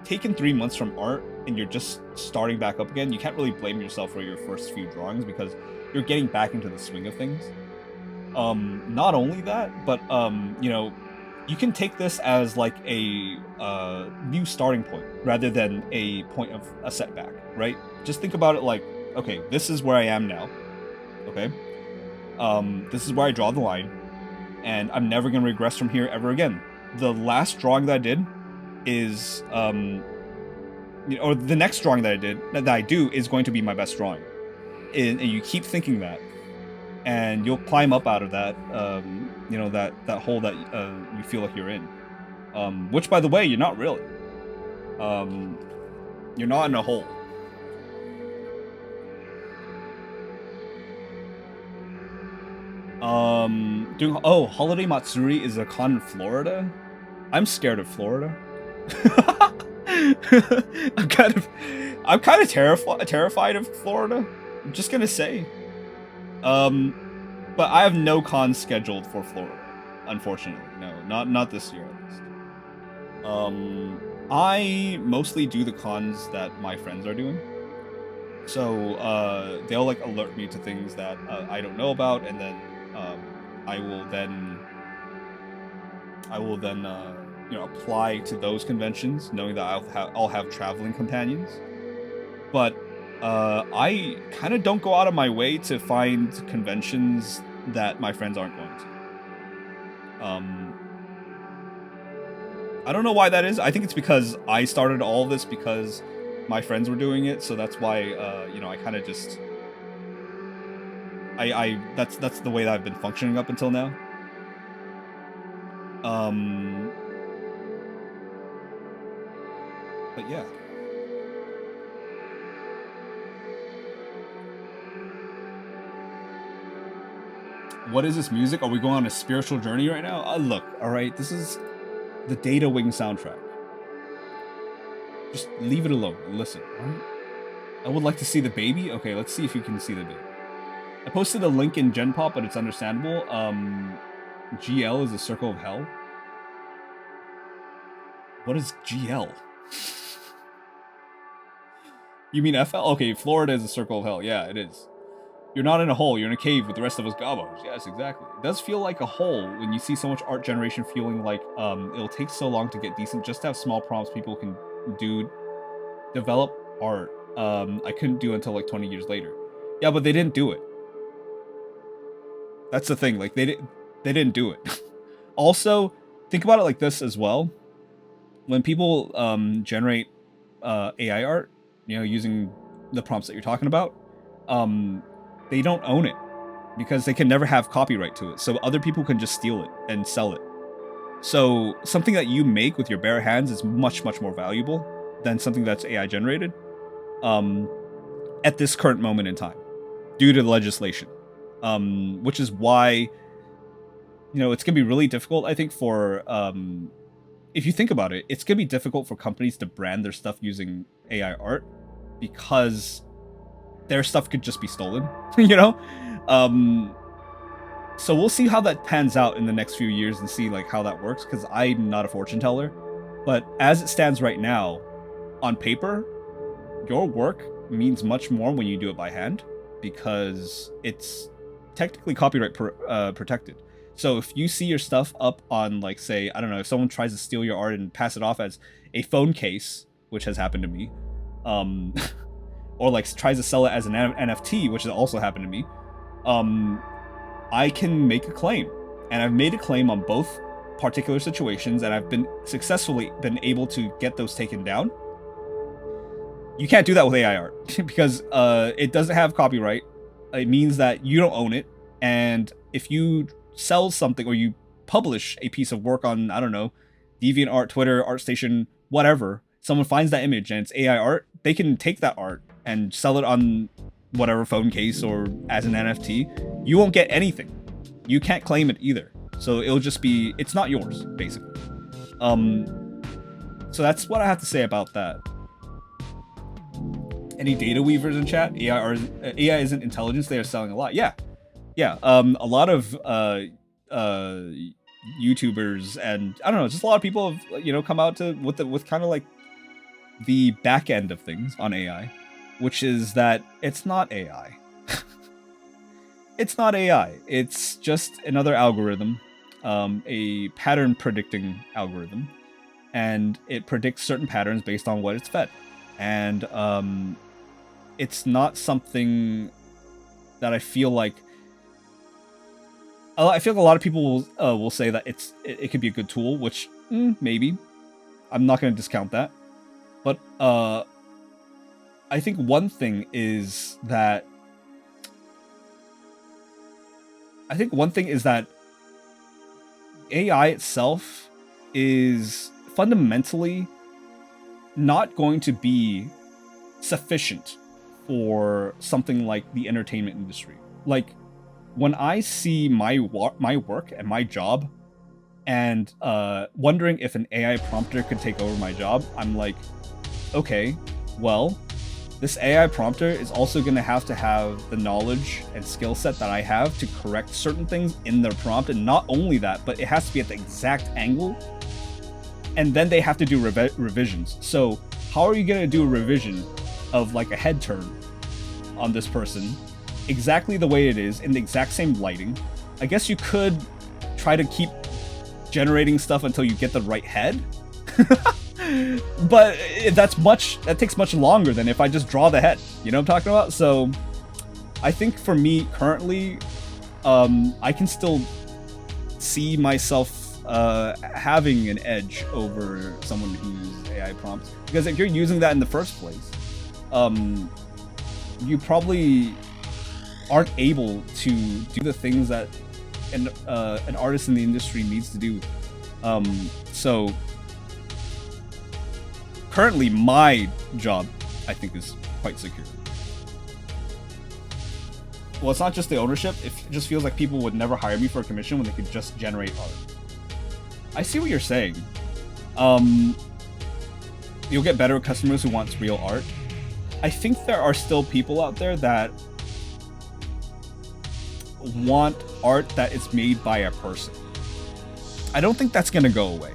taken 3 months from art and you're just starting back up again, you can't really blame yourself for your first few drawings because you're getting back into the swing of things. Not only that, but you know, you can take this as like a new starting point rather than a point of a setback, right? Just think about it like, okay, this is where I am now. Okay, this is where I draw the line, and I'm never gonna regress from here ever again. The last drawing that I did is, or the next drawing that I do is going to be my best drawing, and you keep thinking that, and you'll climb up out of that, you know, that hole that you feel like you're in. Which, by the way, you're not really. You're not in a hole. Holiday Matsuri is a con in Florida. I'm scared of Florida. I'm kind of terrified of Florida. I'm just gonna say. But I have no cons scheduled for Florida, unfortunately. No, not this year at least. I mostly do the cons that my friends are doing. So they'll like alert me to things that I don't know about, and then I will then you know, apply to those conventions, knowing that I'll have traveling companions. But I kind of don't go out of my way to find conventions that my friends aren't going to. I don't know why that is. I think it's because I started all this because my friends were doing it, so that's why you know, I kind of just that's the way that I've been functioning up until now. But yeah. What is this music? Are we going on a spiritual journey right now? Look, all right, this is the Data Wing soundtrack. Just leave it alone and listen, all right? I would like to see the baby. Okay, let's see if you can see the baby. I posted a link in Gen Pop, but it's understandable. GL is a circle of hell. What is GL? You mean FL? Okay, Florida is a circle of hell. Yeah, it is. You're not in a hole, you're in a cave with the rest of us gobos. Yes, exactly. It does feel like a hole when you see so much art generation feeling like it'll take so long to get decent. Just to have small prompts people can develop art. I couldn't do until like 20 years later. Yeah, but they didn't do it. That's the thing, like they didn't do it. Also, think about it like this as well. When people generate AI art, you know, using the prompts that you're talking about, they don't own it because they can never have copyright to it. So other people can just steal it and sell it. So something that you make with your bare hands is much, much more valuable than something that's AI generated at this current moment in time due to the legislation. Which is why, you know, it's going to be really difficult, I think, for, if you think about it, it's going to be difficult for companies to brand their stuff using AI art because their stuff could just be stolen, you know? So we'll see how that pans out in the next few years and see like how that works, because I'm not a fortune teller. But as it stands right now, on paper, your work means much more when you do it by hand, because it's technically copyright protected. So if you see your stuff up on, like, say, I don't know, if someone tries to steal your art and pass it off as a phone case, which has happened to me, or like tries to sell it as an NFT, which has also happened to me, I can make a claim. And I've made a claim on both particular situations, and I've been successfully able to get those taken down. You can't do that with AI art because it doesn't have copyright. It means that you don't own it, and if you sell something or you publish a piece of work on, I don't know, DeviantArt, Twitter, ArtStation, whatever, someone finds that image and it's AI art, they can take that art and sell it on whatever phone case or as an NFT. You won't get anything. You can't claim it either. So it'll just be, it's not yours, basically. So that's what I have to say about that. Any data weavers in chat? AI isn't intelligence, they are selling a lot. Yeah. A lot of YouTubers and I don't know, just a lot of people have, you know, come out to with kind of like the back end of things on AI, which is that it's not AI. It's not AI. It's just another algorithm, a pattern predicting algorithm, and it predicts certain patterns based on what it's fed. And it's not something that I feel like a lot of people will say that it could be a good tool, which maybe. I'm not going to discount that. But I think one thing is that AI itself is fundamentally not going to be sufficient for something like the entertainment industry. Like, when I see my work and my job and wondering if an AI prompter could take over my job, I'm like, okay, well, this AI prompter is also going to have the knowledge and skill set that I have to correct certain things in their prompt. And not only that, but it has to be at the exact angle. And then they have to do revisions. So how are you going to do a revision of like a head turn on this person exactly the way it is in the exact same lighting? I guess you could try to keep generating stuff until you get the right head. But that takes much longer than if I just draw the head. You know what I'm talking about? So I think for me currently, I can still see myself having an edge over someone who uses AI prompts, because if you're using that in the first place, you probably aren't able to do the things that an artist in the industry needs to do. So currently my job, I think, is quite secure. Well, it's not just the ownership, it just feels like people would never hire me for a commission when they could just generate art. I see what you're saying. You'll get better customers who want real art. I think there are still people out there that want art that is made by a person. I don't think that's gonna go away.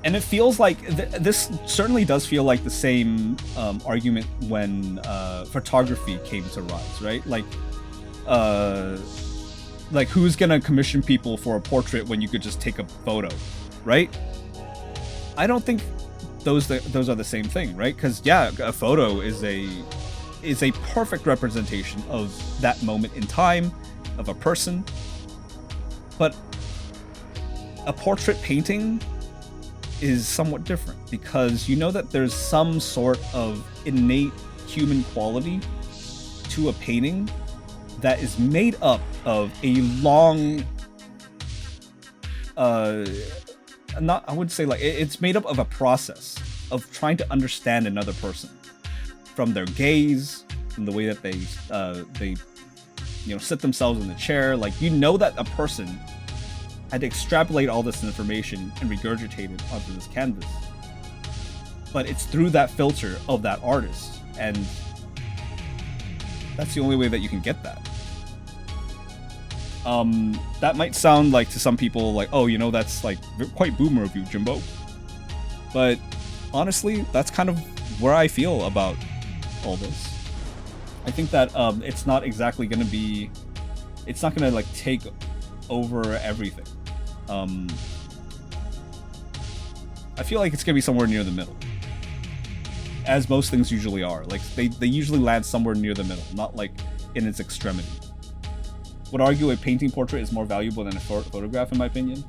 And it feels like this certainly does feel like the same argument when photography came to rise, right? Like who's gonna commission people for a portrait when you could just take a photo, right? I don't think those are the same thing, right? Because yeah, a photo is a perfect representation of that moment in time, of a person. But a portrait painting is somewhat different, because you know that there's some sort of innate human quality to a painting that is made up of a long I would say like it's made up of a process of trying to understand another person, from their gaze, from the way that they sit themselves in the chair. Like, you know that a person had to extrapolate all this information and regurgitate it onto this canvas, but it's through that filter of that artist, and that's the only way that you can get that. That might sound like to some people like, oh, that's like quite boomer of you, Jimbo. But honestly, that's kind of where I feel about all this. I think that it's not exactly going to be, it's not going to like take over everything. I feel like it's going to be somewhere near the middle, as most things usually are. Like they usually land somewhere near the middle, not like in its extremity. Would argue a painting portrait is more valuable than a photograph, in my opinion.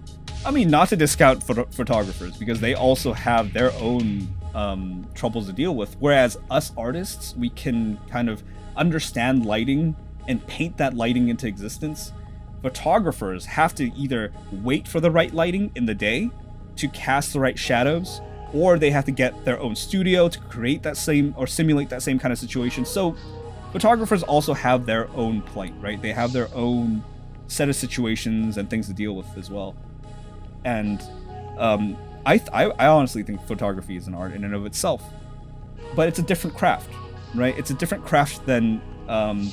I mean, not to discount photographers, because they also have their own troubles to deal with. Whereas us artists, we can kind of understand lighting and paint that lighting into existence. Photographers have to either wait for the right lighting in the day to cast the right shadows, or they have to get their own studio to create that same or simulate that same kind of situation. So photographers also have their own plight, right? They have their own set of situations and things to deal with as well. And I honestly think photography is an art in and of itself, but it's a different craft, right? It's a different craft than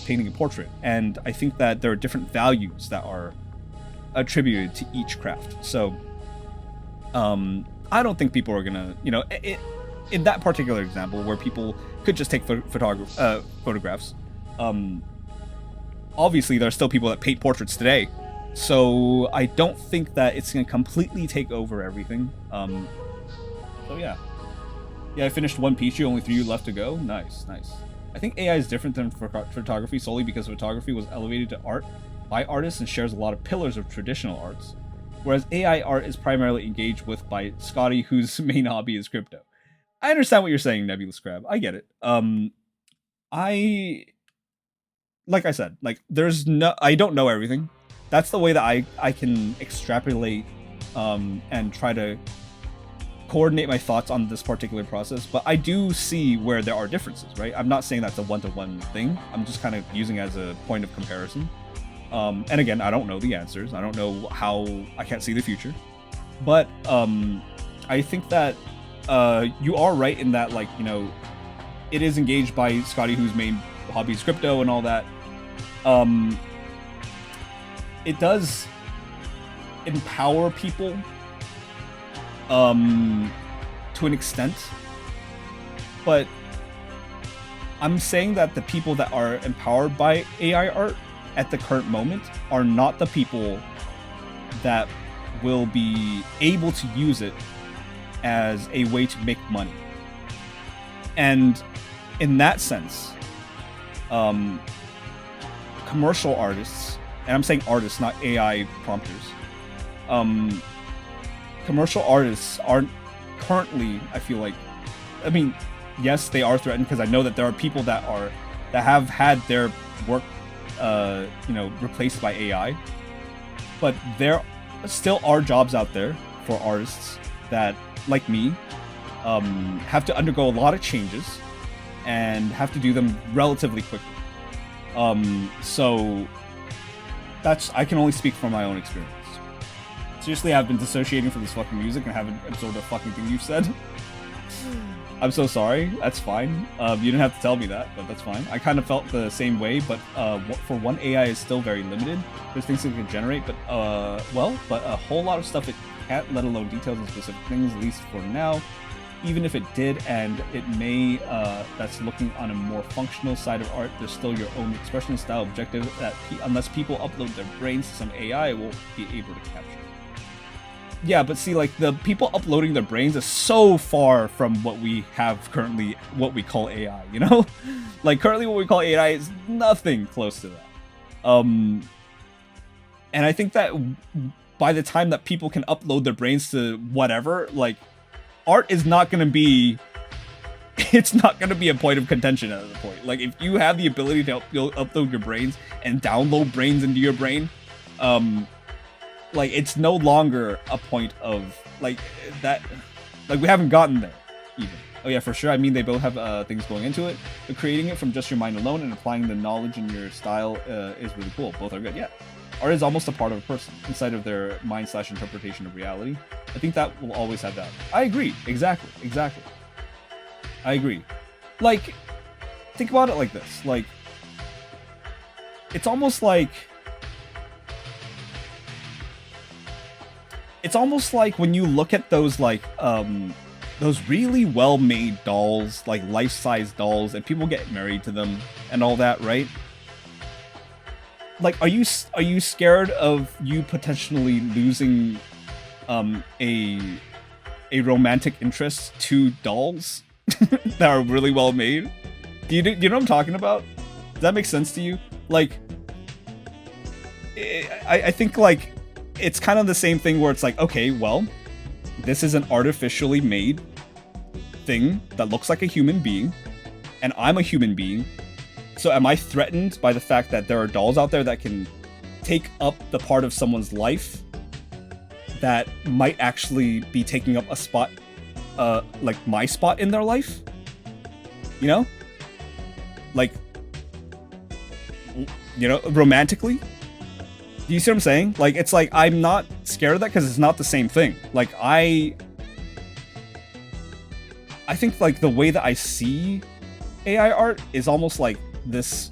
painting a portrait, and I think that there are different values that are attributed to each craft. So I don't think people are gonna, you know, in that particular example where people could just take photographs. Obviously, there are still people that paint portraits today. So I don't think that it's going to completely take over everything. So yeah. Yeah, I finished One Piece, only 3 left to go. Nice, nice. I think AI is different than photography solely because photography was elevated to art by artists and shares a lot of pillars of traditional arts. Whereas AI art is primarily engaged with by Scotty, whose main hobby is crypto. I understand what you're saying, Nebulous Crab. I get it. Like I said, like I don't know everything. That's the way that I can extrapolate and try to coordinate my thoughts on this particular process. But I do see where there are differences, right? I'm not saying that's a one-to-one thing. I'm just kind of using it as a point of comparison. And again, I don't know the answers. I don't know how, I can't see the future. But I think that you are right in that, like, you know, it is engaged by Scotty, whose main hobby is crypto and all that. It does empower people to an extent, but I'm saying that the people that are empowered by AI art at the current moment are not the people that will be able to use it as a way to make money. And in that sense, commercial artists, and I'm saying artists, not AI prompters, commercial artists aren't currently, I feel like, I mean, yes, they are threatened, because I know that there are people that have had their work, you know, replaced by AI, but there still are jobs out there for artists that, like me, have to undergo a lot of changes and have to do them relatively quickly. So I can only speak from my own experience. Seriously, I've been dissociating from this fucking music and haven't absorbed a fucking thing you've said. I'm so sorry. That's fine. You didn't have to tell me that, but that's fine. I kind of felt the same way, but for one, AI is still very limited. There's things it can generate, but but a whole lot of stuff it can't, let alone details and specific things, at least for now. Even if it did, and it may, that's looking on a more functional side of art, there's still your own expression style objective that unless people upload their brains to some AI, it won't be able to capture. Yeah, but see, like, the people uploading their brains is so far from what we have currently, what we call AI, you know? Like, currently what we call AI is nothing close to that. And I think that by the time that people can upload their brains to whatever, like, art is not going to be, it's not going to be a point of contention at the point. Like, if you have the ability to upload your brains and download brains into your brain, like, it's no longer a point of, like, that, like, we haven't gotten there, even. Oh yeah, for sure, I mean, they both have things going into it, but creating it from just your mind alone and applying the knowledge in your style is really cool. Both are good, yeah. Art is almost a part of a person, inside of their mind/interpretation of reality. I think that will always have that. I agree, exactly. I agree. Like, think about it like this, like, it's almost like when you look at those, like, those really well-made dolls, like life-size dolls, and people get married to them, and all that, right? Like, are you scared of you potentially losing a romantic interest to dolls that are really well made? Do you know what I'm talking about? Does that make sense to you? Like, I think like it's kind of the same thing where it's like, okay, well, this is an artificially made thing that looks like a human being, and I'm a human being. So am I threatened by the fact that there are dolls out there that can take up the part of someone's life that might actually be taking up a spot, like my spot in their life? You know? Like, you know, romantically? Do you see what I'm saying? Like, it's like, I'm not scared of that because it's not the same thing. Like, I think, like, the way that I see AI art is almost like this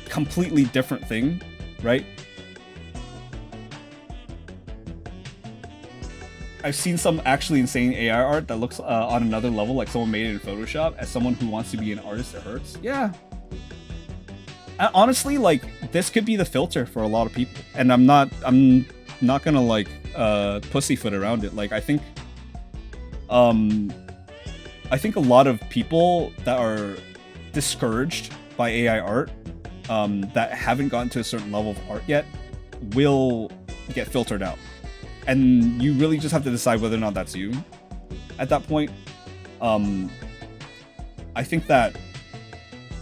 completely different thing, right? I've seen some actually insane AI art that looks on another level, like someone made it in Photoshop. As someone who wants to be an artist, it hurts. Yeah. And honestly, like, this could be the filter for a lot of people, and I'm not gonna like pussyfoot around it. Like, I think a lot of people that are discouraged by AI art, that haven't gotten to a certain level of art yet, will get filtered out. And you really just have to decide whether or not that's you at that point. I think that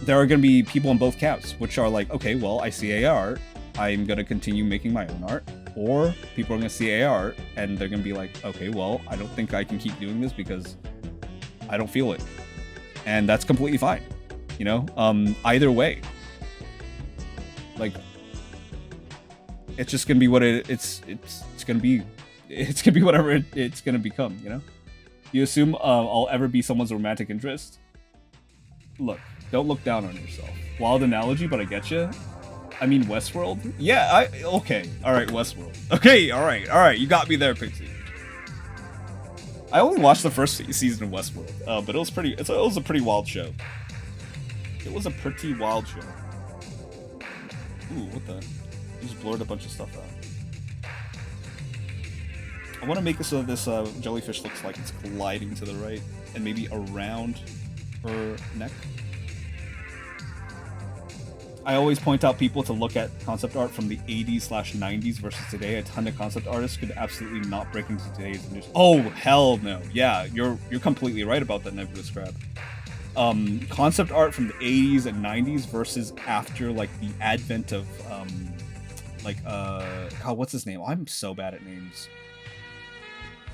there are going to be people in both camps, which are like, okay, well, I see AI art, I'm going to continue making my own art. Or people are going to see AI art, and they're going to be like, okay, well, I don't think I can keep doing this because I don't feel it. And that's completely fine. You know, either way, like, it's just gonna be what it's gonna be. It's gonna be whatever it's gonna become. You know, you assume I'll ever be someone's romantic interest. Look, don't look down on yourself. Wild analogy, but I get you. I mean, Westworld. Yeah, okay, all right, Westworld. Okay, all right. You got me there, Pixie. I only watched the first season of Westworld, but it was a pretty wild show. It was a pretty wild show. Ooh, what the? You just blurred a bunch of stuff out. I want to make it so that this jellyfish looks like it's gliding to the right and maybe around her neck. I always point out people to look at concept art from the 80s/90s versus today. A ton of concept artists could absolutely not break into today's industry. Oh, hell no. Yeah, you're completely right about that, Nebulous Crab. Concept art from the 80s and 90s versus after, like, the advent of, God, what's his name? I'm so bad at names.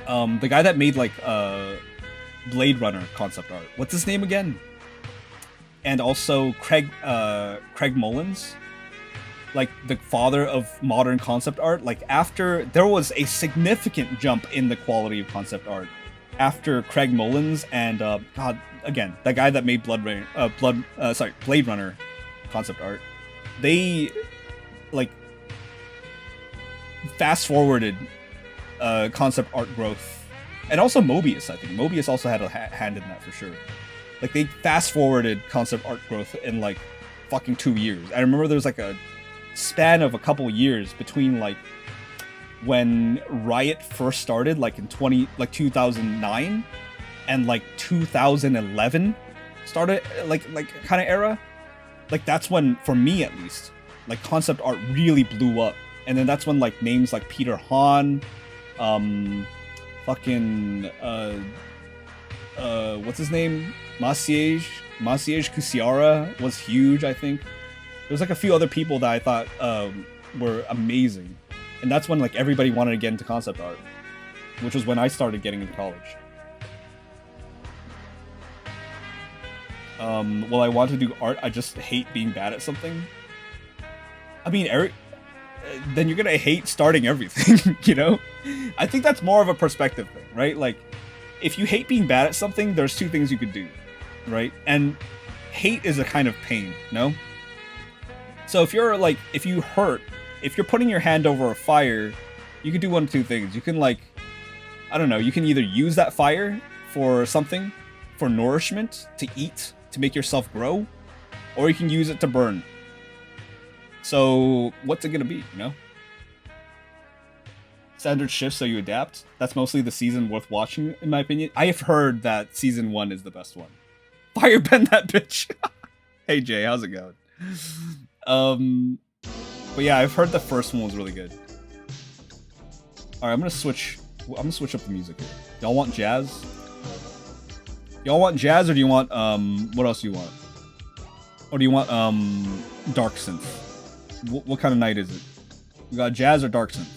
The guy that made, like, Blade Runner concept art. What's his name again? And also Craig Mullins, like the father of modern concept art. Like, after there was a significant jump in the quality of concept art after Craig Mullins and God, again, that guy that made Blade Runner concept art. They, like, fast forwarded concept art growth, and also Mobius. I think Mobius also had a hand in that for sure. Like, they fast forwarded concept art growth in like fucking 2 years. I remember there was like a span of a couple years between like when Riot first started, like in 2009, and like 2011 started, like kind of era. Like, that's when, for me at least, like concept art really blew up. And then that's when like names like Peter Hahn, what's his name? Maciej Kuciara was huge, I think. There's like a few other people that I thought were amazing. And that's when like everybody wanted to get into concept art, which was when I started getting into college. Well, I want to do art, I just hate being bad at something. I mean, then you're gonna hate starting everything, you know? I think that's more of a perspective thing, right? Like, if you hate being bad at something, there's two things you could do, right? And hate is a kind of pain, no? So if you're putting your hand over a fire, you can do one of two things. You can, like, I don't know, you can either use that fire for something, for nourishment, to eat, to make yourself grow, or you can use it to burn. So what's it gonna be, you know? Standard shifts so you adapt. That's mostly the season worth watching, in my opinion. I have heard that season 1 is the best one. Firebend that bitch. Hey Jay, how's it going? But yeah, I've heard the first one was really good. Alright, I'm gonna switch up the music here. Y'all want jazz? Y'all want jazz, or do you want what else do you want? Or do you want dark synth? What kind of night is it? We got jazz or dark synth?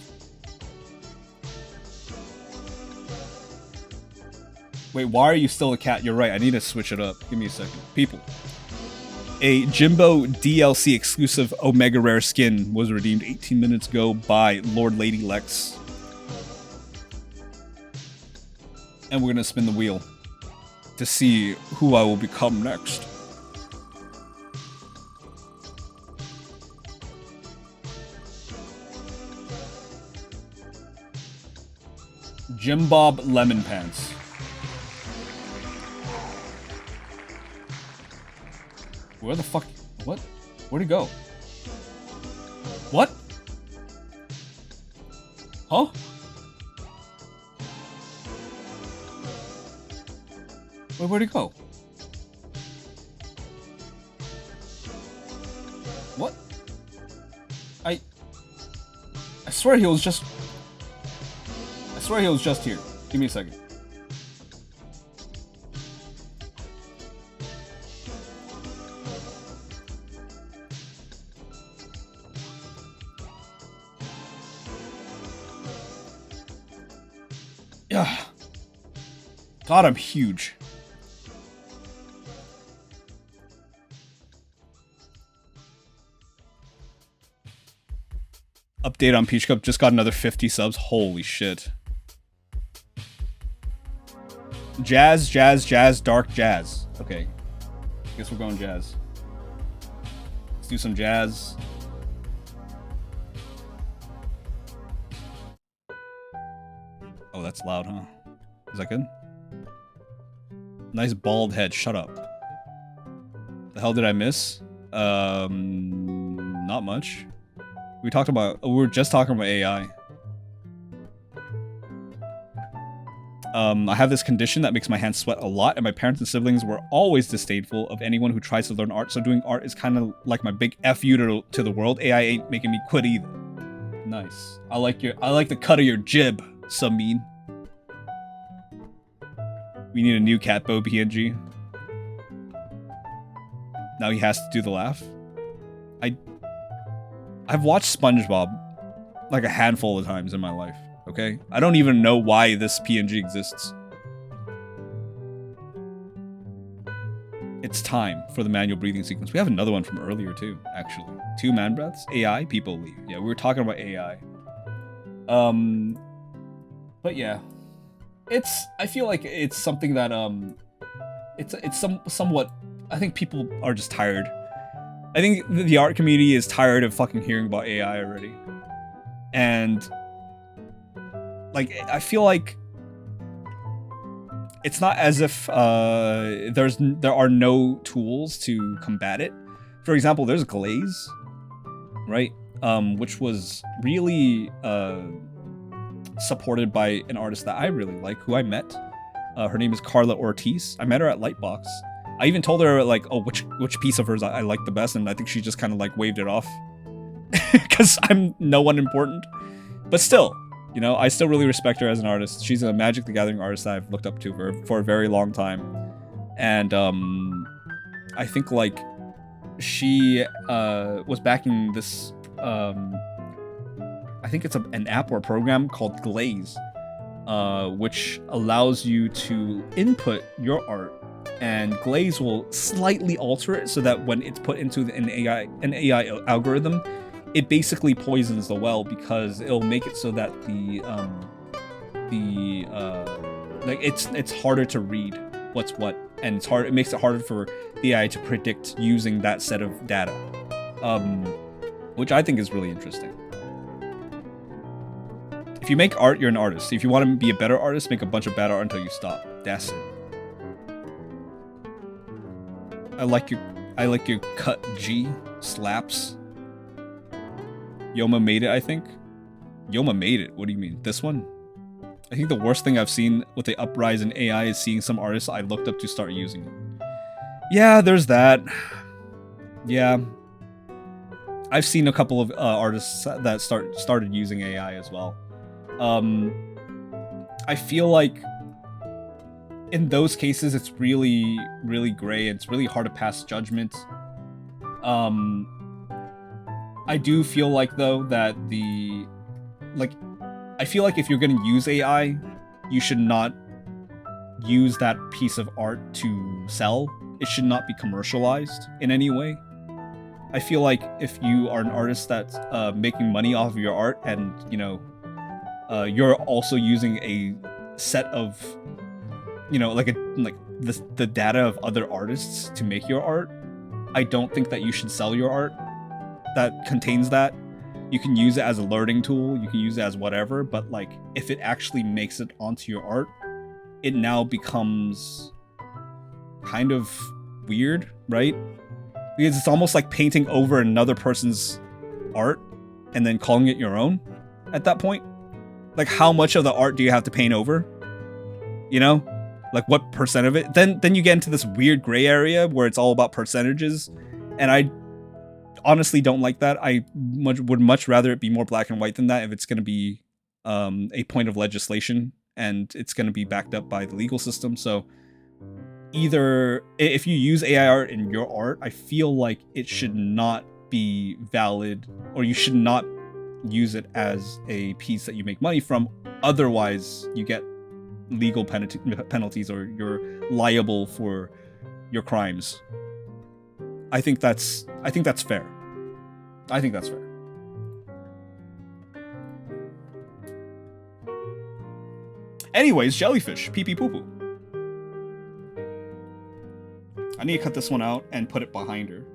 Wait, why are you still a cat? You're right, I need to switch it up. Give me a second. People. A Jimbo DLC exclusive Omega Rare skin was redeemed 18 minutes ago by Lord Lady Lex. And we're gonna spin the wheel to see who I will become next. Jim Bob Lemon Pants. Where the fuck? What? Where'd he go? What? Huh? Where'd he go? What? I swear he was just... I swear he was just here. Give me a second. Yeah. God, I'm huge. Update on Peach Cup, just got another 50 subs. Holy shit. Jazz, jazz, jazz, dark jazz. Okay. Guess we're going jazz. Let's do some jazz. Oh, that's loud, huh? Is that good? Nice bald head. Shut up. The hell did I miss? Not much. We were just talking about AI. I have this condition that makes my hands sweat a lot, and my parents and siblings were always disdainful of anyone who tries to learn art, so doing art is kind of like my big F you to the world. AI ain't making me quit either. Nice. I like the cut of your jib, Samin. We need a new Catbo PNG. Now he has to do the laugh. I've watched SpongeBob like a handful of times in my life, okay? I don't even know why this PNG exists. It's time for the manual breathing sequence. We have another one from earlier too, actually. 2 man breaths? AI? People leave. Yeah, we were talking about AI. But yeah. I feel like it's something that, it's somewhat, I think people are just tired. I think the art community is tired of fucking hearing about AI already. And, like, I feel like it's not as if there are no tools to combat it. For example, there's Glaze, right? Which was really supported by an artist that I really like, who I met. Her name is Carla Ortiz. I met her at Lightbox. I even told her, like, oh, which piece of hers I like the best, and I think she just kind of, like, waved it off. Because I'm no one important. But still, you know, I still really respect her as an artist. She's a Magic the Gathering artist that I've looked up to for a very long time. And, I think, like, she, was backing this, I think it's an app or a program called Glaze, which allows you to input your art, and Glaze will slightly alter it so that when it's put into an AI algorithm, it basically poisons the well, because it'll make it so that like it's harder to read what's what, and it makes it harder for the AI to predict using that set of data, which I think is really interesting. If you make art, you're an artist. If you want to be a better artist, make a bunch of bad art until you stop. That's it. I like I like your cut G. Slaps. Yoma made it, I think. Yoma made it. What do you mean? This one? I think the worst thing I've seen with the uprise in AI is seeing some artists I looked up to start using it. Yeah, there's that. Yeah. I've seen a couple of artists that started using AI as well. I feel like in those cases it's really, really gray. It's really hard to pass judgment. I do feel like though that I feel like if you're gonna use AI, you should not use that piece of art to sell. It should not be commercialized in any way. I feel like if you are an artist that's making money off of your art and, you know, you're also using a set of, you know, like the data of other artists to make your art, I don't think that you should sell your art that contains that. You can use it as a learning tool, you can use it as whatever, but like if it actually makes it onto your art, it now becomes kind of weird, right? Because it's almost like painting over another person's art and then calling it your own at that point. Like, how much of the art do you have to paint over? You know? Like, what percent of it? Then you get into this weird gray area where it's all about percentages. And I honestly don't like that. I would much rather it be more black and white than that if it's going to be a point of legislation and it's going to be backed up by the legal system. So either if you use AI art in your art, I feel like it should not be valid, or you should not use it as a piece that you make money from. Otherwise, you get legal penalties or you're liable for your crimes. I think that's fair. I think that's fair. Anyways, jellyfish, pee pee poo poo. I need to cut this one out and put it behind her.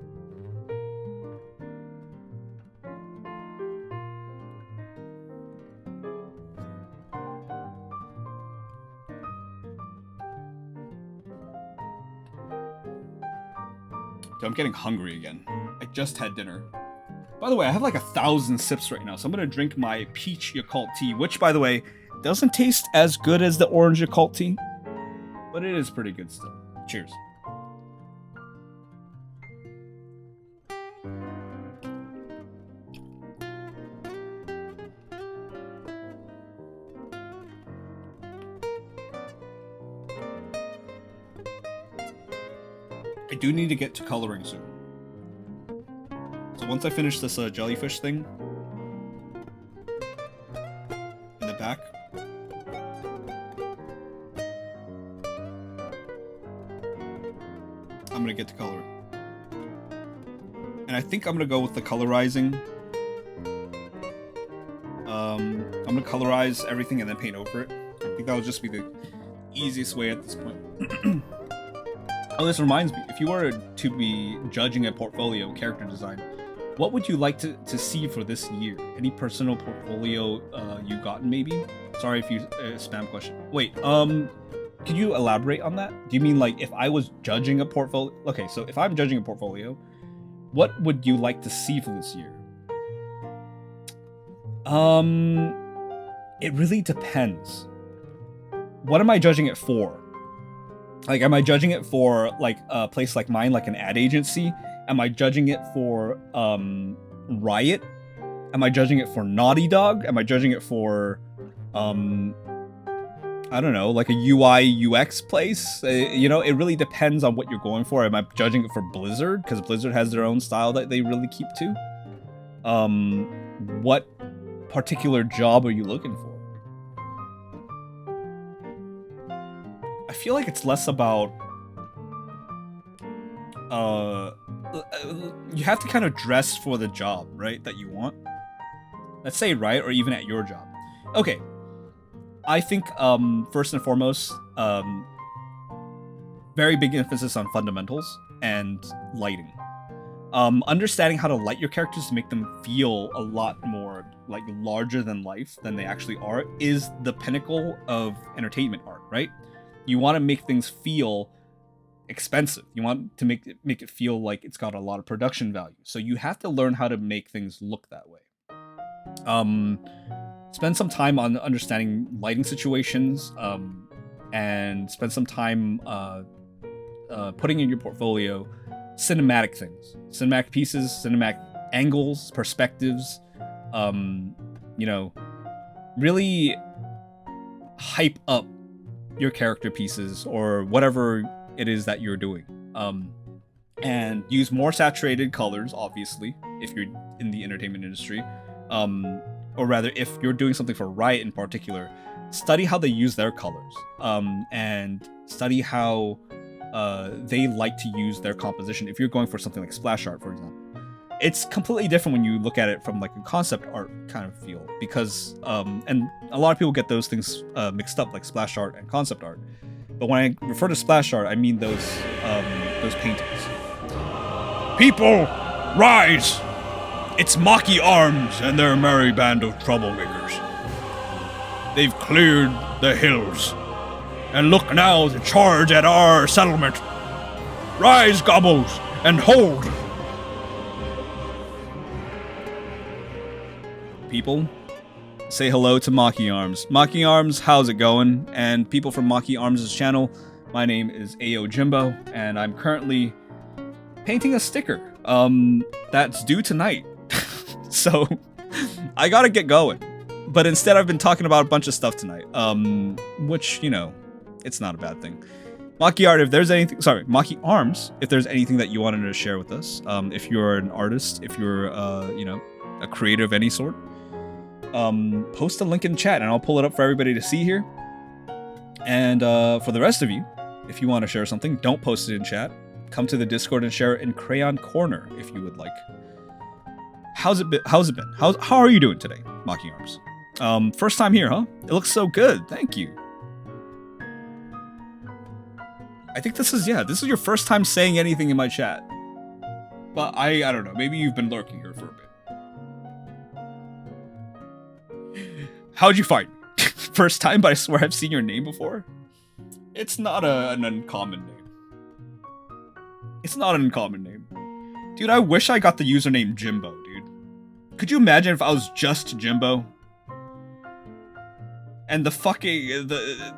Dude, I'm getting hungry again. I just had dinner. By the way, I have like 1,000 sips right now, so I'm gonna drink my peach Yakult tea, which, by the way, doesn't taste as good as the orange Yakult tea, but it is pretty good still. Cheers. I do need to get to coloring soon. So once I finish this jellyfish thing in the back, I'm gonna get to coloring. And I think I'm gonna go with the colorizing. I'm gonna colorize everything and then paint over it. I think that would just be the easiest way at this point. Oh, this reminds me, if you were to be judging a portfolio, character design, what would you like to see for this year? Any personal portfolio you've gotten, maybe? Sorry if you spam question. Wait, could you elaborate on that? Do you mean like if I was judging a portfolio? Okay, so if I'm judging a portfolio, what would you like to see for this year? It really depends. What am I judging it for? Like, am I judging it for, like, a place like mine, like an ad agency? Am I judging it for, Riot? Am I judging it for Naughty Dog? Am I judging it for, I don't know, like a UI, UX place? You know, it really depends on what you're going for. Am I judging it for Blizzard? Because Blizzard has their own style that they really keep to. What particular job are you looking for? I feel like it's less about you have to kind of dress for the job, right, that you want. Let's say Riot, or even at your job. Okay, I think first and foremost, very big emphasis on fundamentals and lighting. Understanding how to light your characters to make them feel a lot more like larger than life than they actually are is the pinnacle of entertainment art, right? You want to make things feel expensive. You want to make it feel like it's got a lot of production value. So you have to learn how to make things look that way. Spend some time on understanding lighting situations, and spend some time putting in your portfolio cinematic things, cinematic pieces, cinematic angles, perspectives. You know, really hype up your character pieces or whatever it is that you're doing. And use more saturated colors, obviously, if you're in the entertainment industry. Or rather, if you're doing something for Riot in particular, study how they use their colors. And study how they like to use their composition. If you're going for something like splash art, for example, it's completely different when you look at it from like a concept art kind of feel, because and a lot of people get those things mixed up, like splash art and concept art. But when I refer to splash art, I mean those paintings. People, rise! It's Maki Arms and their merry band of troublemakers. They've cleared the hills, and look now to charge at our settlement. Rise, Gobbles, and hold! People, say hello to Maki Arms. Maki Arms, how's it going? And people from Maki Arms' channel, my name is Ayo Jimbo, and I'm currently painting a sticker that's due tonight. So I gotta get going. But instead I've been talking about a bunch of stuff tonight, which, you know, it's not a bad thing. Maki Art, if there's anything, sorry, Maki Arms, if there's anything that you wanted to share with us, if you're an artist, if you're, you know, a creator of any sort, post a link in chat and I'll pull it up for everybody to see here. And for the rest of you, if you want to share something, don't post it in chat. Come to the Discord and share it in Crayon Corner if you would like. How's it been? How are you doing today, Maki Arms? First time here, huh? It looks so good. Thank you. I think this is your first time saying anything in my chat. But I don't know. Maybe you've been lurking here for a bit. How'd you find me? First time, but I swear I've seen your name before. It's not an uncommon name. It's not an uncommon name. Dude, I wish I got the username Jimbo, dude. Could you imagine if I was just Jimbo? And the fucking, the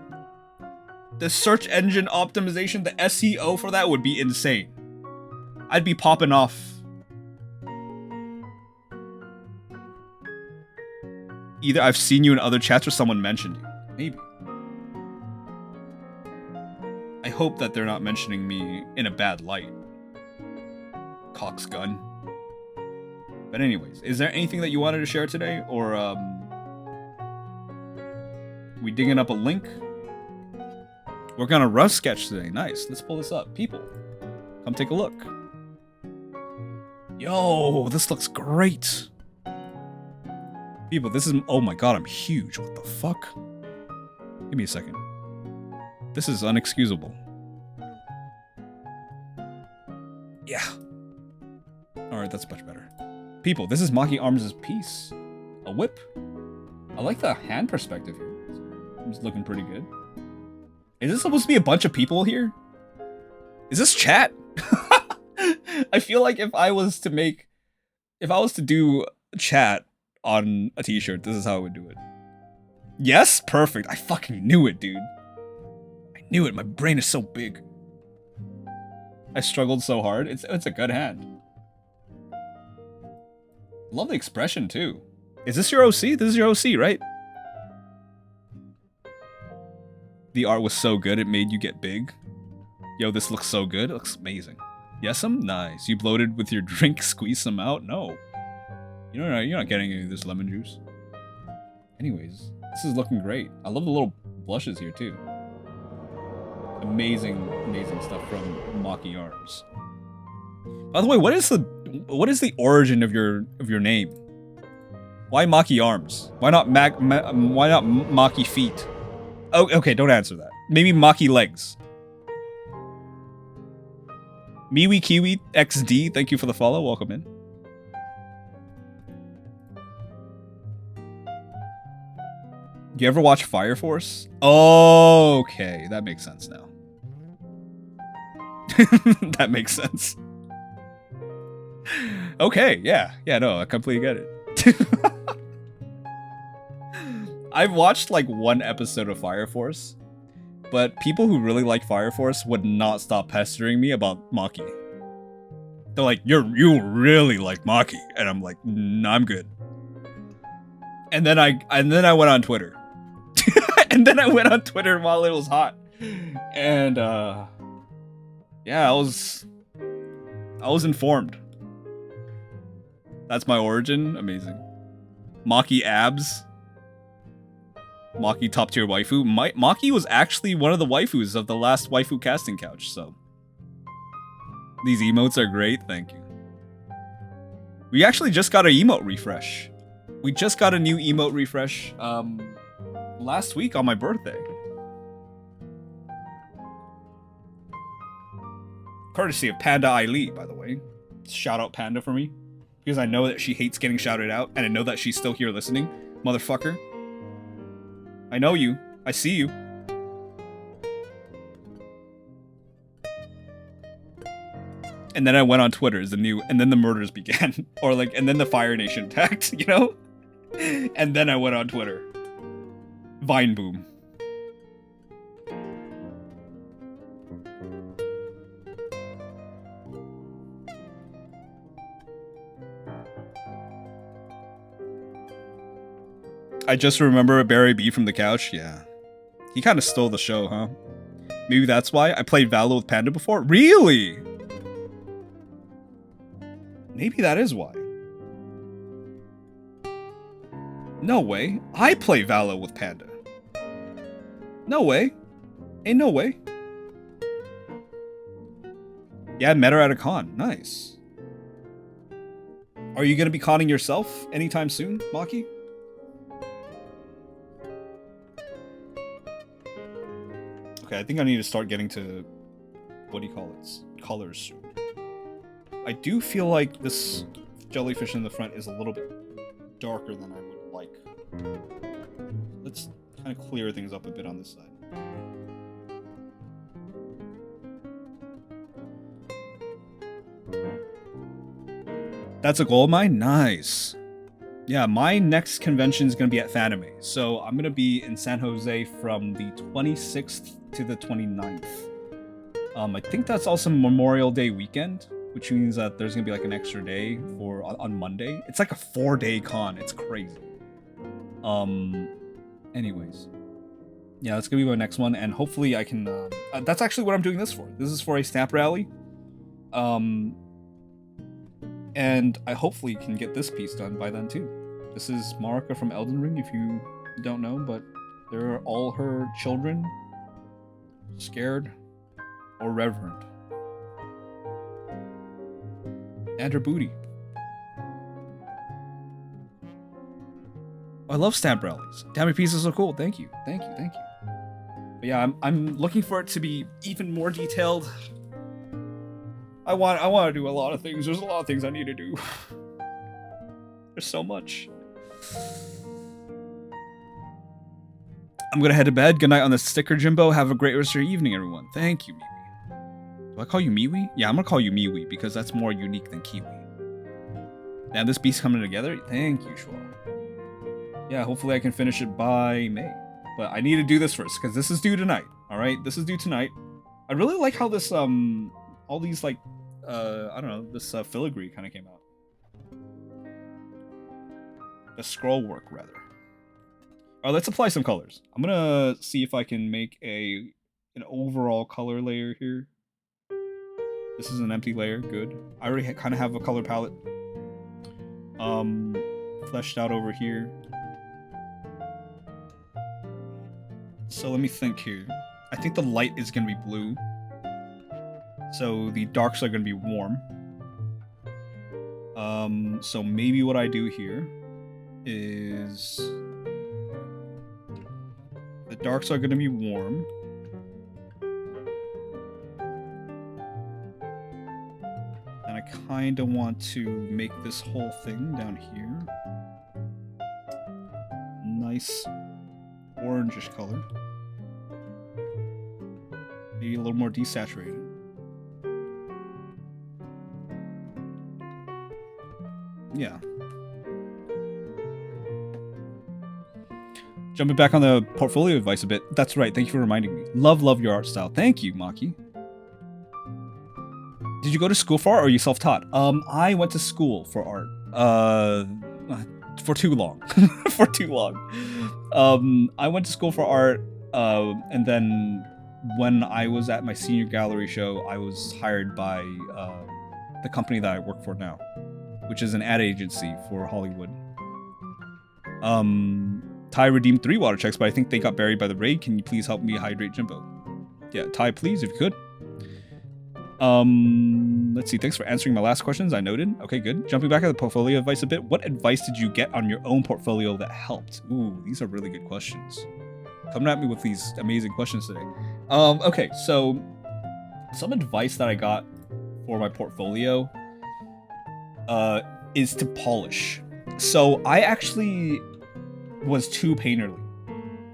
search engine optimization, the SEO for that would be insane. I'd be popping off. Either I've seen you in other chats or someone mentioned you. Maybe. I hope that they're not mentioning me in a bad light. Cock's gun. But anyways, is there anything that you wanted to share today? Or, we digging up a link? We're gonna Rust sketch today. Nice. Let's pull this up. People, come take a look. Yo, this looks great. People, this is... Oh my god, I'm huge. What the fuck? Give me a second. This is unexcusable. Yeah. Alright, that's much better. People, this is Maki Arms' piece. A whip. I like the hand perspective here. It's looking pretty good. Is this supposed to be a bunch of people here? Is this chat? I feel like if I was to do chat on a t-shirt, this is how I would do it. Yes? Perfect. I fucking knew it, dude. I knew it. My brain is so big. I struggled so hard. It's a good hand. Love the expression, too. Is this your OC? This is your OC, right? The art was so good, it made you get big. Yo, this looks so good. It looks amazing. Yes'm? Nice. You bloated with your drink, squeeze some out? No. You're not getting any of this lemon juice. Anyways, this is looking great. I love the little blushes here, too. Amazing, amazing stuff from Maki Arms. By the way, what is the origin of your name? Why Maki Arms? Why not Maki Feet? Oh, okay, don't answer that. Maybe Maki Legs. Miwi Kiwi XD, thank you for the follow. Welcome in. You ever watch Fire Force? Oh, okay, that makes sense now. That makes sense. Okay, yeah, no, I completely get it. I've watched like one episode of Fire Force, but people who really like Fire Force would not stop pestering me about Maki. They're like, you really like Maki, and I'm like, nah, I'm good. And then I went on Twitter. And then I went on Twitter while it was hot. And yeah, I was informed. That's my origin. Amazing. Maki abs. Maki top tier waifu. Maki was actually one of the waifus of the last waifu casting couch, so these emotes are great, thank you. We actually just got an emote refresh. We just got a new emote refresh last week on my birthday. Courtesy of Panda Aili, by the way. Shout out Panda for me. Because I know that she hates getting shouted out, and I know that she's still here listening. Motherfucker. I know you. I see you. And then I went on Twitter as the new, and then the murders began. Or like, and then the Fire Nation attacked, you know? And then I went on Twitter. Vine boom. I just remember Barry B from the couch. Yeah. He kind of stole the show, huh? Maybe that's why I played Valo with Panda before. Really? Maybe that is why. No way. I play Valo with Panda. No way. Ain't no way. Yeah, met her at a con. Nice. Are you gonna be conning yourself anytime soon, Maki? Okay, I think I need to start getting to, what do you call it, colors soon. I do feel like this jellyfish in the front is a little bit darker than I would like. Let's kind of clear things up a bit on this side. That's a gold mine? Nice. Yeah, my next convention is going to be at Fanime. So I'm going to be in San Jose from the 26th to the 29th. I think that's also Memorial Day weekend, which means that there's going to be like an extra day for on Monday. It's like a 4-day con. It's crazy. Anyways. Yeah, that's going to be my next one. And hopefully I can... that's actually what I'm doing this for. This is for a snap rally. And I hopefully can get this piece done by then too. This is Marika from Elden Ring, if you don't know, but they're all her children, scared or reverent. And her booty. I love stamp rallies. Damn, your piece is so cool. Thank you. Thank you. Thank you. But yeah, I'm looking for it to be even more detailed. I want to do a lot of things. There's a lot of things I need to do. There's so much. I'm gonna head to bed. Good night on the sticker, Jimbo. Have a great rest of your evening, everyone. Thank you, Miwi. Do I call you Miwi? Yeah, I'm gonna call you Miwi because that's more unique than Kiwi. Now this beast coming together. Thank you, Schwal. Yeah, hopefully I can finish it by May. But I need to do this first because this is due tonight. All right, this is due tonight. I really like how this all these like I don't know, this filigree kind of came out. The scroll work rather. Alright, let's apply some colors. I'm gonna see if I can make an overall color layer here. This is an empty layer, good. I already kind of have a color palette fleshed out over here. So let me think here. I think the light is gonna be blue. So the darks are gonna be warm. So maybe what I do here is the darks are gonna be warm. And I kinda want to make this whole thing down here nice orangish color. Maybe a little more desaturated. Yeah. Jumping back on the portfolio advice a bit. That's right. Thank you for reminding me. Love your art style. Thank you, Maki. Did you go to school for art or are you self-taught? I went to school for art. For too long. For too long. I went to school for art, and then when I was at my senior gallery show, I was hired by the company that I work for now, which is an ad agency for Hollywood. Ty redeemed 3 water checks, but I think they got buried by the raid. Can you please help me hydrate Jimbo? Yeah, Ty, please, if you could. Let's see. Thanks for answering my last questions. I noted. Okay, good. Jumping back at the portfolio advice a bit. What advice did you get on your own portfolio that helped? Ooh, these are really good questions. Coming at me with these amazing questions today. Okay, so some advice that I got for my portfolio is to polish. So I actually was too painterly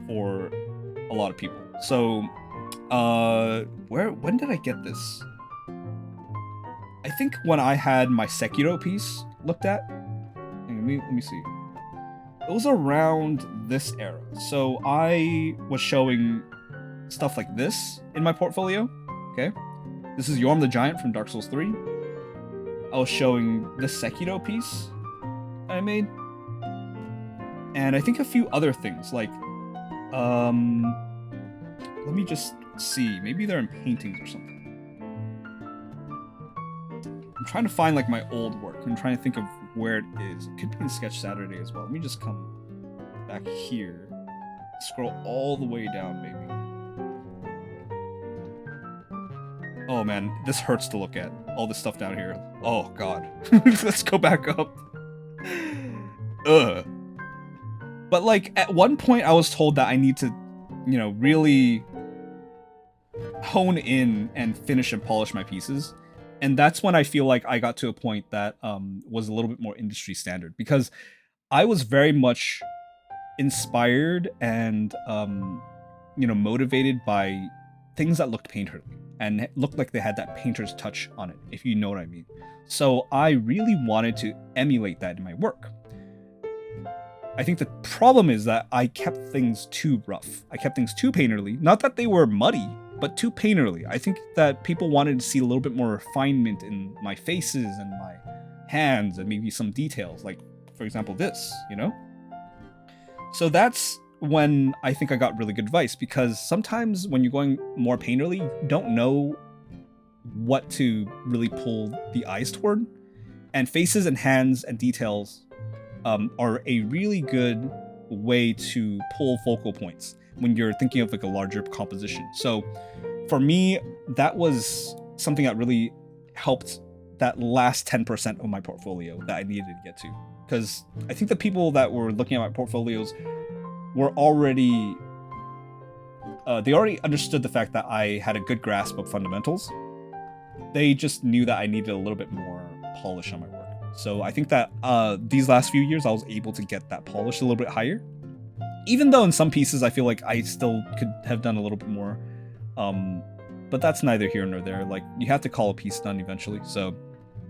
for a lot of people. So when did I get this? I think when I had my Sekiro piece looked at. Let me see. It was around this era. So I was showing stuff like this in my portfolio. Okay. This is Yorm the Giant from Dark Souls 3. I was showing the Sekiro piece I made. And I think a few other things like let me just see. Maybe they're in paintings or something. I'm trying to find like my old work. I'm trying to think of where it is. It could be in Sketch Saturday as well. Let me just come back here. Scroll all the way down, maybe. Oh man, this hurts to look at. All this stuff down here. Oh god. Let's go back up. Ugh. But like at one point I was told that I need to, you know, really hone in and finish and polish my pieces. And that's when I feel like I got to a point that was a little bit more industry standard, because I was very much inspired and you know, motivated by things that looked painterly and looked like they had that painter's touch on it, if you know what I mean. So I really wanted to emulate that in my work. I think the problem is that I kept things too rough. I kept things too painterly. Not that they were muddy, but too painterly. I think that people wanted to see a little bit more refinement in my faces and my hands and maybe some details, like, for example, this, you know? So that's when I think I got really good advice, because sometimes when you're going more painterly, you don't know what to really pull the eyes toward. And faces and hands and details are a really good way to pull focal points when you're thinking of like a larger composition. So for me, that was something that really helped that last 10% of my portfolio that I needed to get to. Because I think the people that were looking at my portfolios were already, they already understood the fact that I had a good grasp of fundamentals. They just knew that I needed a little bit more polish on my work. So I think that these last few years I was able to get that polish a little bit higher. Even though in some pieces I feel like I still could have done a little bit more. But that's neither here nor there. Like, you have to call a piece done eventually. So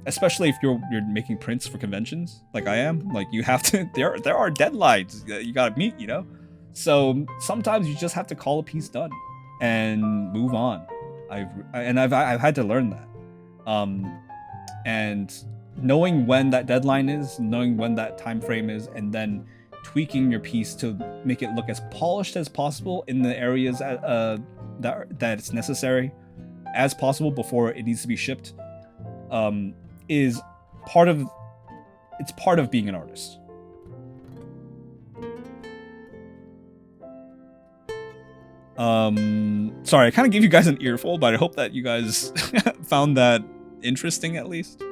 especially if you're making prints for conventions like I am, like you have to, there are deadlines that you gotta meet, you know? So sometimes you just have to call a piece done and move on. I've had to learn that. And knowing when that deadline is, knowing when that time frame is, and then tweaking your piece to make it look as polished as possible in the areas that it's necessary as possible before it needs to be shipped, is part of being an artist. Sorry, I kind of gave you guys an earful, but I hope that you guys found that interesting at least.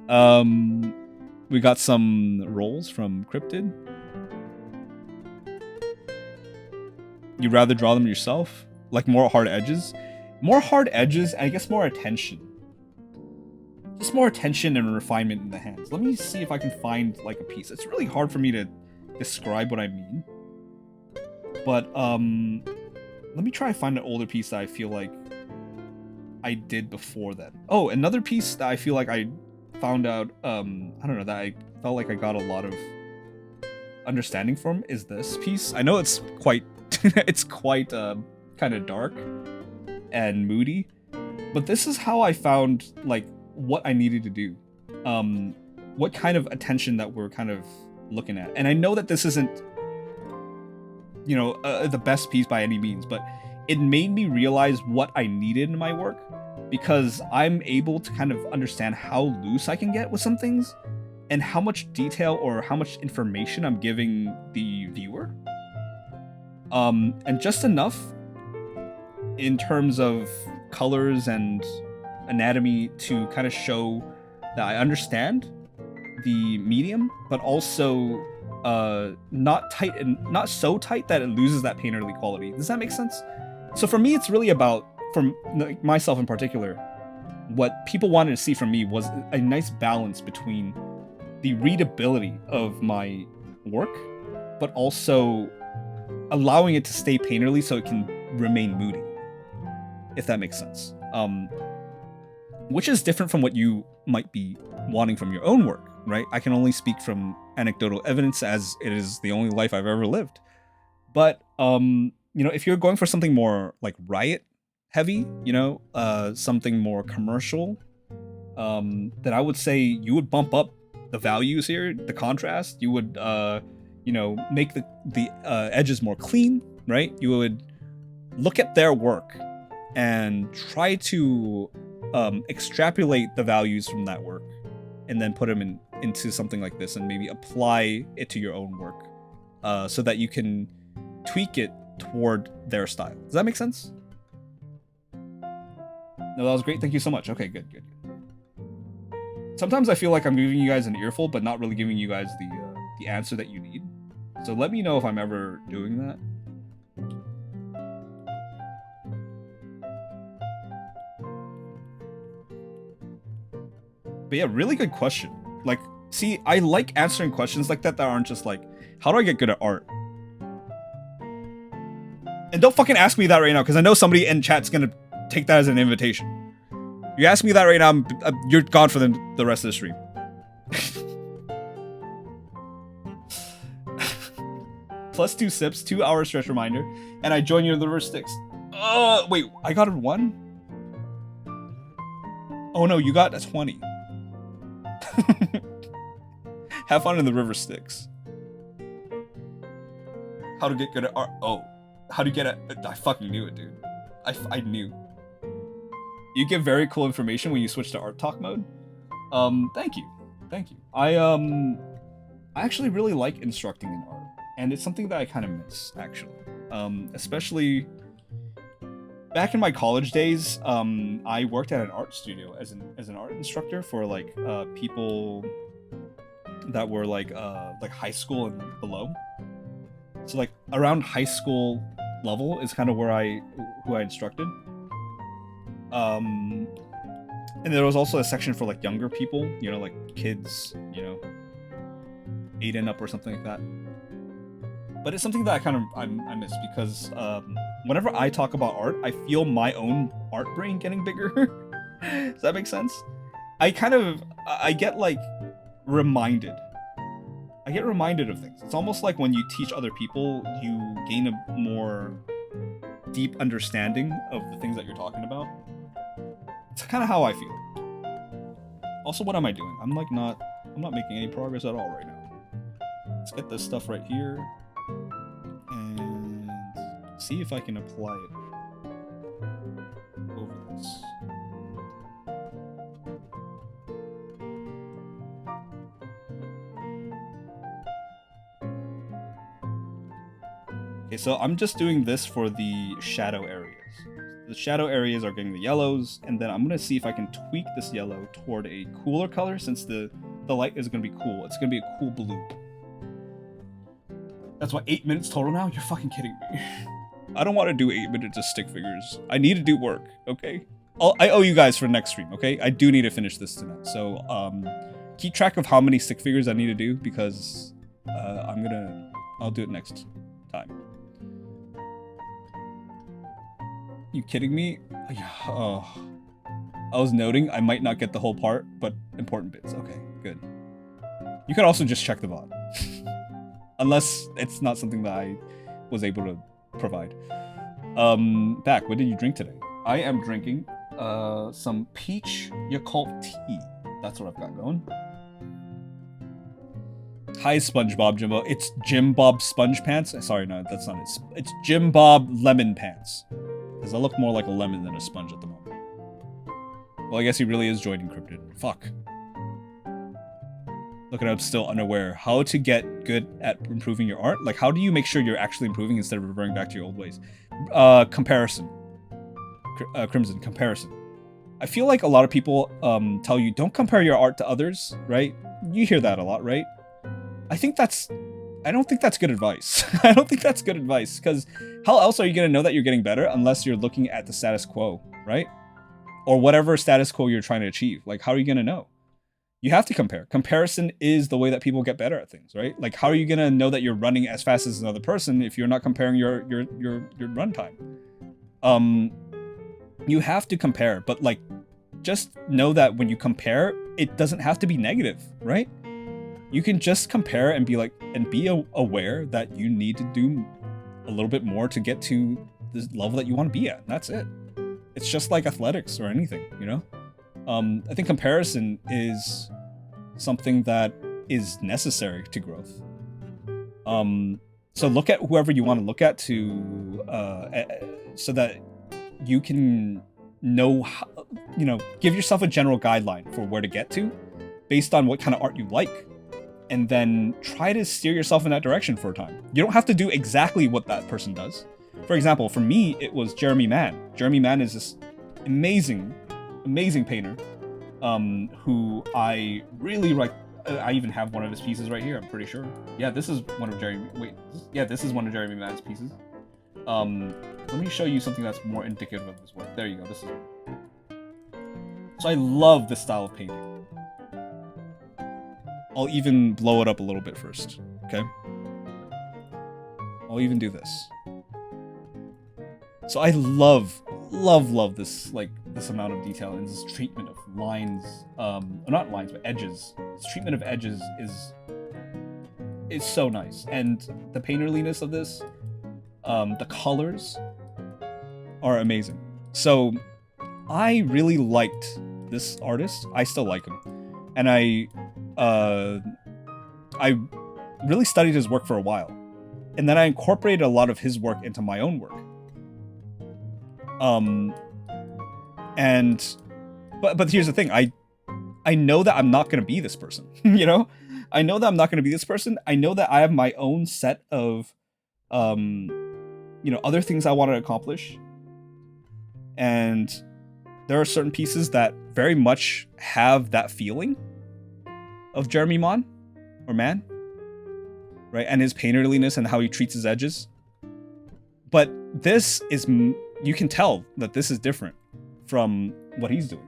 We got some rolls from Cryptid. You'd rather draw them yourself? Like more hard edges? More hard edges, I guess more attention. Just more attention and refinement in the hands. Let me see if I can find like a piece. It's really hard for me to describe what I mean. But let me try to find an older piece that I feel like I did before that. Oh, another piece that I feel like I found out, I don't know, that I felt like I got a lot of understanding from is this piece. I know it's quite, it's quite kind of dark and moody, but this is how I found like what I needed to do, what kind of attention that we're kind of looking at. And I know that this isn't, you know, the best piece by any means, but it made me realize what I needed in my work, because I'm able to kind of understand how loose I can get with some things and how much detail or how much information I'm giving the viewer. And just enough in terms of colors and anatomy to kind of show that I understand the medium, but also not tight and not so tight that it loses that painterly quality. Does that make sense? So for me, it's really about, for like, myself in particular, what people wanted to see from me was a nice balance between the readability of my work, but also allowing it to stay painterly so it can remain moody, if that makes sense. Which is different from what you might be wanting from your own work, right? I can only speak from anecdotal evidence, as it is the only life I've ever lived. But you know, if you're going for something more like Riot heavy, you know, something more commercial, then I would say you would bump up the values here, the contrast. You would, you know, make the edges more clean, right? You would look at their work and try to extrapolate the values from that work, and then put them into something like this, and maybe apply it to your own work, so that you can tweak it toward their style. Does that make sense? No, that was great. Thank you so much. Okay, good. Sometimes I feel like I'm giving you guys an earful, but not really giving you guys the answer that you need. So let me know if I'm ever doing that. But yeah, really good question. Like, see, I like answering questions like that aren't just like, how do I get good at art? And don't fucking ask me that right now, because I know somebody in chat's gonna take that as an invitation. You ask me that right now, you're gone for the rest of the stream. Plus 2 sips, 2 hour stretch reminder, and I join you in the river Styx. Wait, I got a 1? Oh no, you got a 20. Have fun in the river Styx. How to get good at art? Oh, how to get it? I fucking knew it, dude. I knew. You get very cool information when you switch to art talk mode. Thank you. I actually really like instructing in art, and it's something that I kind of miss, actually. Especially back in my college days, I worked at an art studio as an art instructor for like people that were like high school and below. So like around high school level is kind of where who I instructed. And there was also a section for like younger people, you know, like kids, you know, 8 and up or something like that. But it's something that I miss, because whenever I talk about art, I feel my own art brain getting bigger. Does that make sense? I get like reminded. I get reminded of things. It's almost like when you teach other people, you gain a more deep understanding of the things that you're talking about. It's kind of how I feel. Also, what am I doing? I'm not making any progress at all right now. Let's get this stuff right here and see if I can apply it over this. Okay, so I'm just doing this for the shadow areas. The shadow areas are getting the yellows, and then I'm gonna see if I can tweak this yellow toward a cooler color, since the light is gonna be cool. It's gonna be a cool blue. That's what, 8 minutes total now? You're fucking kidding me. I don't want to do 8 minutes of stick figures. I need to do work, okay? I owe you guys for next stream, okay? I do need to finish this tonight. So, keep track of how many stick figures I need to do, because I'll do it next time. You kidding me? Oh. I was noting I might not get the whole part, but important bits. Okay, good. You could also just check the VOD. Unless it's not something that I was able to provide. Back, what did you drink today? I am drinking some peach Yakult tea. That's what I've got going. Hi, SpongeBob Jimbo. It's Jim Bob Sponge Pants. Sorry, no, that's not it. It's Jim Bob Lemon Pants. Because I look more like a lemon than a sponge at the moment. Well, I guess he really is joining Cryptid. Fuck. Look at I'm still unaware. How to get good at improving your art? Like, how do you make sure you're actually improving instead of reverting back to your old ways? Comparison. Crimson, comparison. I feel like a lot of people tell you, don't compare your art to others, right? You hear that a lot, right? I don't think that's good advice. I don't think that's good advice, because how else are you going to know that you're getting better unless you're looking at the status quo, right? Or whatever status quo you're trying to achieve. Like, how are you going to know? You have to compare. Comparison is the way that people get better at things, right? Like, how are you going to know that you're running as fast as another person if you're not comparing your run time? You have to compare, but like, just know that when you compare, it doesn't have to be negative, right? You can just compare and be like, and be aware that you need to do a little bit more to get to the level that you want to be at. And that's it. It's just like athletics or anything, you know? I think comparison is something that is necessary to growth. So look at whoever you want to look at to, so that you can know how, you know, give yourself a general guideline for where to get to based on what kind of art you like. And then try to steer yourself in that direction for a time. You don't have to do exactly what that person does. For example, for me, it was Jeremy Mann. Jeremy Mann is this amazing painter who I really like. I even have one of his pieces right here, I'm pretty sure. Yeah, this is one of Jeremy... Wait. Yeah, this is one of Jeremy Mann's pieces. Let me show you something that's more indicative of his work. There you go, this is it. So I love this style of painting. I'll even blow it up a little bit first, okay? I'll even do this. So I love this, like, this amount of detail and this treatment of lines, not lines, but edges. This treatment of edges is so nice. And the painterliness of this, the colors are amazing. So I really liked this artist. I still like him. And I really studied his work for a while, and then I incorporated a lot of his work into my own work. But here's the thing: I know that I'm not gonna be this person. You know, I know that I'm not gonna be this person. I know that I have my own set of, you know, other things I want to accomplish, and there are certain pieces that very much have that feeling of Jeremy Mann, or Mann, right? And his painterliness and how he treats his edges. But this is, you can tell that this is different from what he's doing.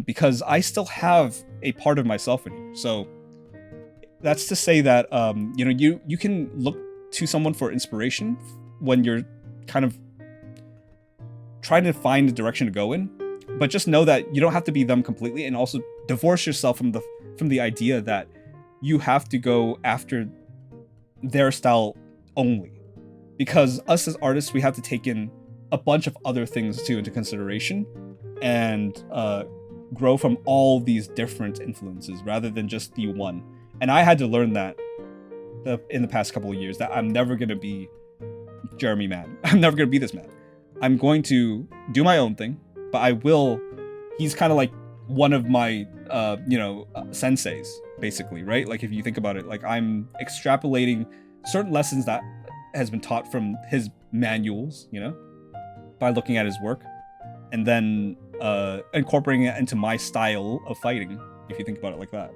Because I still have a part of myself in here. So that's to say that, you know, you can look to someone for inspiration when you're kind of trying to find the direction to go in. But just know that you don't have to be them completely, and also divorce yourself from the idea that you have to go after their style only. Because us as artists, we have to take in a bunch of other things too into consideration, and grow from all these different influences rather than just the one. And I had to learn that in the past couple of years, that I'm never going to be Jeremy Mann. I'm never going to be this man. I'm going to do my own thing. But I will, he's kind of like one of my, you know, senseis, basically, right? Like, if you think about it, like, I'm extrapolating certain lessons that has been taught from his manuals, you know, by looking at his work, and then incorporating it into my style of fighting, if you think about it like that.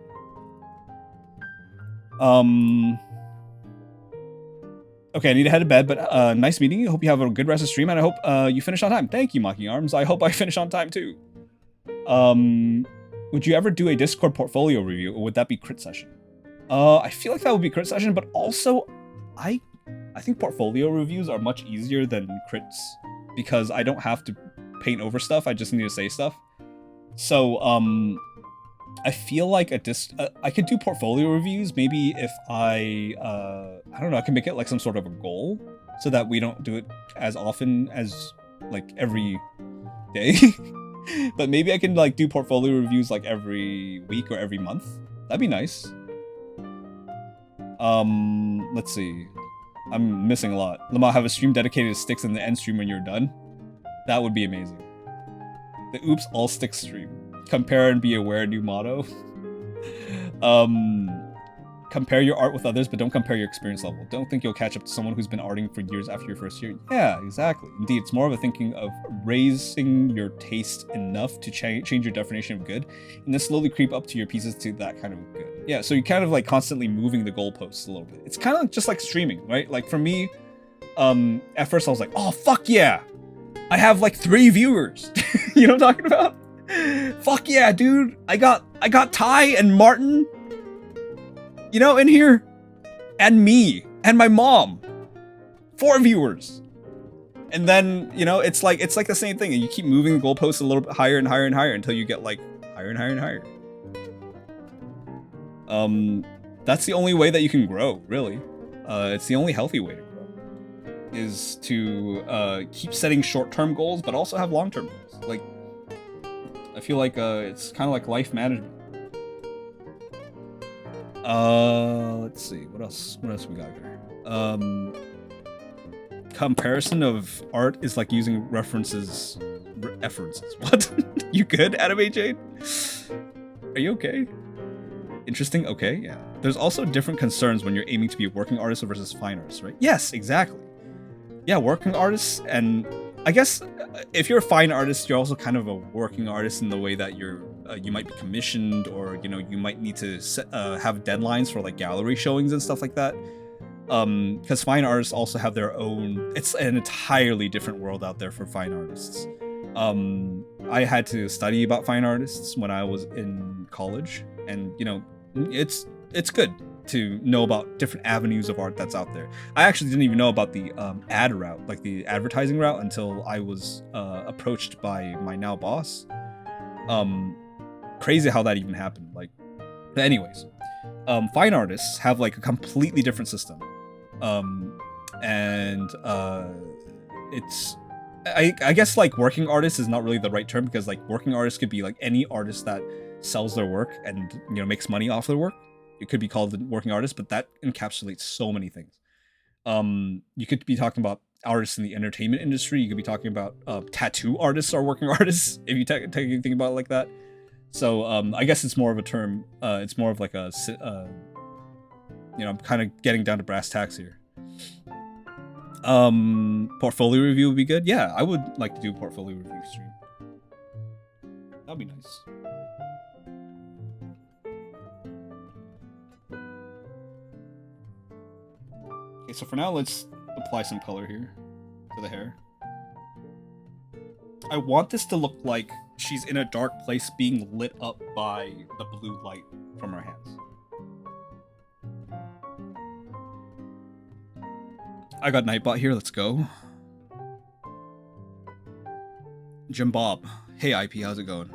Okay, I need to head to bed, but nice meeting you. Hope you have a good rest of the stream, and I hope you finish on time. Thank you, Mocking Arms. I hope I finish on time, too. Would you ever do a Discord portfolio review, or would that be Crit Session? I feel like that would be Crit Session, but also, I think portfolio reviews are much easier than crits, because I don't have to paint over stuff. I just need to say stuff. So, I feel like I could do portfolio reviews. Maybe if I don't know, I can make it like some sort of a goal so that we don't do it as often as like every day. But maybe I can like do portfolio reviews like every week or every month. That'd be nice. Let's see. I'm missing a lot. Lamar, have a stream dedicated to sticks in the end stream when you're done. That would be amazing. The oops all sticks stream. Compare and be aware, new motto. Compare your art with others, but don't compare your experience level. Don't think you'll catch up to someone who's been arting for years after your first year. Yeah, exactly. Indeed, it's more of a thinking of raising your taste enough to change your definition of good, and then slowly creep up to your pieces to that kind of good. Yeah, so you're kind of like constantly moving the goalposts a little bit. It's kind of just like streaming, right? Like for me, at first I was like, oh, fuck yeah. I have like 3 viewers. You know what I'm talking about? Fuck yeah, dude. I got Ty and Martin, you know, in here, and me and my mom. 4 viewers. And then, you know, it's like the same thing, and you keep moving the goalposts a little bit higher and higher and higher until you get like higher and higher and higher. That's the only way that you can grow, really. It's the only healthy way to grow, is to keep setting short-term goals, but also have long-term goals. Like, I feel like it's kind of like life management. Let's see, what else we got here? Comparison of art is like using references. What? You good, Anime Jade? Are you okay? Interesting. Okay, yeah. There's also different concerns when you're aiming to be a working artist versus fine artist, right? Yes, exactly. Yeah, working artists, and I guess if you're a fine artist, you're also kind of a working artist in the way that you might be commissioned, or you know, you might need to have deadlines for like gallery showings and stuff like that. Because fine artists also have their own. It's an entirely different world out there for fine artists. I had to study about fine artists when I was in college, and you know, it's good to know about different avenues of art that's out there. I actually didn't even know about the ad route, like the advertising route, until I was approached by my now boss. Crazy how that even happened. Like, but anyways, fine artists have like a completely different system, and it's. I guess like working artist is not really the right term, because like working artist could be like any artist that sells their work and, you know, makes money off their work. It could be called a working artist, but that encapsulates so many things. You could be talking about artists in the entertainment industry. You could be talking about tattoo artists are working artists, if you take anything about it like that. So I guess it's more of a term. It's more of like a, you know, I'm kind of getting down to brass tacks here. Portfolio review would be good. Yeah, I would like to do a portfolio review stream. That'd be nice. Okay, so for now, let's apply some color here to the hair. I want this to look like she's in a dark place being lit up by the blue light from her hands. I got Nightbot here, let's go. Jim Bob. Hey IP, how's it going?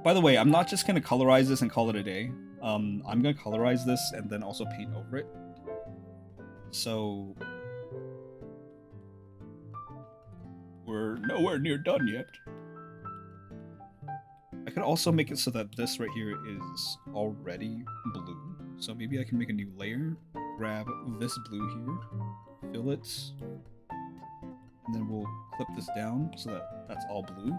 By the way, I'm not just gonna colorize this and call it a day. I'm gonna colorize this and then also paint over it. So we're nowhere near done yet. I could also make it so that this right here is already blue. So maybe I can make a new layer, grab this blue here, fill it, and then we'll clip this down so that that's all blue.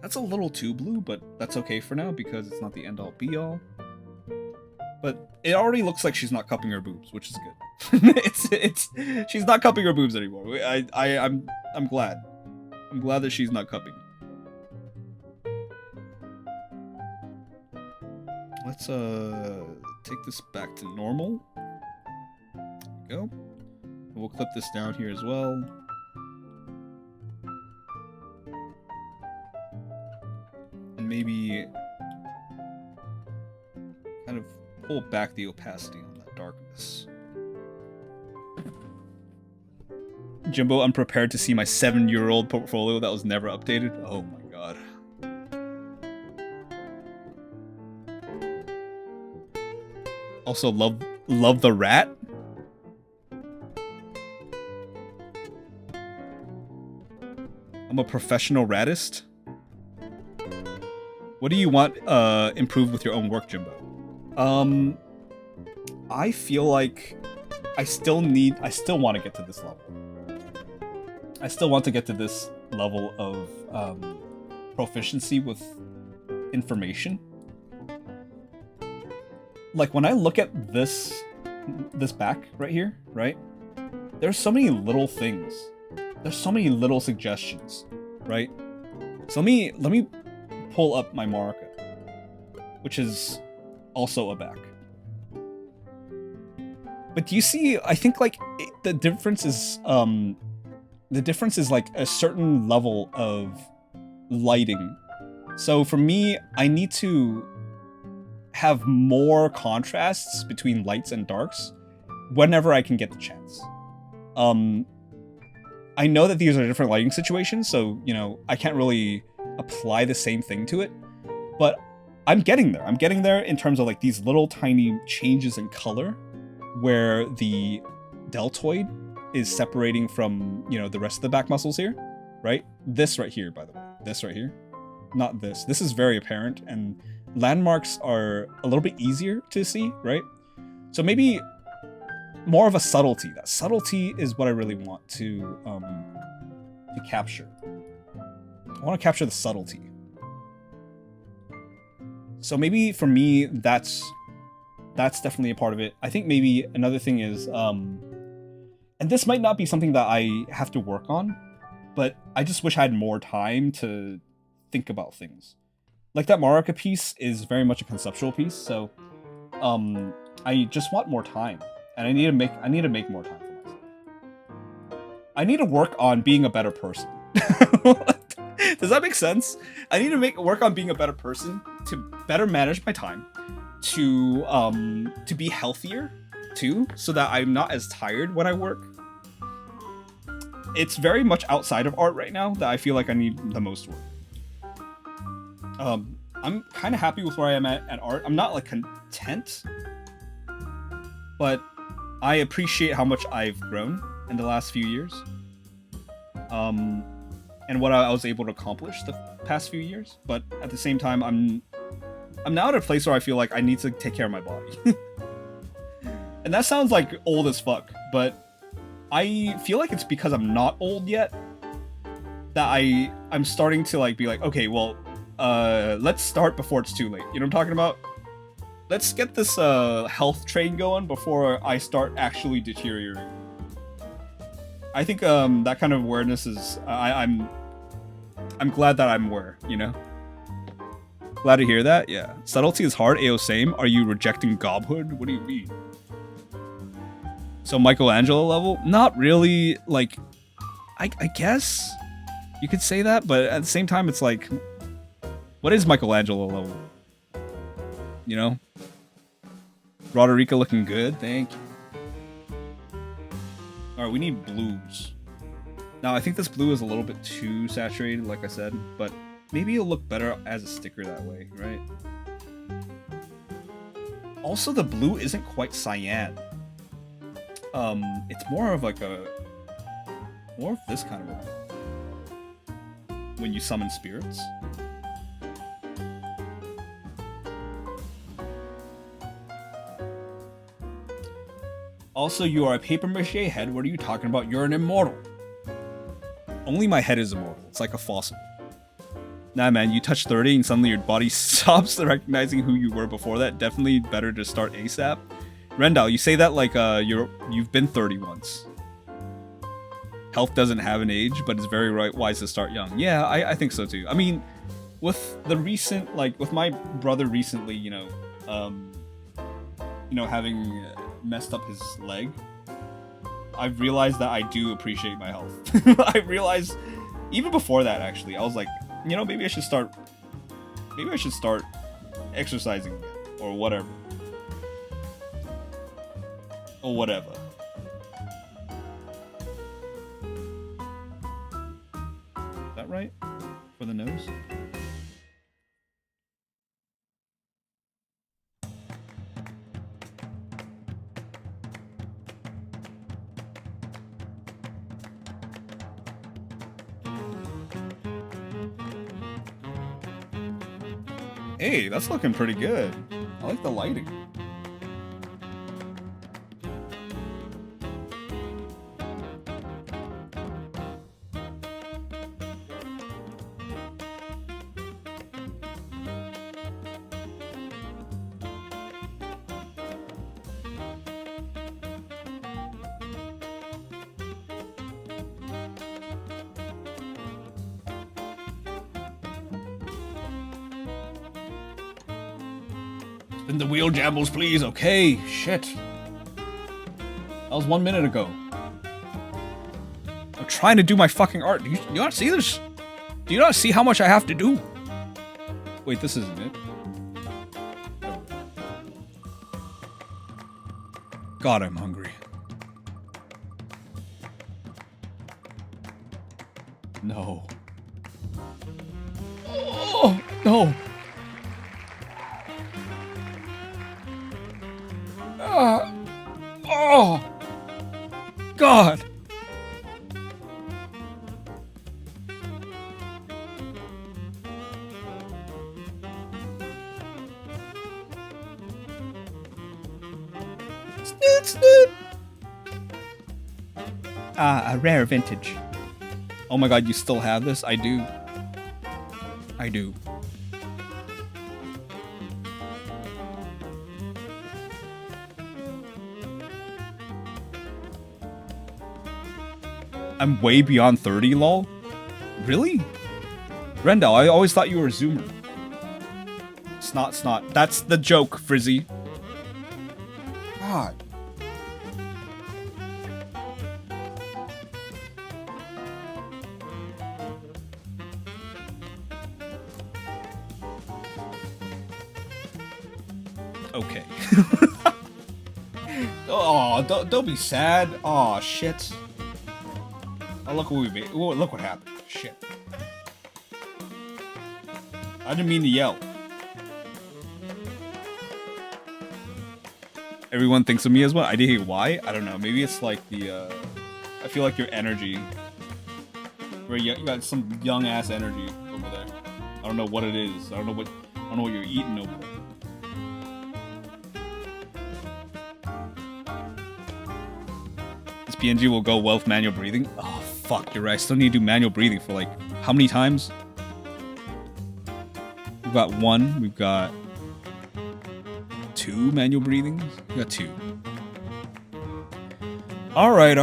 That's a little too blue, but that's okay for now because it's not the end all be all. But it already looks like she's not cupping her boobs, which is good. She's not cupping her boobs anymore. I'm glad. I'm glad that she's not cupping. Let's take this back to normal. There we go. And we'll clip this down here as well. And maybe kind of pull back the opacity on that darkness. Jimbo, I'm prepared to see my 7-year-old portfolio that was never updated. Oh my god. Also, love the rat. I'm a professional ratist. What do you want improved with your own work, Jimbo? I feel like I still want to get to this level. I still want to get to this level of proficiency with information. Like when I look at this back right here, right? There's so many little things. There's so many little suggestions, right? So let me pull up my Marika, which is also a back. But do you see? I think like the difference is like a certain level of lighting. So for me, I need to have more contrasts between lights and darks whenever I can get the chance. I know that these are different lighting situations, so, you know, I can't really apply the same thing to it, but I'm getting there. I'm getting there in terms of like these little tiny changes in color where the deltoid is separating from, you know, the rest of the back muscles here, right? This right here, by the way. This right here. Not this. This is very apparent, and landmarks are a little bit easier to see, right? So maybe more of a subtlety. That subtlety is what I really want to capture. I want to capture the subtlety. So maybe for me, that's definitely a part of it. I think maybe another thing is, and this might not be something that I have to work on, but I just wish I had more time to think about things. Like that Marika piece is very much a conceptual piece, so I just want more time, and I need to make more time for myself. I need to work on being a better person. Does that make sense? I need to work on being a better person, to better manage my time, to be healthier too, so that I'm not as tired when I work. It's very much outside of art right now that I feel like I need the most work. I'm kind of happy with where I am at art. I'm not like content, but I appreciate how much I've grown in the last few years. And what I was able to accomplish the past few years. But at the same time, I'm now at a place where I feel like I need to take care of my body. And that sounds like old as fuck, but I feel like it's because I'm not old yet that I'm starting to like be like, okay, well, let's start before it's too late. You know what I'm talking about? Let's get this health train going before I start actually deteriorating. I think that kind of awareness is I'm glad that I'm aware, you know? Glad to hear that, yeah. Subtlety is hard, AO same. Are you rejecting gobhood? What do you mean? So Michelangelo level? Not really, like, I guess you could say that, but at the same time it's like, what is Michelangelo level? You know? Roderica looking good, thank you. Alright, we need blues. Now, I think this blue is a little bit too saturated, like I said, but maybe it'll look better as a sticker that way, right? Also, the blue isn't quite cyan. It's more of like more of this kind of one. When you summon spirits. Also, you are a papier-mâché head. What are you talking about? You're an immortal. Only my head is immortal. It's like a fossil. Nah, man, you touch 30 and suddenly your body stops recognizing who you were before that. Definitely better to start ASAP. Rendell, you say that like you've been 30 once. Health doesn't have an age, but it's very wise to start young. Yeah, I think so too. I mean, with the recent, like, with my brother recently, you know, having messed up his leg, I've realized that I do appreciate my health. I realized, even before that, actually, I was like, you know, maybe I should start exercising again, or whatever. Or whatever. for the nose. Hey, that's looking pretty good. I like the lighting. Spin the wheel, Jambles, please. Okay, shit. That was 1 minute ago. I'm trying to do my fucking art. Do you not see this? Do you not see how much I have to do? Wait, this isn't it. God, I'm hungry. No. Oh, no. Oh, God. Snoot, snoot. Ah, a rare vintage. Oh my God, you still have this? I do. I do. I'm way beyond 30, lol. Really? Rendell, I always thought you were a zoomer. Snot, snot. That's the joke, Frizzy. God. Okay. Oh, don't be sad. Oh, shit. Oh, look what we made. Oh, look what happened. Shit. I didn't mean to yell. Everyone thinks of me as well. I didn't hear why. I don't know. Maybe it's like the, I feel like your energy. Where you got some young ass energy over there. I don't know what it is. I don't know what you're eating over there. This PNG will go wealth manual breathing. Oh fuck, you're right. I still need to do manual breathing for like how many times? We've got 1. We've got 2 manual breathings. We got 2. All right.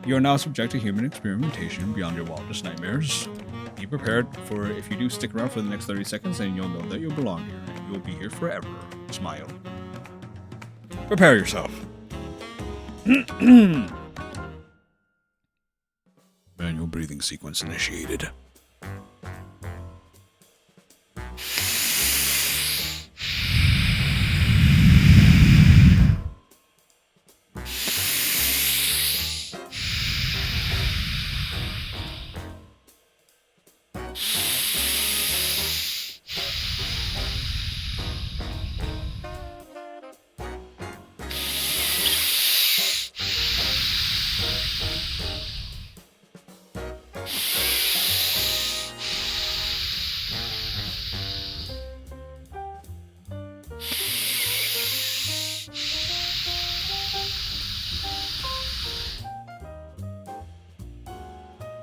You are now subject to human experimentation beyond your wildest nightmares. Be prepared for if you do stick around for the next 30 seconds, then you'll know that you'll belong here and you will be here forever. Smile. Prepare yourself. Manual breathing sequence initiated.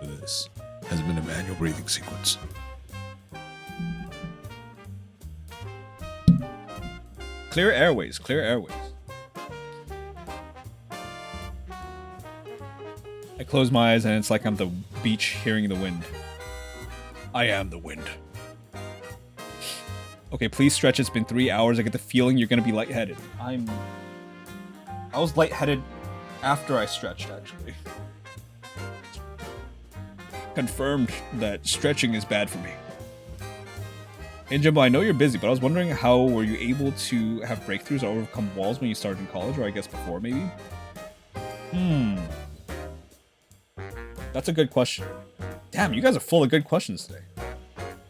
This has been a manual breathing sequence. Clear airways, clear airways. I close my eyes and it's like I'm the beach hearing the wind. I am the wind. Okay, please stretch. It's been 3 hours. I get the feeling you're gonna be lightheaded. I was lightheaded after I stretched, actually. Confirmed that stretching is bad for me. Hey Jimbo, I know you're busy, but I was wondering how were you able to have breakthroughs or overcome walls when you started in college, or I guess before maybe? That's a good question. Damn, you guys are full of good questions today.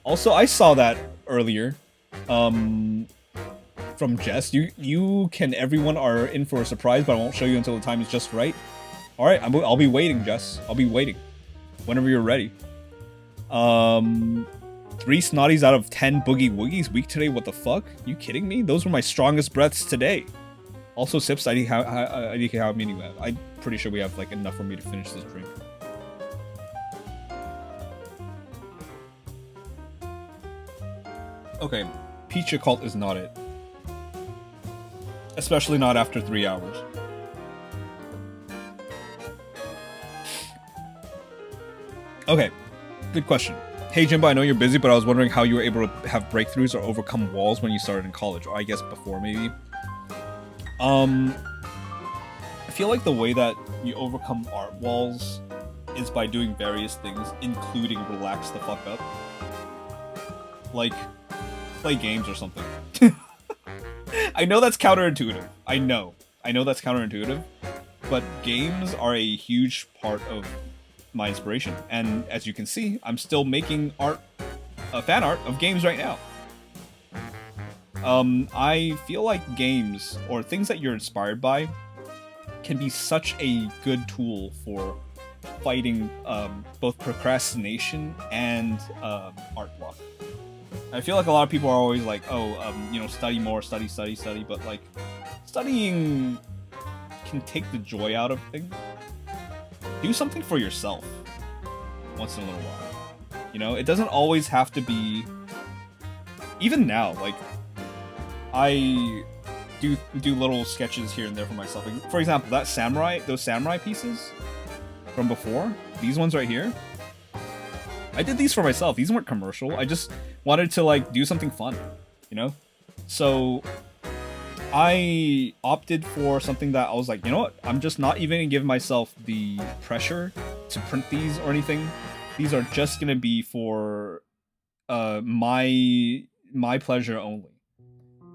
Also, I saw that earlier. From Jess. You can everyone are in for a surprise, but I won't show you until the time is just right. All right, I'll be waiting, Jess. I'll be waiting. Whenever you're ready. 3 snotties out of 10 boogie woogies weak today. What the fuck? You kidding me? Those were my strongest breaths today. Also, sips. I how many we have. I'm pretty sure we have like enough for me to finish this drink. Okay, Peach Cult is not it. Especially not after 3 hours. Okay, good question. Hey Jimbo, I know you're busy, but I was wondering how you were able to have breakthroughs or overcome walls when you started in college, or I guess before maybe. I feel like the way that you overcome art walls is by doing various things, including relax the fuck up. Like, play games or something. I know that's counterintuitive. I know that's counterintuitive, but games are a huge part of my inspiration, and as you can see, I'm still making art, fan art of games right now. I feel like games or things that you're inspired by can be such a good tool for fighting both procrastination and art block. I feel like a lot of people are always like, oh, you know, study more, study, but like, studying can take the joy out of things. Do something for yourself once in a little while. You know, it doesn't always have to be. Even now, like, I do little sketches here and there for myself. For example, those samurai pieces from before, these ones right here, I did these for myself. These weren't commercial. I just wanted to like do something fun, you know? So I opted for something that I was like, you know what? I'm just not even gonna give myself the pressure to print these or anything. These are just gonna be for my pleasure only,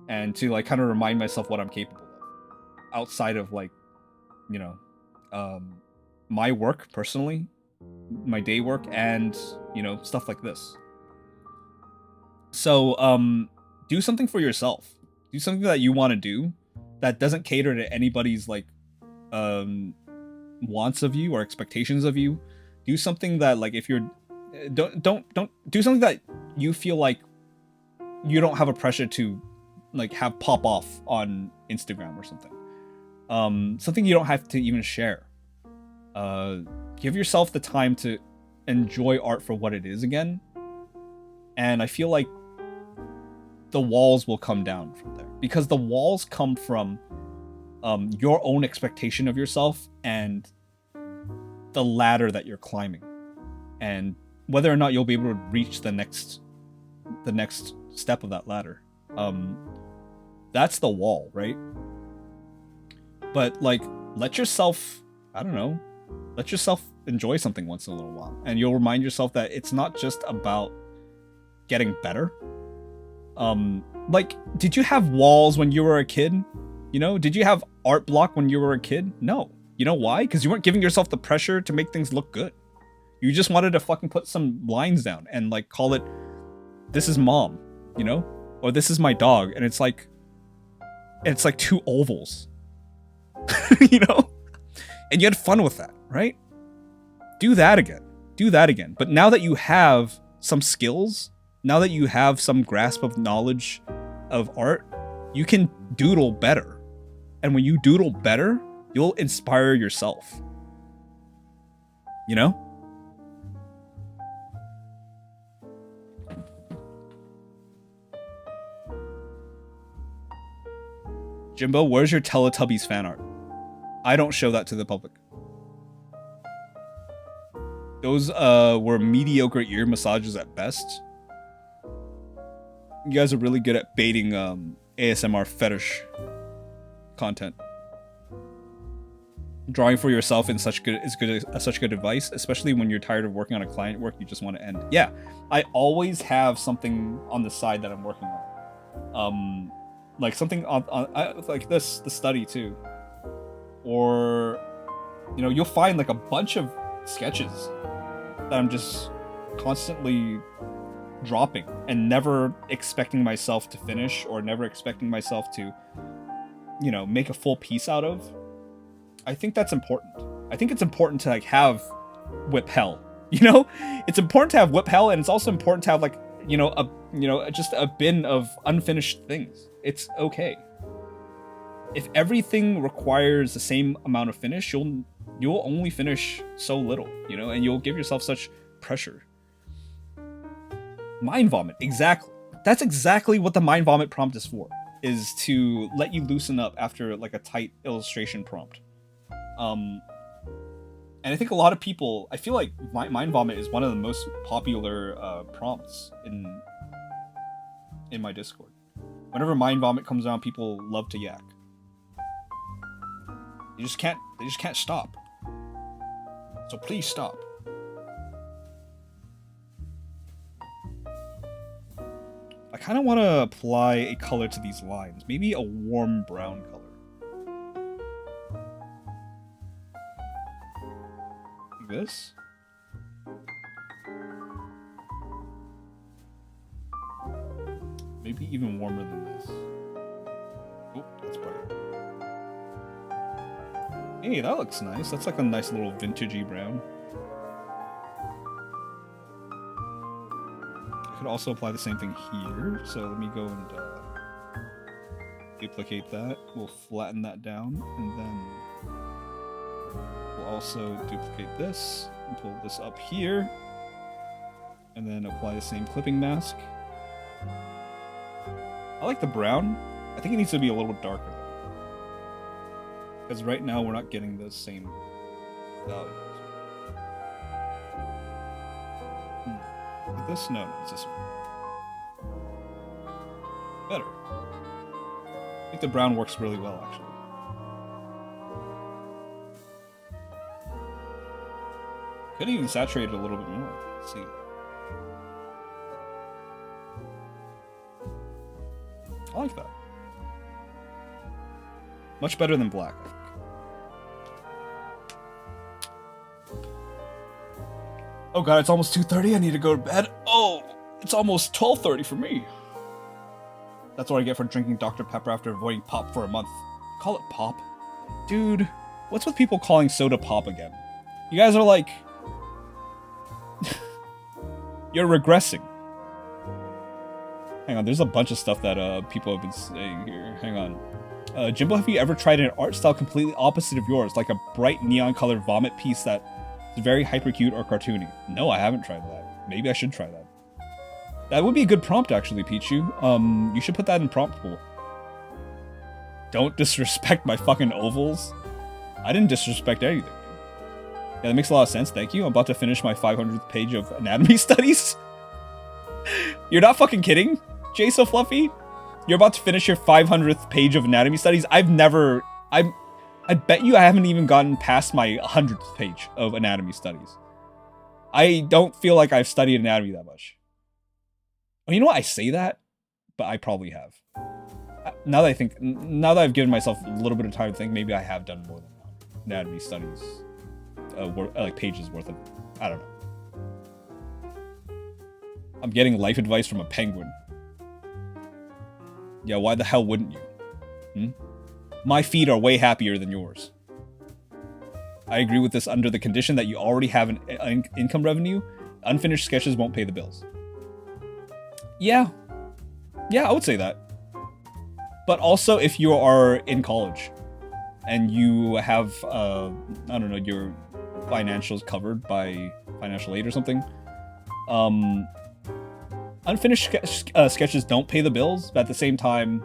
and to like kind of remind myself what I'm capable of outside of like, you know, my work personally, my day work, and you know, stuff like this. So do something for yourself. Do something that you want to do that doesn't cater to anybody's like wants of you or expectations of you. Do something that like if you're don't do something that you feel like you don't have a pressure to like have pop off on Instagram or something. Something you don't have to even share. Give yourself the time to enjoy art for what it is again. And I feel like the walls will come down from there, because the walls come from your own expectation of yourself and the ladder that you're climbing, and whether or not you'll be able to reach the next step of that ladder. That's the wall, right? But like, let yourself, I don't know, let yourself enjoy something once in a little while, and you'll remind yourself that it's not just about getting better. Like, did you have walls when you were a kid? You know, did you have art block when you were a kid? No. You know why? Because you weren't giving yourself the pressure to make things look good. You just wanted to fucking put some lines down and like call it, this is mom, you know? Or this is my dog. And it's like 2 ovals, you know? And you had fun with that, right? Do that again. But now that you have some skills, now that you have some grasp of knowledge of art, you can doodle better. And when you doodle better, you'll inspire yourself. You know? Jimbo, where's your Teletubbies fan art? I don't show that to the public. Those were mediocre ear massages at best. You guys are really good at baiting ASMR fetish content. Drawing for yourself is such good advice, especially when you're tired of working on a client work you just want to end. Yeah, I always have something on the side that I'm working on. Like something on like this, the study too. Or, you know, you'll find like a bunch of sketches that I'm just constantly dropping and never expecting myself to finish, or never expecting myself to, you know, make a full piece out of. I think that's important. I think it's important to like have whip hell. You know, it's important to have whip hell, and it's also important to have like, you know, just a bin of unfinished things. It's okay. If everything requires the same amount of finish, you'll only finish so little, you know, and you'll give yourself such pressure. Mind vomit, exactly. That's exactly what the mind vomit prompt is for, is to let you loosen up after like a tight illustration prompt. And I think a lot of people, I feel like mind vomit is one of the most popular prompts in my Discord. Whenever mind vomit comes around, people love to yak. They just can't stop. So please stop. I kind of want to apply a color to these lines. Maybe a warm brown color. Like this. Maybe even warmer than this. Oh, that's bright. Hey, that looks nice. That's like a nice little vintagey brown. I could also apply the same thing here. So let me go and duplicate that. We'll flatten that down, and then we'll also duplicate this and pull this up here, and then apply the same clipping mask. I like the brown. I think it needs to be a little darker, because right now we're not getting the same values. Like this? No, it's this one. Better. I think the brown works really well, actually. Could even saturate it a little bit more. Let's see. I like that. Much better than black, I think. Oh god, it's almost 2:30. I need to go to bed. Oh, it's almost 12:30 for me. That's what I get for drinking Dr. Pepper after avoiding pop for a month. Call it pop? Dude, what's with people calling soda pop again? You guys are like... You're regressing. Hang on, there's a bunch of stuff that people have been saying here. Hang on. Jimbo, have you ever tried an art style completely opposite of yours, like a bright neon colored vomit piece that is very hyper cute or cartoony? No, I haven't tried that. Maybe I should try that. That would be a good prompt, actually, Pichu. You should put that in prompt pool. Don't disrespect my fucking ovals. I didn't disrespect anything. Yeah, that makes a lot of sense, thank you. I'm about to finish my 500th page of anatomy studies. You're not fucking kidding, Jay So Fluffy? You're about to finish your 500th page of anatomy studies? I bet you I haven't even gotten past my 100th page of anatomy studies. I don't feel like I've studied anatomy that much. Oh, you know what? I say that, but I probably have. Now that I've given myself a little bit of time to think, maybe I have done more than anatomy studies, like pages worth of. I don't know. I'm getting life advice from a penguin. Yeah, why the hell wouldn't you? My feet are way happier than yours. I agree with this under the condition that you already have an income revenue. Unfinished sketches won't pay the bills. Yeah, I would say that. But also if you are in college and you have, I don't know, your financials covered by financial aid or something. Unfinished sketches don't pay the bills, but at the same time,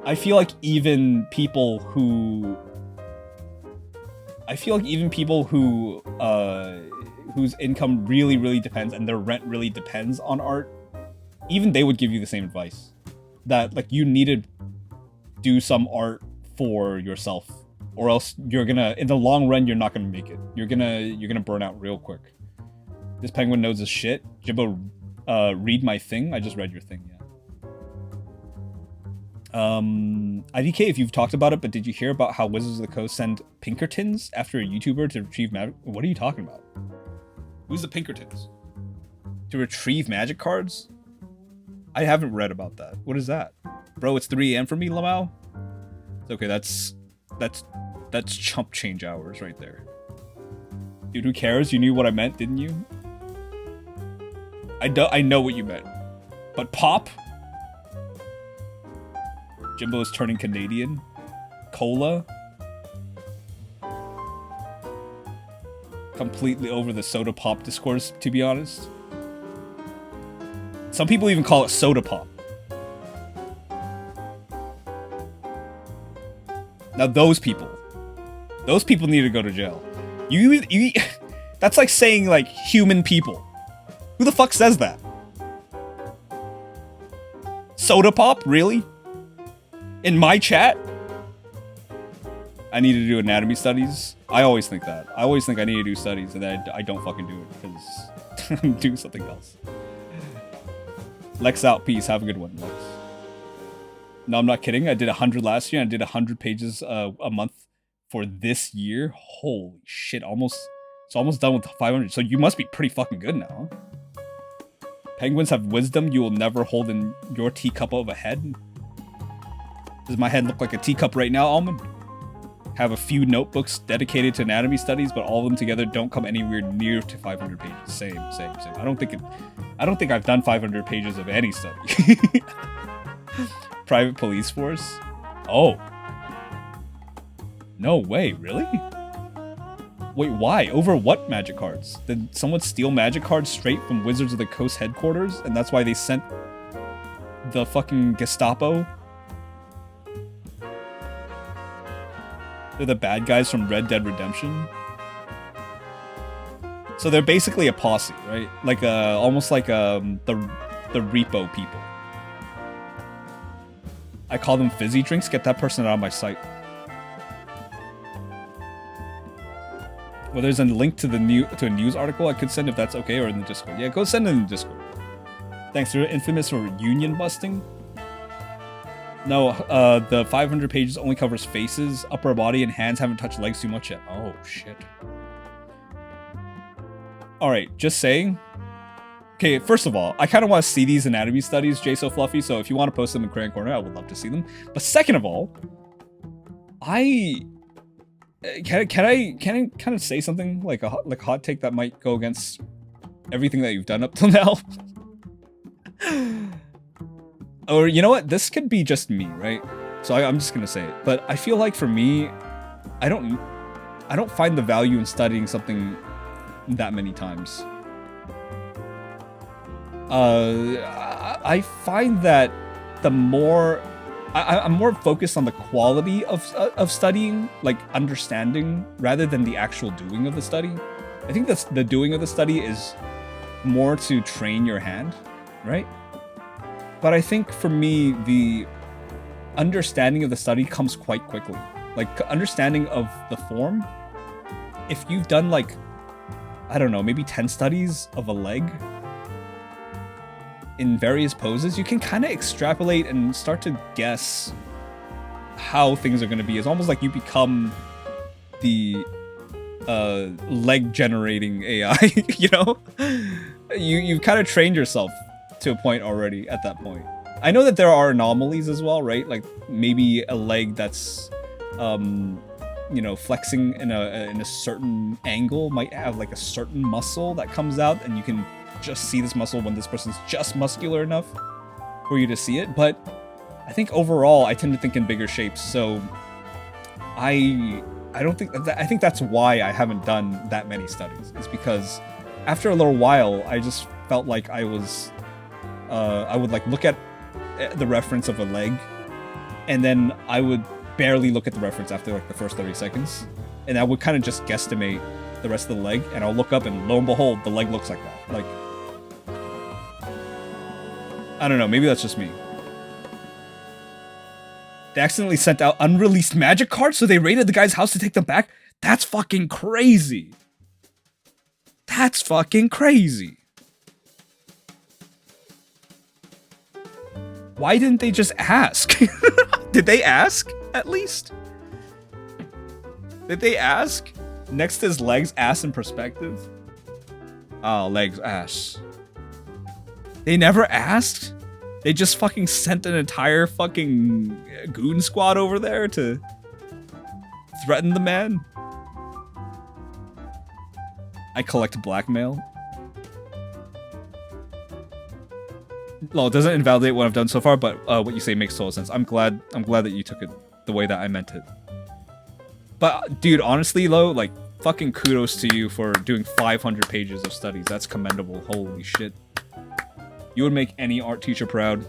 I feel like even people who whose income really depends and their rent really depends on art, even they would give you the same advice. That like you need to do some art for yourself, or else you're gonna, in the long run, you're not gonna make it. You're gonna burn out real quick. This penguin knows his shit. Jimbo, read my thing. I just read your thing, yeah. IDK, if you've talked about it, but did you hear about how Wizards of the Coast send Pinkertons after a YouTuber to retrieve magic? What are you talking about? Who's the Pinkertons? To retrieve magic cards? I haven't read about that. What is that? Bro, it's 3 AM for me, Lamau? It's okay, that's chump change hours right there. Dude, who cares? You knew what I meant, didn't you? I know what you meant. But pop? Jimbo is turning Canadian. Cola. Completely over the soda pop discourse, to be honest. Some people even call it soda pop. Now those people need to go to jail. You that's like saying like human people. Who the fuck says that? Soda pop? Really? In my chat? I need to do anatomy studies. I always think that. I always think I need to do studies and then I don't fucking do it because I'm doing something else. Lex out, peace. Have a good one, Lex. No, I'm not kidding. I did 100 last year. I did 100 pages a month for this year. Holy shit. It's almost done with 500. So you must be pretty fucking good now. Penguins have wisdom you will never hold in your teacup of a head. Does my head look like a teacup right now, Almond? Have a few notebooks dedicated to anatomy studies, but all of them together don't come anywhere near to 500 pages. Same. I don't think I've done 500 pages of any study. Private police force? Oh. No way, really? Wait, why? Over what magic cards? Did someone steal magic cards straight from Wizards of the Coast headquarters? And that's why they sent the fucking Gestapo? They're the bad guys from Red Dead Redemption? So they're basically a posse, right? Like almost like the repo people. I call them fizzy drinks. Get that person out of my sight. Well, there's a link to a news article I could send if that's okay, or in the Discord. Yeah, go send it in the Discord. Thanks. They're infamous for union busting. No, the 500 pages only covers faces, upper body, and hands. Haven't touched legs too much yet. Oh shit. All right, just saying. Okay, first of all, I kind of want to see these anatomy studies, Jay So Fluffy, so if you want to post them in Crayon Corner, I would love to see them. But second of all, can I kind of say something like a hot take that might go against everything that you've done up till now? Or you know what? This could be just me, right? So I'm just gonna say it. But I feel like for me, I don't find the value in studying something that many times. I find that the more I'm more focused on the quality of studying, like understanding, rather than the actual doing of the study. I think that's the doing of the study is more to train your hand, right? But I think for me, the understanding of the study comes quite quickly. Like understanding of the form. If you've done like, I don't know, maybe 10 studies of a leg in various poses, you can kind of extrapolate and start to guess how things are going to be. It's almost like you become the leg generating AI, you know? You've kind of trained yourself to a point already at that point. I know that there are anomalies as well, right? Like maybe a leg that's you know, flexing in a certain angle might have like a certain muscle that comes out, and you can just see this muscle when this person's just muscular enough for you to see it. But I think overall I tend to think in bigger shapes, so I don't think that, I think that's why I haven't done that many studies. It's because after a little while I just felt like I would like look at the reference of a leg, and then I would barely look at the reference after like the first 30 seconds, and I would kind of just guesstimate the rest of the leg, and I'll look up and lo and behold, the leg looks like that. Like, I don't know, maybe that's just me. They accidentally sent out unreleased magic cards, so they raided the guy's house to take them back? That's fucking crazy. That's fucking crazy. Why didn't they just ask? Did they ask, at least? Did they ask? Next is legs, ass, and perspective. Oh, legs, ass. They never asked? They just fucking sent an entire fucking goon squad over there to threaten the man? I collect blackmail. Well, it doesn't invalidate what I've done so far, but what you say makes total sense. I'm glad that you took it the way that I meant it. But dude, honestly though, like fucking kudos to you for doing 500 pages of studies. That's commendable. Holy shit. You would make any art teacher proud.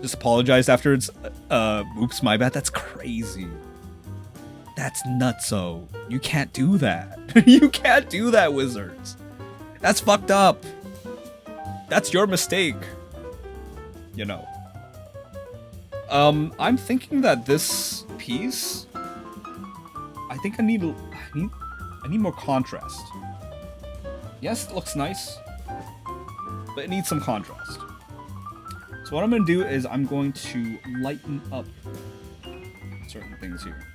Just apologize afterwards. Oops, my bad. That's crazy. That's nutso. You can't do that. You can't do that, wizards. That's fucked up. That's your mistake. You know. I'm thinking that this piece, I think I need more contrast. Yes, it looks nice, but it needs some contrast. So what I'm gonna do is I'm going to lighten up certain things here.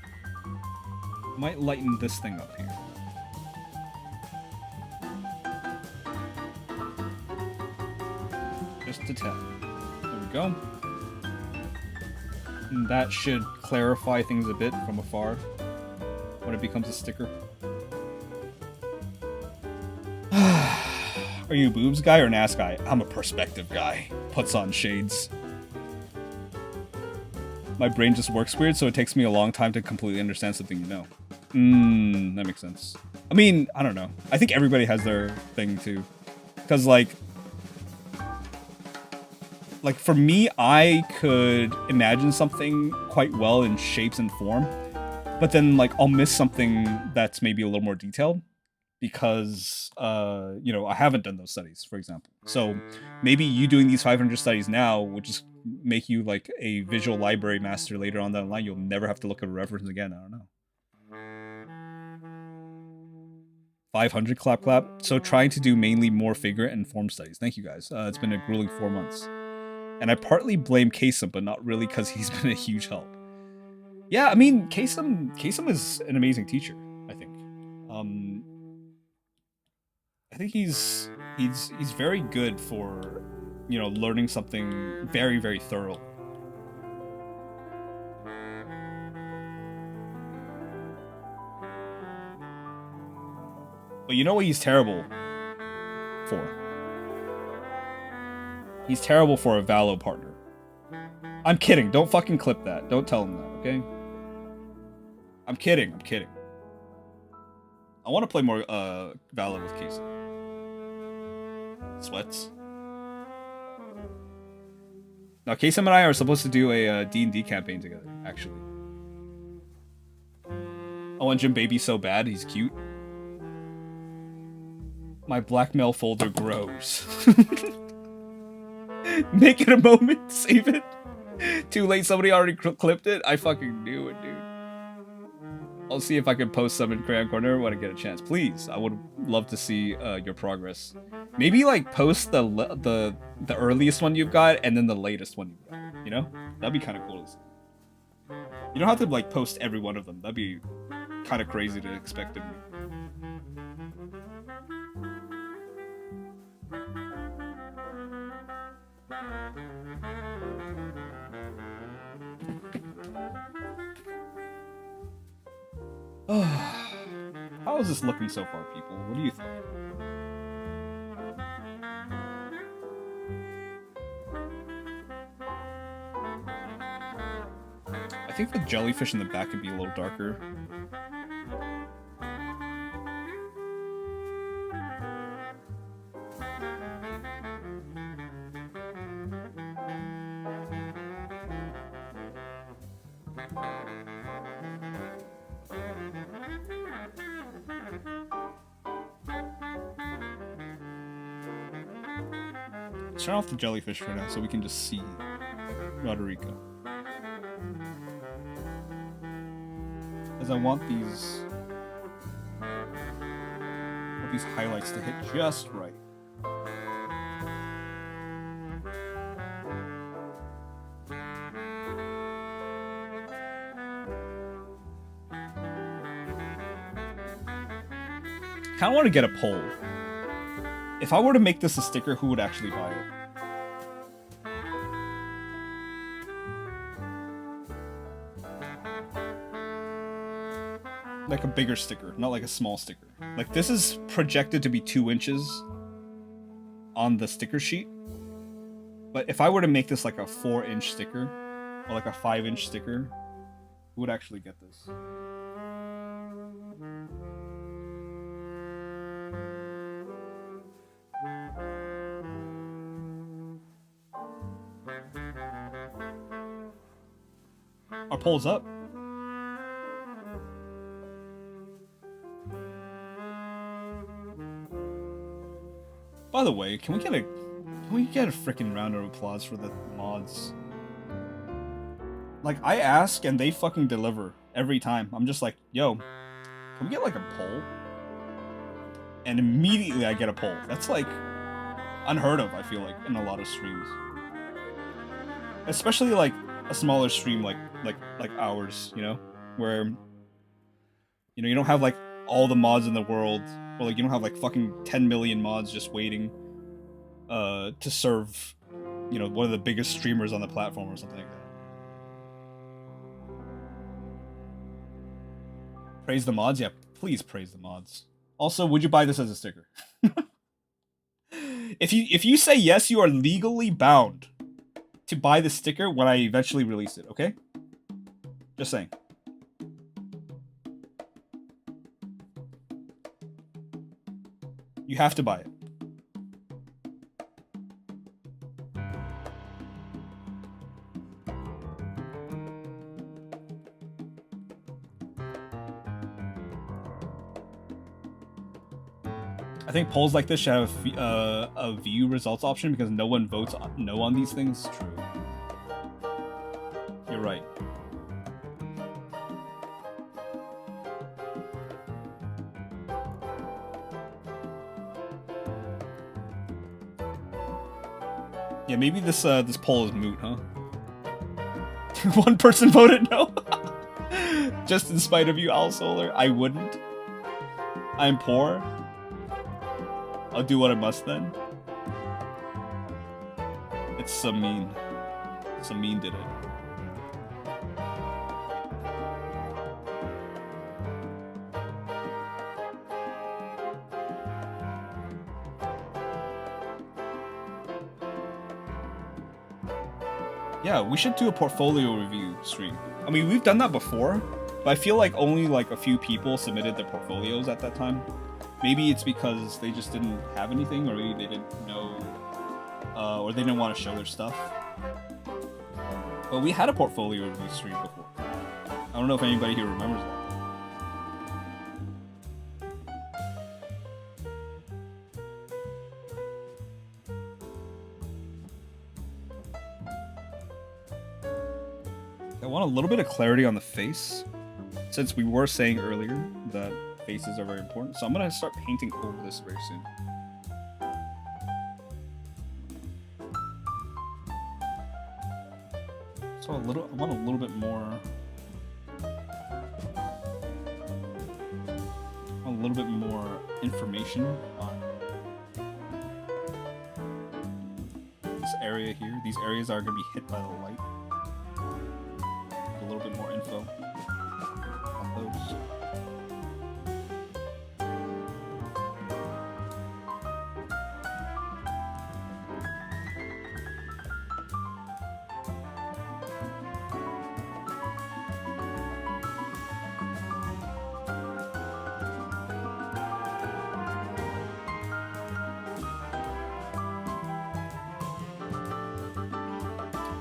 Might lighten this thing up here. Just a tad. There we go. And that should clarify things a bit from afar when it becomes a sticker. Are you a boobs guy or an ass guy? I'm a perspective guy. Puts on shades. My brain just works weird, so it takes me a long time to completely understand something you know. That makes sense. I mean, I don't know. I think everybody has their thing too. Because like for me, I could imagine something quite well in shapes and form, but then like I'll miss something that's maybe a little more detailed because you know, I haven't done those studies, for example. So maybe you doing these 500 studies now would just make you like a visual library master later on down the line. You'll never have to look at a reference again. I don't know. 500 clap clap. So trying to do mainly more figure and form studies. Thank you guys. It's been a grueling 4 months. And I partly blame Kasem, but not really because he's been a huge help. Yeah, I mean, Kasem is an amazing teacher, I think. I think he's very good for, you know, learning something very, very thorough. But you know what he's terrible for? He's terrible for a Valo partner. I'm kidding. Don't fucking clip that. Don't tell him that, okay? I'm kidding. I'm kidding. I want to play more Valo with Casey. Sweats. Now, Kasem and I are supposed to do a D&D campaign together, actually. I want Jim Baby so bad. He's cute. My blackmail folder grows. Make it a moment, save it. Too late, somebody already clipped it. I fucking knew it, dude. I'll see if I can post some in Crayon Corner when I get a chance. Please, I would love to see your progress. Maybe like post the earliest one you've got and then the latest one you've got. You know, that'd be kind of cool to see. You don't have to like post every one of them. That'd be kind of crazy to expect of me. How is this looking so far, people? What do you think? I think the jellyfish in the back could be a little darker. Turn off the jellyfish for now so we can just see Roderico. As I want these highlights to hit just right. kind of want to get a poll. If I were to make this a sticker, who would actually buy it? Like a bigger sticker, not like a small sticker. Like this is projected to be 2 inches on the sticker sheet. But if I were to make this like a 4-inch sticker, or like a 5-inch sticker, who would actually get this? Our poll's up. By the way, can we get a freaking round of applause for the mods? Like, I ask and they fucking deliver every time. I'm just like, yo, can we get like a poll? And immediately I get a poll. That's like unheard of, I feel like, in a lot of streams. Especially like a smaller stream like ours, you know? Where, you know, you don't have like all the mods in the world. Or like you don't have like fucking 10 million mods just waiting to serve, you know, one of the biggest streamers on the platform or something like that. Praise the mods? Yeah, please praise the mods. Also, would you buy this as a sticker? If you say yes, you are legally bound to buy the sticker when I eventually release it, okay? Just saying. You have to buy it. I think polls like this should have a view results option because no one votes no on these things. True. You're right. Yeah, maybe this this poll is moot, huh? One person voted no. Just in spite of you, Al Solar. I wouldn't. I'm poor. I'll do what I must then. It's Samin. Samin did it. Yeah, we should do a portfolio review stream. I mean, we've done that before, but I feel like only like a few people submitted their portfolios at that time. Maybe it's because they just didn't have anything, or maybe they didn't know, or they didn't want to show their stuff. But we had a portfolio review stream before. I don't know if anybody here remembers that. I want a little bit of clarity on the face, since we were saying earlier that faces are very important. So I'm gonna start painting over this very soon. So I want a little bit more. A little bit more information on this area here. These areas are gonna be hit by the light. A little bit more info on those.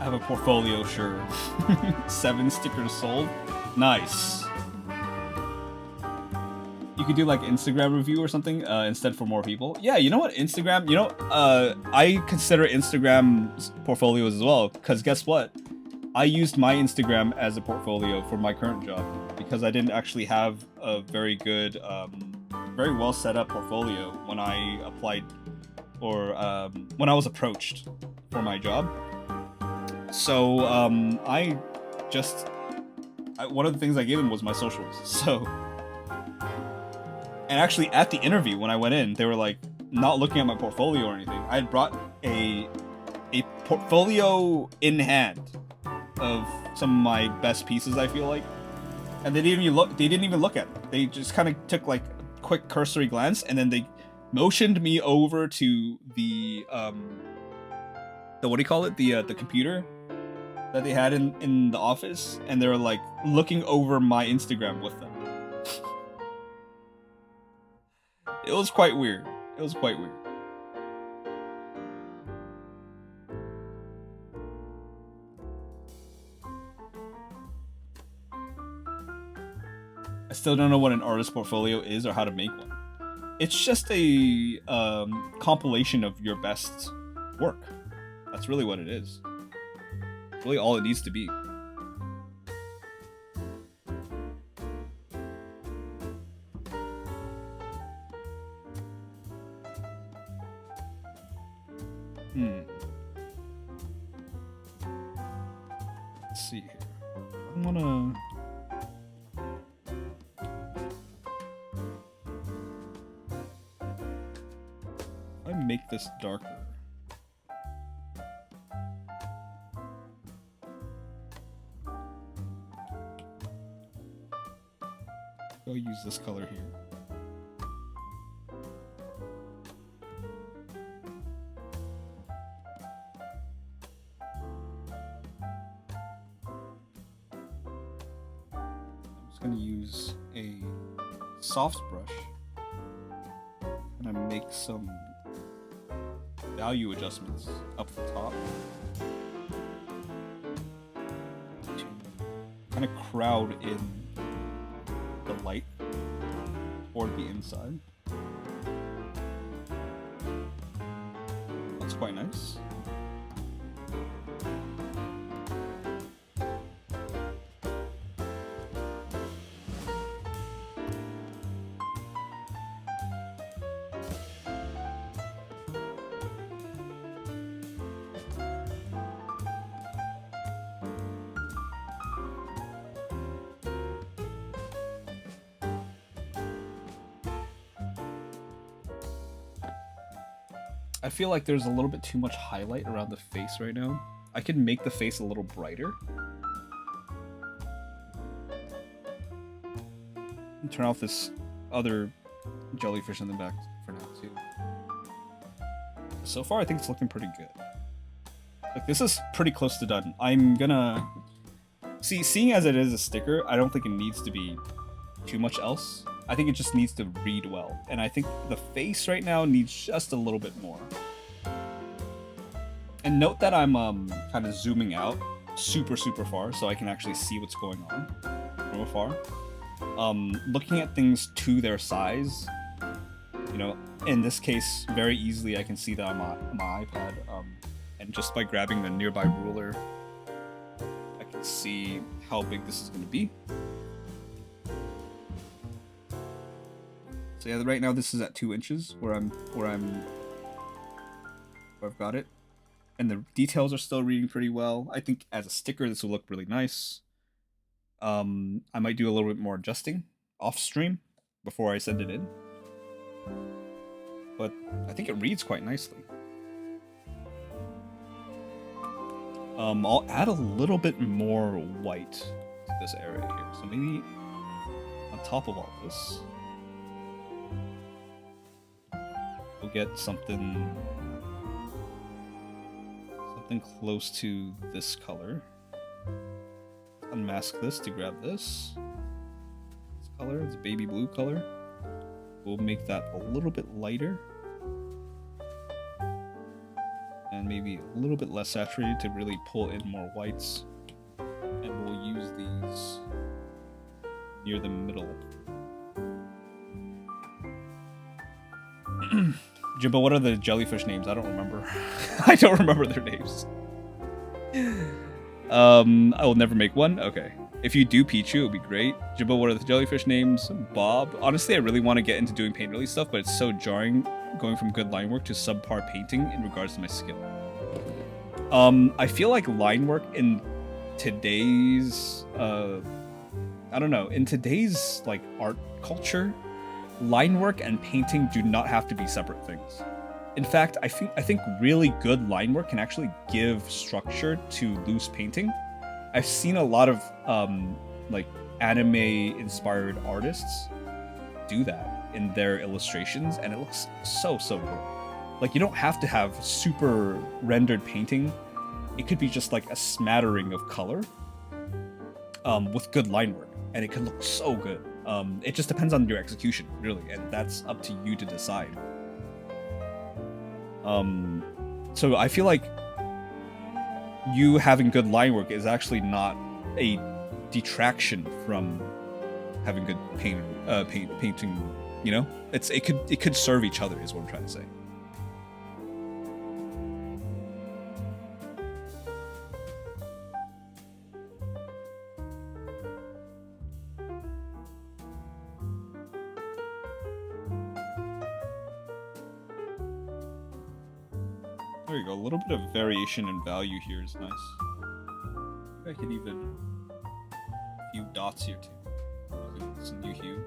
I have a portfolio, sure. 7 stickers sold. Nice. You could do like Instagram review or something instead for more people. Yeah, you know what? Instagram, you know, I consider Instagram portfolios as well. Because guess what? I used my Instagram as a portfolio for my current job. Because I didn't actually have a very good, very well set up portfolio when I applied or when I was approached for my job. So, one of the things I gave him was my socials, so. And actually, at the interview, when I went in, they were like not looking at my portfolio or anything. I had brought a portfolio in hand of some of my best pieces, I feel like, and they didn't even look. They didn't even look at it. They just kind of took like a quick cursory glance, and then they motioned me over to the what do you call it? The computer that they had in the office, and they were like looking over my Instagram with them. It was quite weird. It was quite weird. I still don't know what an artist portfolio is or how to make one. It's just a compilation of your best work. That's really what it is. It's really all it needs to be. Let's see here. I'm gonna... I make this darker. I'll use this color here. I'm just going to use a soft brush and I make some value adjustments up the top to kind of crowd in the light toward the inside. That's quite nice. I feel like there's a little bit too much highlight around the face right now. I could make the face a little brighter. And turn off this other jellyfish in the back for now too. So far I think it's looking pretty good. Like, this is pretty close to done. I'm gonna... seeing as it is a sticker, I don't think it needs to be too much else. I think it just needs to read well. And I think the face right now needs just a little bit more. And note that I'm kind of zooming out super far so I can actually see what's going on from afar. Looking at things to their size, you know, in this case, very easily I can see that on my iPad. And just by grabbing the nearby ruler, I can see how big this is going to be. So yeah, right now this is at 2 inches where I've got it, and the details are still reading pretty well. I think as a sticker this will look really nice. I might do a little bit more adjusting off stream before I send it in, but I think it reads quite nicely. I'll add a little bit more white to this area here, so maybe on top of all this we'll get something close to this color. Unmask this to grab this color. It's a baby blue color. We'll make that a little bit lighter and maybe a little bit less saturated to really pull in more whites, and we'll use these near the middle. Jimbo, what are the jellyfish names? I don't remember. I don't remember their names. I will never make one. Okay. If you do Pichu, it would be great. Jimbo, what are the jellyfish names? Bob. Honestly, I really want to get into doing paint release stuff, but it's so jarring going from good line work to subpar painting in regards to my skill. I feel like line work in today's, I don't know, in today's like art culture, line work and painting do not have to be separate things. In fact, I think really good line work can actually give structure to loose painting. I've seen a lot of like anime inspired artists do that in their illustrations, and it looks so good. Like, you don't have to have super rendered painting. It could be just like a smattering of color with good line work, and it can look so good. It just depends on your execution, really, and that's up to you to decide. So I feel like you having good line work is actually not a detraction from having good painting. You know, it could serve each other, is what I'm trying to say. There you go, a little bit of variation in value here is nice. I could even a few dots here too. Some new hue.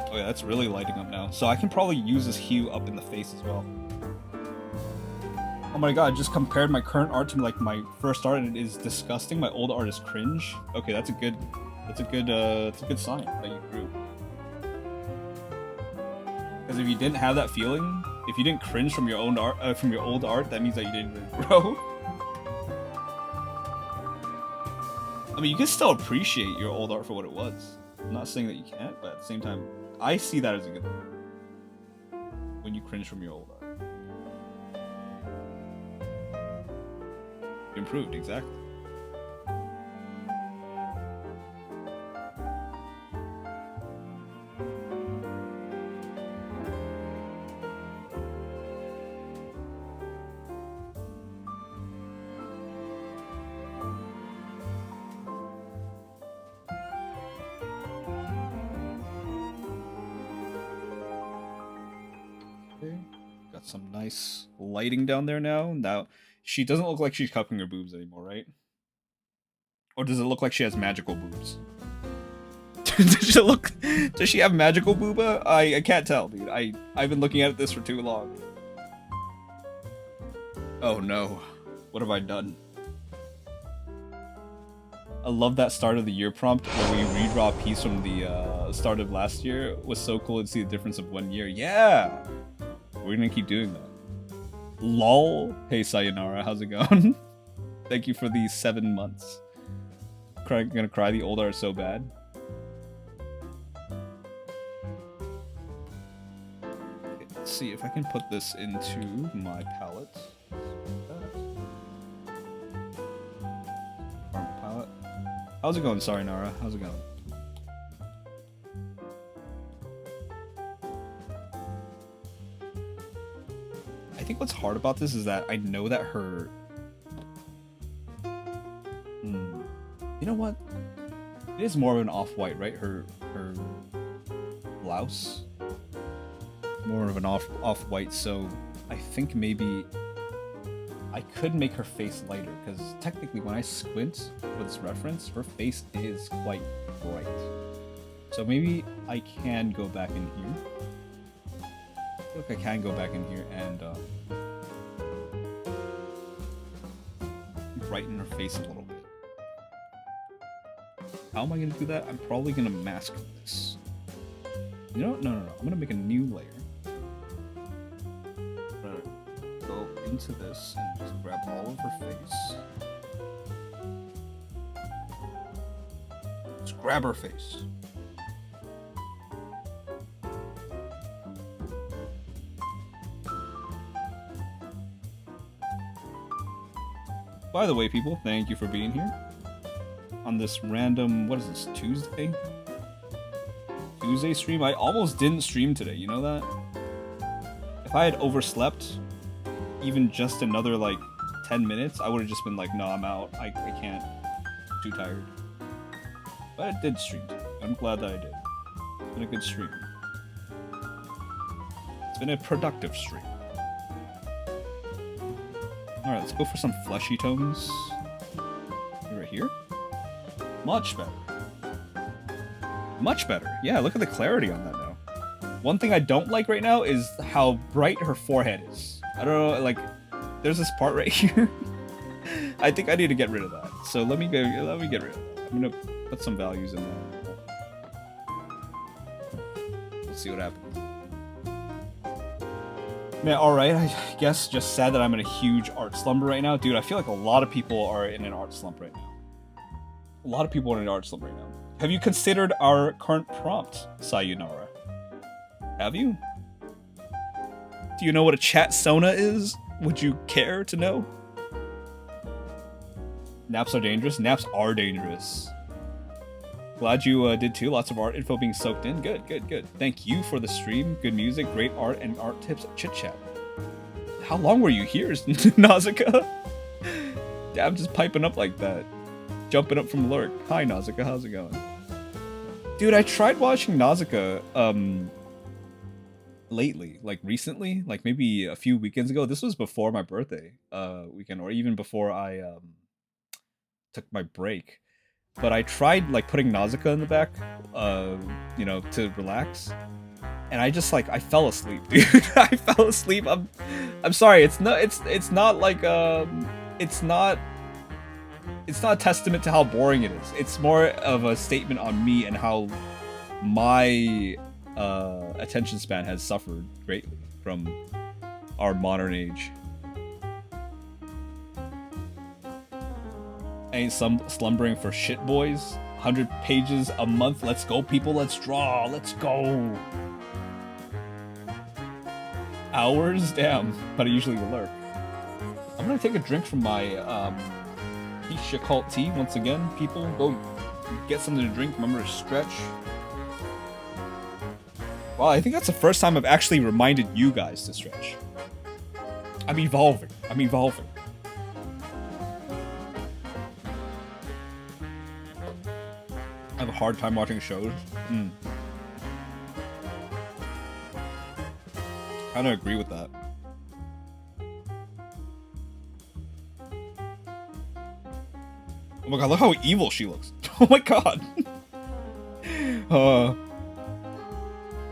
Oh yeah, that's really lighting up now. So I can probably use this hue up in the face as well. Oh my god, I just compared my current art to like my first art and it is disgusting. My old art is cringe. Okay, that's a good sign that you grew. Because if you didn't have that feeling, if you didn't cringe from your own art, from your old art, that means that you didn't really grow. I mean, you can still appreciate your old art for what it was. I'm not saying that you can't, but at the same time, I see that as a good thing. When you cringe from your old art. You improved, exactly. Got some nice lighting down there now. Now, she doesn't look like she's cupping her boobs anymore, right? Or does it look like she has magical boobs? Does she have magical booba? I can't tell, dude. I've been looking at this for too long. Oh no. What have I done? I love that start of the year prompt where we redraw a piece from the start of last year. It was so cool to see the difference of 1 year. Yeah! We're gonna keep doing that. LOL. Hey Sayonara, how's it going? Thank you for these 7 months. Gonna cry, the old art so bad. Okay, let's see if I can put this into my palette. Palette. How's it going, Sayonara? How's it going? I think what's hard about this is that I know that her... You know what? It is more of an off-white, right? Her blouse. More of an off-white, so I think maybe I could make her face lighter, because technically when I squint for this reference, her face is quite bright. So maybe I can go back in here. I feel like I can go back in here and brighten her face a little bit. How am I going to do that? I'm probably going to mask this. You know what? No. I'm going to make a new layer. I'm going to go into this and just grab all of her face. Just grab her face. By the way, people, thank you for being here on this random, what is this, Tuesday stream? I almost didn't stream today, you know that? If I had overslept even just another like 10 minutes, I would have just been like, no, I'm out. I can't. I'm too tired. But I did stream. I'm glad that I did. It's been a good stream. It's been a productive stream. Alright, let's go for some fleshy tones. Right here? Much better. Much better. Yeah, look at the clarity on that now. One thing I don't like right now is how bright her forehead is. I don't know, like, there's this part right here. I think I need to get rid of that. So let me get rid of that. I'm gonna put some values in there. Let's see what happens. Man, alright, I guess just sad that I'm in a huge art slumber right now. Dude, I feel like a lot of people are in an art slump right now. A lot of people are in an art slump right now. Have you considered our current prompt, Sayonara? Have you? Do you know what a chat sona is? Would you care to know? Naps are dangerous? Naps are dangerous. Glad you did too. Lots of art info being soaked in. Good, good, good. Thank you for the stream. Good music, great art, and art tips. Chit chat. How long were you here, Nausicaa? Damn, just piping up like that. Jumping up from lurk. Hi, Nausicaa. How's it going? Dude, I tried watching Nausicaa lately, like recently, like maybe a few weekends ago. This was before my birthday weekend, or even before I took my break. But I tried like putting Nausicaa in the back, you know, to relax, and I just like I fell asleep, dude. I fell asleep. I'm sorry. It's not like it's not a testament to how boring it is. It's more of a statement on me and how my attention span has suffered greatly from our modern age. Ain't some slumbering for shit, boys. 100 pages a month. Let's go, people. Let's draw. Let's go. Hours? Damn. But I usually will lurk. I'm gonna take a drink from my Isha Cult tea once again. People, go get something to drink. Remember to stretch. Wow, I think that's the first time I've actually reminded you guys to stretch. I'm evolving. I'm evolving. I have a hard time watching shows. I don't agree with that. Oh my god, look how evil she looks. Oh my god.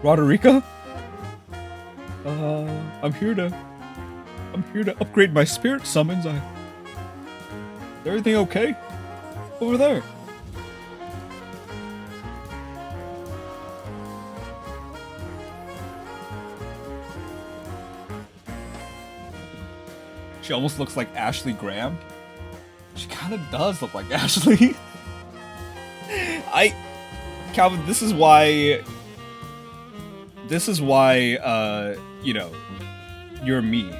Roderica? I'm here to upgrade my spirit summons. Is everything okay? Over there. She almost looks like Ashley Graham. She kind of does look like Ashley. Calvin, this is why, you know, you're me.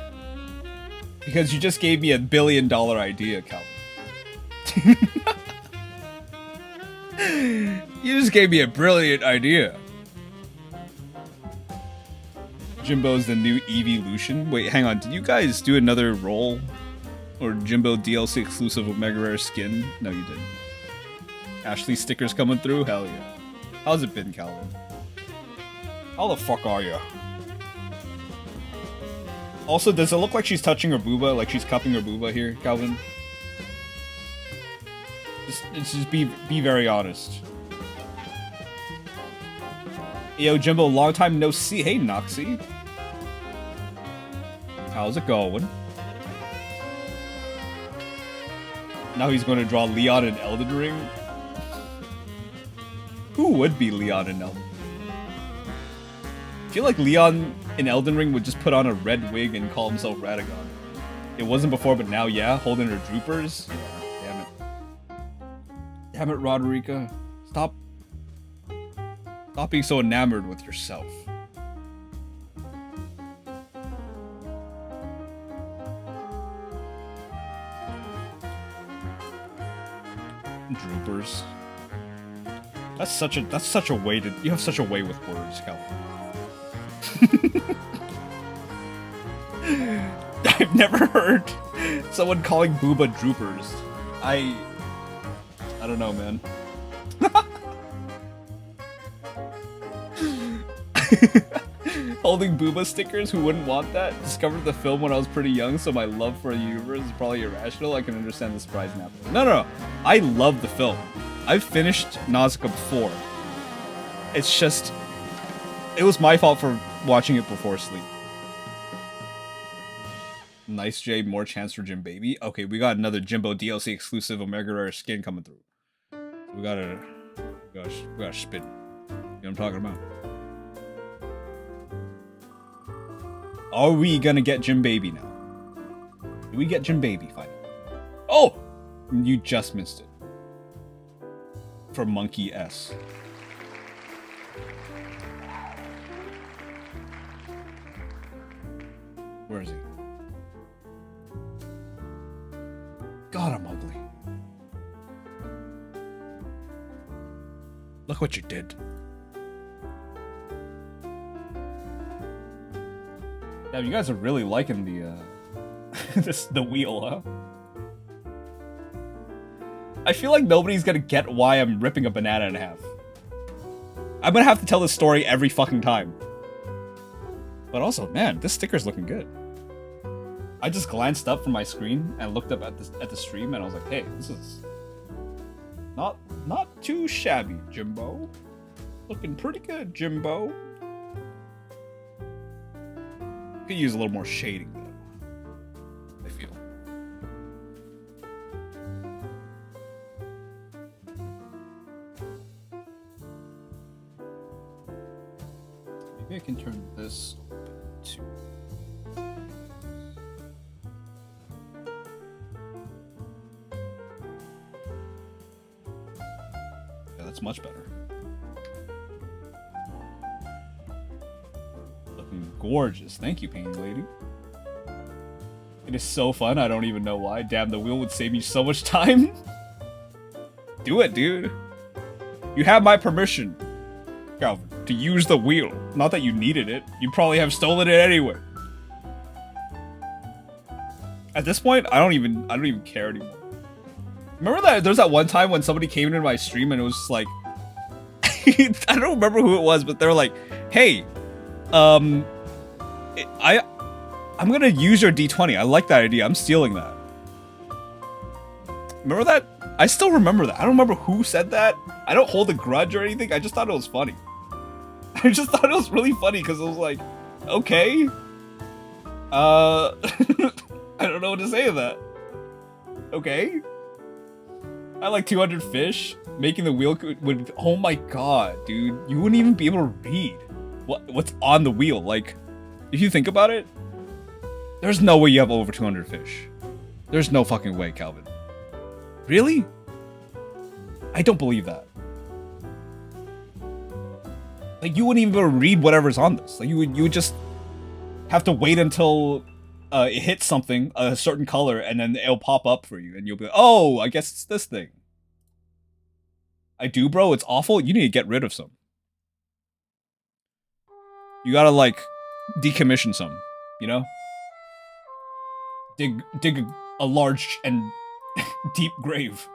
Because you just gave me $1 billion idea, Calvin. You just gave me a brilliant idea. Jimbo's the new evolution. Wait, hang on. Did you guys do another role? Or Jimbo DLC exclusive with Mega Rare skin? No, you didn't. Ashley stickers coming through? Hell yeah. How's it been, Calvin? How the fuck are you? Also, does it look like she's touching her booba? Like she's cupping her booba here, Calvin? Just be very honest. Yo, Jimbo, long time no see. Hey, Noxie. How's it going? Now he's going to draw Leon in Elden Ring? Who would be Leon in Elden Ring? I feel like Leon in Elden Ring would just put on a red wig and call himself Radagon. It wasn't before, but now, yeah, holding her droopers. Yeah, damn it. Damn it, Roderica. Stop being so enamored with yourself. Droopers. That's such a way to. You have such a way with words, Calvin. I've never heard Someone calling Booba droopers. I don't know, man. Holding Booba stickers, who wouldn't want that? Discovered the film when I was pretty young, so my love for the universe is probably irrational. I can understand the surprise now. No. I love the film. I've finished Nausicaa before. It's just... It was my fault for watching it before sleep. Nice J, more chance for Jim Baby. Okay, we got another Jimbo DLC exclusive Omega Rare skin coming through. We gotta spin. You know what I'm talking about? Are we gonna get Jim Baby now? Do we get Jim Baby finally? Oh! You just missed it. For Monkey S. Where is he? God, I'm ugly. Look what you did. Yeah, you guys are really liking the the wheel, huh? I feel like nobody's gonna get why I'm ripping a banana in half. I'm gonna have to tell this story every fucking time. But also, man, this sticker's looking good. I just glanced up from my screen and looked up at the stream, and I was like, "Hey, this is not too shabby, Jimbo. Looking pretty good, Jimbo." Could use a little more shading, though. I feel. Maybe I can turn this to. That's much better. Looking gorgeous. Thank you, Painting Lady. It is so fun, I don't even know why. Damn, the wheel would save me so much time. Do it, dude. You have my permission, Calvin, to use the wheel. Not that you needed it. You probably have stolen it anyway. At this point, I don't even care anymore. Remember that there's that one time when somebody came into my stream and it was just like I don't remember who it was, but they were like, "Hey, I'm gonna use your D20. I like that idea. I'm stealing that." Remember that? I still remember that. I don't remember who said that. I don't hold a grudge or anything. I just thought it was funny. I just thought it was really funny because it was like, okay, I don't know what to say to that. Okay. I like 200 fish. Making the wheel would. Oh my god, dude! You wouldn't even be able to read what's on the wheel. Like, if you think about it, there's no way you have over 200 fish. There's no fucking way, Calvin. Really? I don't believe that. Like, you wouldn't even be able to read whatever's on this. Like, you would just have to wait until it hits something, a certain color, and then it'll pop up for you, and you'll be like, oh, I guess it's this thing. I do, bro. It's awful. You need to get rid of some. You gotta, like, decommission some, you know? Dig a large and deep grave.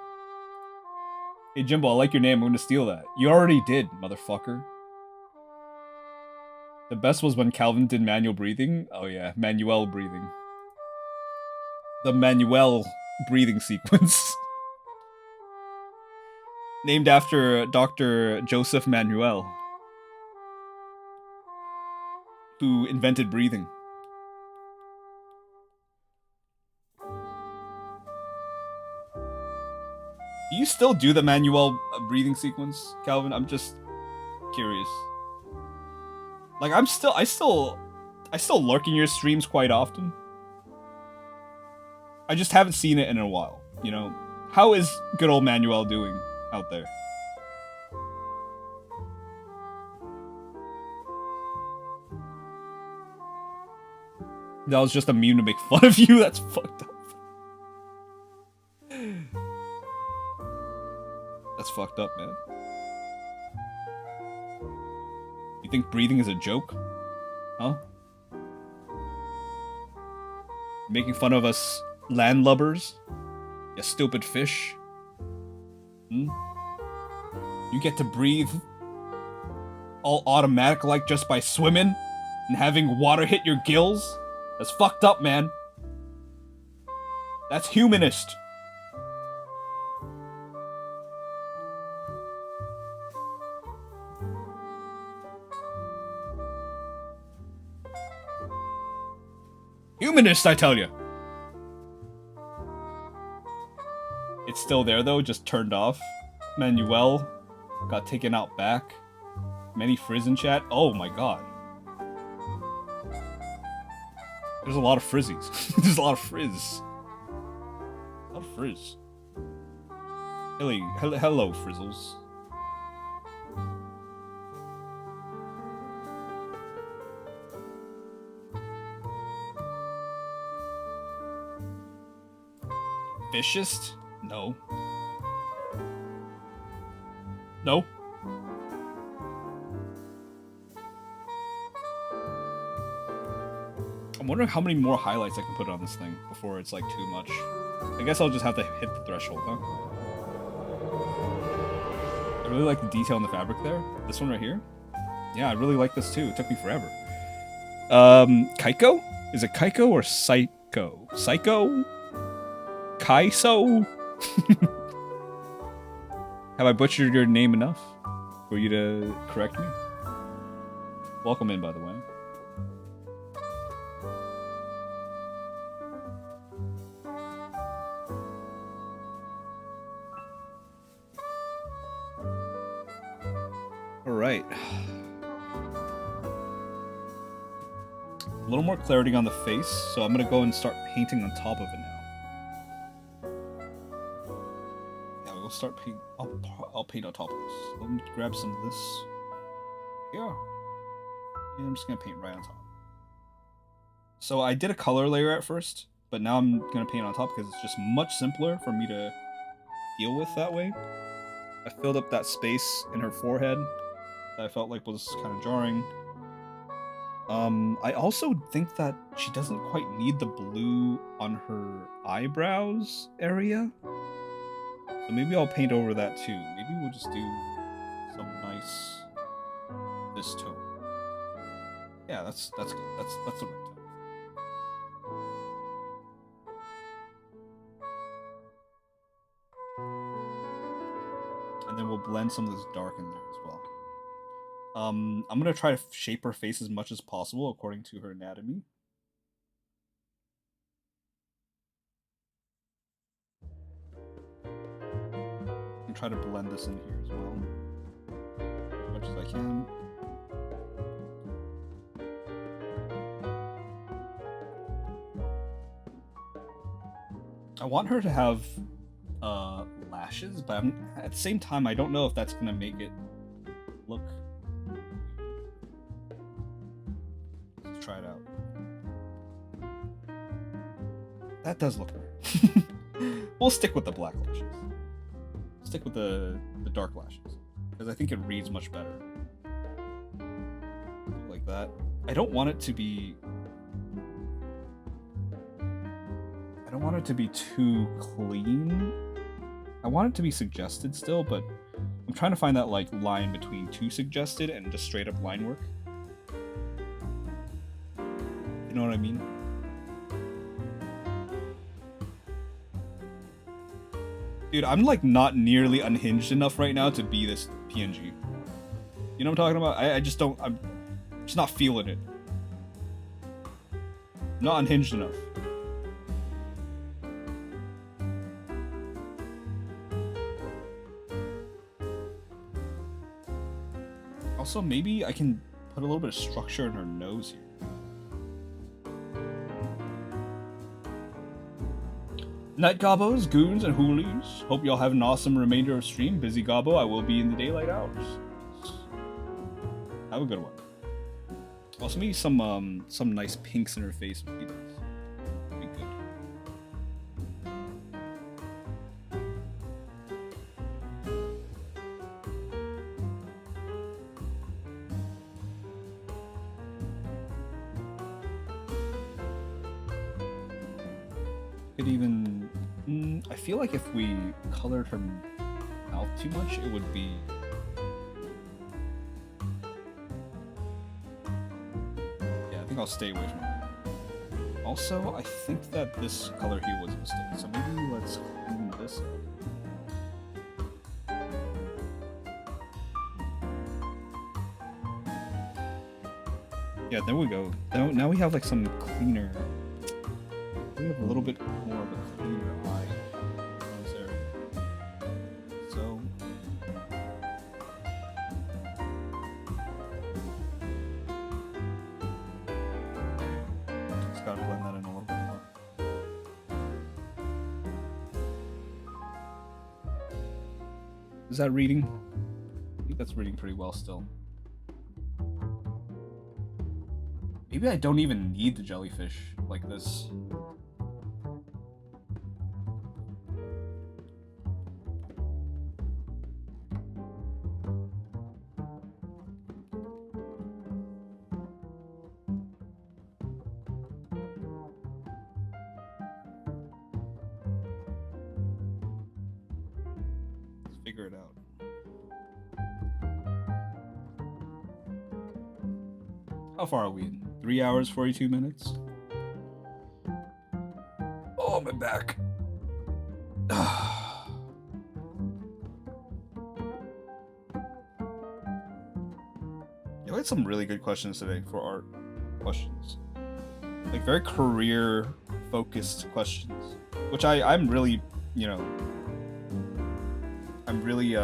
Hey, Jimbo, I like your name. I'm gonna steal that. You already did, motherfucker. The best was when Calvin did manual breathing. Oh yeah, Manuel breathing. The Manuel breathing sequence. Named after Dr. Joseph Manuel, who invented breathing. Do you still do the Manuel breathing sequence, Calvin? I'm just curious. Like, I still lurk in your streams quite often. I just haven't seen it in a while, you know? How is good old Manuel doing out there? That was just a meme to make fun of you? That's fucked up. That's fucked up, man. You think breathing is a joke? Huh? Making fun of us landlubbers. You stupid fish. Hmm? You get to breathe all automatic like just by swimming and having water hit your gills? That's fucked up, man. That's humanist. Humanist, I tell you. It's still there though, just turned off. Manuel got taken out back. Many frizz in chat. Oh my god. There's a lot of frizzies. There's a lot of frizz. A lot of frizz. Hello, Frizzles. Vicious? No. No. I'm wondering how many more highlights I can put on this thing before it's like too much. I guess I'll just have to hit the threshold, huh? I really like the detail in the fabric there. This one right here. Yeah, I really like this too. It took me forever. Kaiko? Is it Kaiko or Psycho? Psycho? Kaiso? Have I butchered your name enough for you to correct me? Welcome in, by the way. Alright. A little more clarity on the face, so I'm gonna go and start painting on top of it now. Yeah, we'll start paint. I'll paint on top of this. Let me grab some of this. Yeah. And I'm just gonna paint right on top. So I did a color layer at first, but now I'm gonna paint on top because it's just much simpler for me to deal with that way. I filled up that space in her forehead that I felt like was kind of jarring. I also think that she doesn't quite need the blue on her eyebrows area. So maybe I'll paint over that too. Maybe we'll just do some nice this tone. Yeah, that's good. That's the right tone. And then we'll blend some of this dark in there as well. I'm gonna try to shape her face as much as possible according to her anatomy. And try to blend this in here as well. As much as I can. I want her to have lashes, but at the same time I don't know if that's gonna make it look. Let's try it out. That does look better. We'll stick with the black lashes. Stick with the dark lashes, because I think it reads much better. Like that. I don't want it to be too clean. I want it to be suggested still, but I'm trying to find that like line between too suggested and just straight up line work. You know what I mean? Dude, I'm like not nearly unhinged enough right now to be this PNG. You know what I'm talking about? I just don't, I'm just not feeling it. I'm not unhinged enough. Also, maybe I can put a little bit of structure in her nose here. Night Gobbos, Goons, and Hoolies. Hope y'all have an awesome remainder of stream. Busy Gobbo, I will be in the daylight hours. Have a good one. Also, maybe some nice pinks in her face would be nice. Be good. could even... I feel like if we colored her mouth too much, it would be... Yeah, I think I'll stay away from it. Also, I think that this color here was a mistake, so maybe let's clean this up. Yeah, there we go. Now we have like some cleaner. We have a little bit more of a cleaner eye in this area. So just gotta blend that in a little bit more. Is that reading? I think that's reading pretty well still. Maybe I don't even need the jellyfish like this. Let's figure it out. How far are we? 3 hours, 42 minutes? Oh, my back. You had some really good questions today for art questions. Like, very career-focused questions. Which I'm really, you know... I'm really,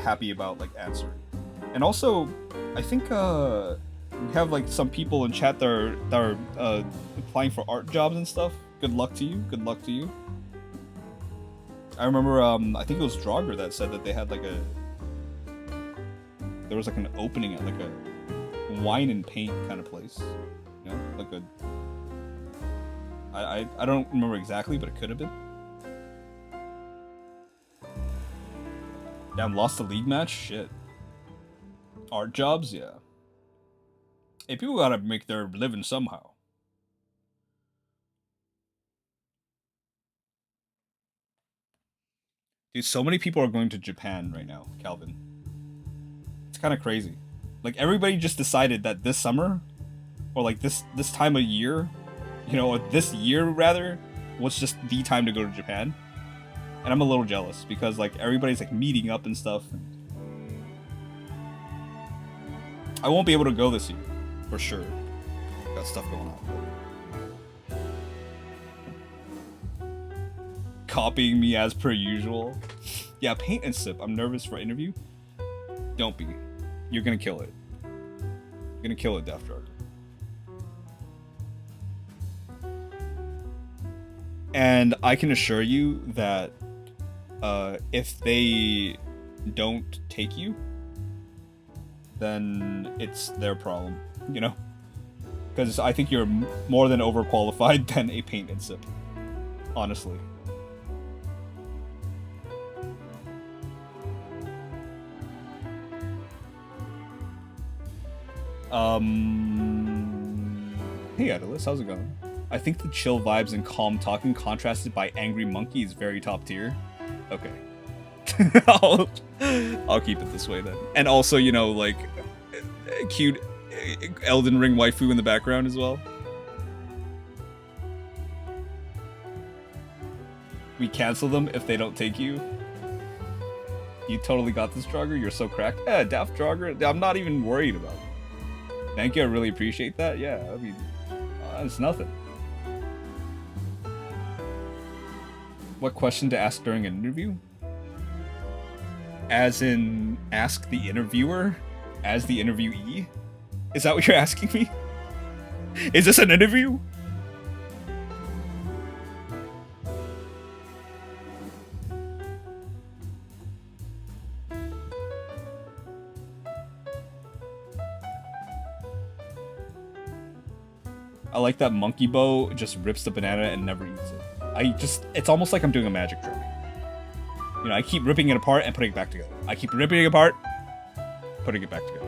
happy about, like, answering. And also, I think, we have like some people in chat that are applying for art jobs and stuff. Good luck to you. Good luck to you. I remember I think it was Draugr that said that they had like there was like an opening at like a wine and paint kind of place. You know, like a I don't remember exactly, but it could have been. Damn, lost the league match? Shit. Art jobs? Yeah. Hey, people gotta make their living somehow. Dude, so many people are going to Japan right now, Calvin. It's kind of crazy. Like, everybody just decided that this summer, or like this time of year, you know, this year rather, was just the time to go to Japan. And I'm a little jealous, because like everybody's like meeting up and stuff. I won't be able to go this year. For sure. Got stuff going on. Copying me as per usual. Yeah, paint and sip. I'm nervous for interview. Don't be. You're gonna kill it. You're gonna kill it, Death Draugr. And I can assure you that if they don't take you, then it's their problem. You know, because I think you're more than overqualified than a paint and sip, honestly. Hey Adelis, how's it going? I think the chill vibes and calm talking contrasted by angry monkey is very top tier. Okay. I'll keep it this way then. And also, you know, like cute Elden Ring waifu in the background as well. We cancel them if they don't take you. You totally got this, Draugr. You're so cracked. Yeah, Daft Draugr. I'm not even worried about it. Thank you. I really appreciate that. Yeah, I mean, it's nothing. What question to ask during an interview? As in, ask the interviewer as the interviewee? Is that what you're asking me? Is this an interview? I like that Monkey Bow just rips the banana and never eats it. It's almost like I'm doing a magic trick. You know, I keep ripping it apart and putting it back together. I keep ripping it apart, putting it back together.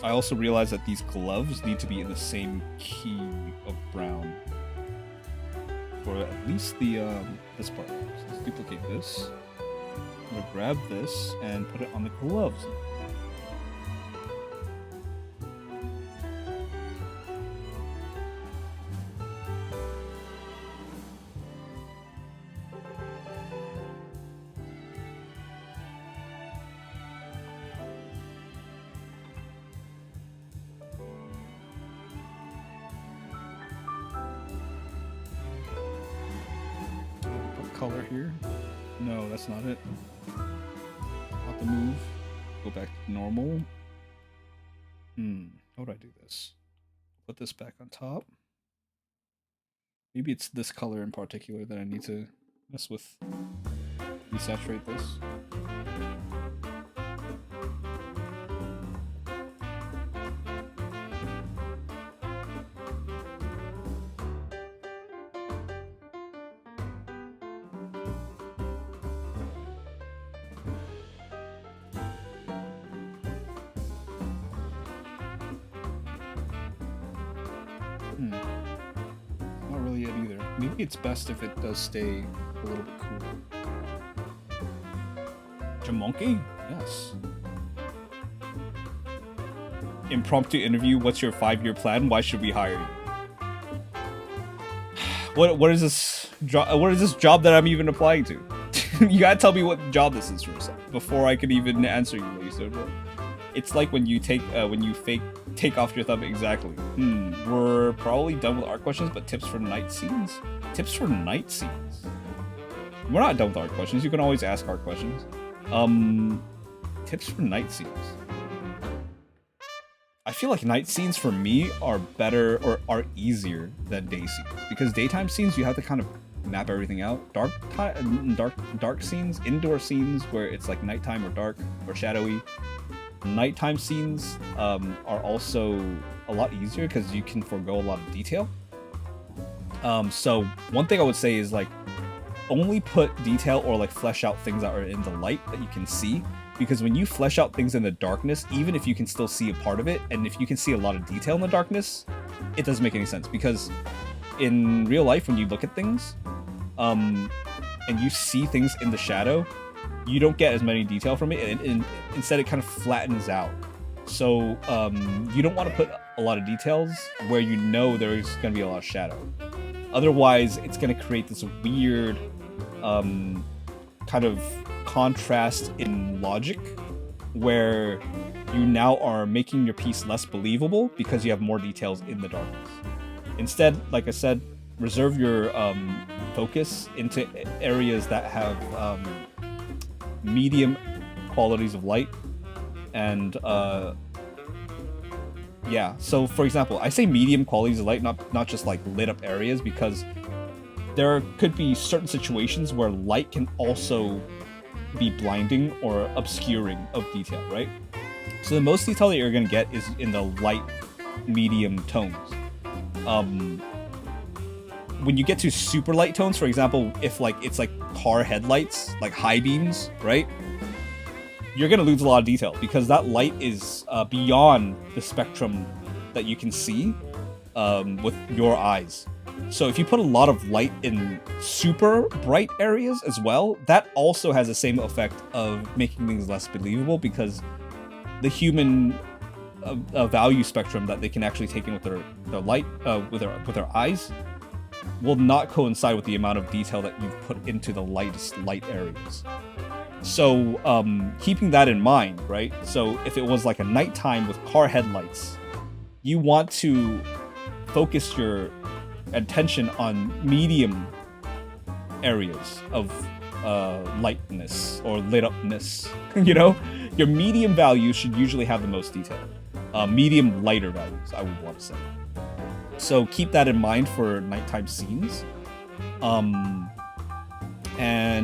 I also realized that these gloves need to be in the same key of brown. For at least the this part. So let's duplicate this. I'm gonna grab this and put it on the gloves. Color here. No, that's not it. Not the move. Go back to normal. How would I do this? Put this back on top. Maybe it's this color in particular that I need to mess with. Desaturate this. Not really it either. Maybe it's best if it does stay a little bit cool. Jamonkey? Yes. Impromptu interview. What's your 5-year plan? Why should we hire you? What is this job? What is this job that I'm even applying to? You gotta tell me what job this is first before I can even answer you, Lisa. It's like when you take take off your thumb. Exactly. We're probably done with art questions, but tips for night scenes. Tips for night scenes. We're not done with art questions. You can always ask art questions. Tips for night scenes. I feel like night scenes for me are better or are easier than day scenes, because daytime scenes you have to kind of map everything out. Dark scenes, indoor scenes where it's like nighttime or dark or shadowy. Nighttime scenes are also a lot easier because you can forego a lot of detail. So one thing I would say is like only put detail or like flesh out things that are in the light that you can see, because when you flesh out things in the darkness, even if you can still see a part of it, and if you can see a lot of detail in the darkness, it doesn't make any sense. Because in real life, when you look at things and you see things in the shadow, you don't get as many detail from it, and instead it kind of flattens out. So you don't want to put a lot of details where you know there's going to be a lot of shadow. Otherwise, it's going to create this weird kind of contrast in logic where you now are making your piece less believable because you have more details in the darkness. Instead, like I said, reserve your focus into areas that have medium qualities of light. And yeah, so for example, I say medium qualities of light, not just like lit up areas, because there could be certain situations where light can also be blinding or obscuring of detail, right? So the most detail that you're going to get is in the light medium tones. When you get to super light tones, for example, if like it's like car headlights, like high beams, right? You're going to lose a lot of detail because that light is beyond the spectrum that you can see with your eyes. So if you put a lot of light in super bright areas as well, that also has the same effect of making things less believable, because the human value spectrum that they can actually take in with their light, with their eyes, will not coincide with the amount of detail that you've put into the lightest light areas. So keeping that in mind, right? So if it was like a nighttime with car headlights, you want to focus your attention on medium areas of lightness or lit upness. You know, your medium values should usually have the most detail. Medium lighter values, I would want to say. So keep that in mind for nighttime scenes. And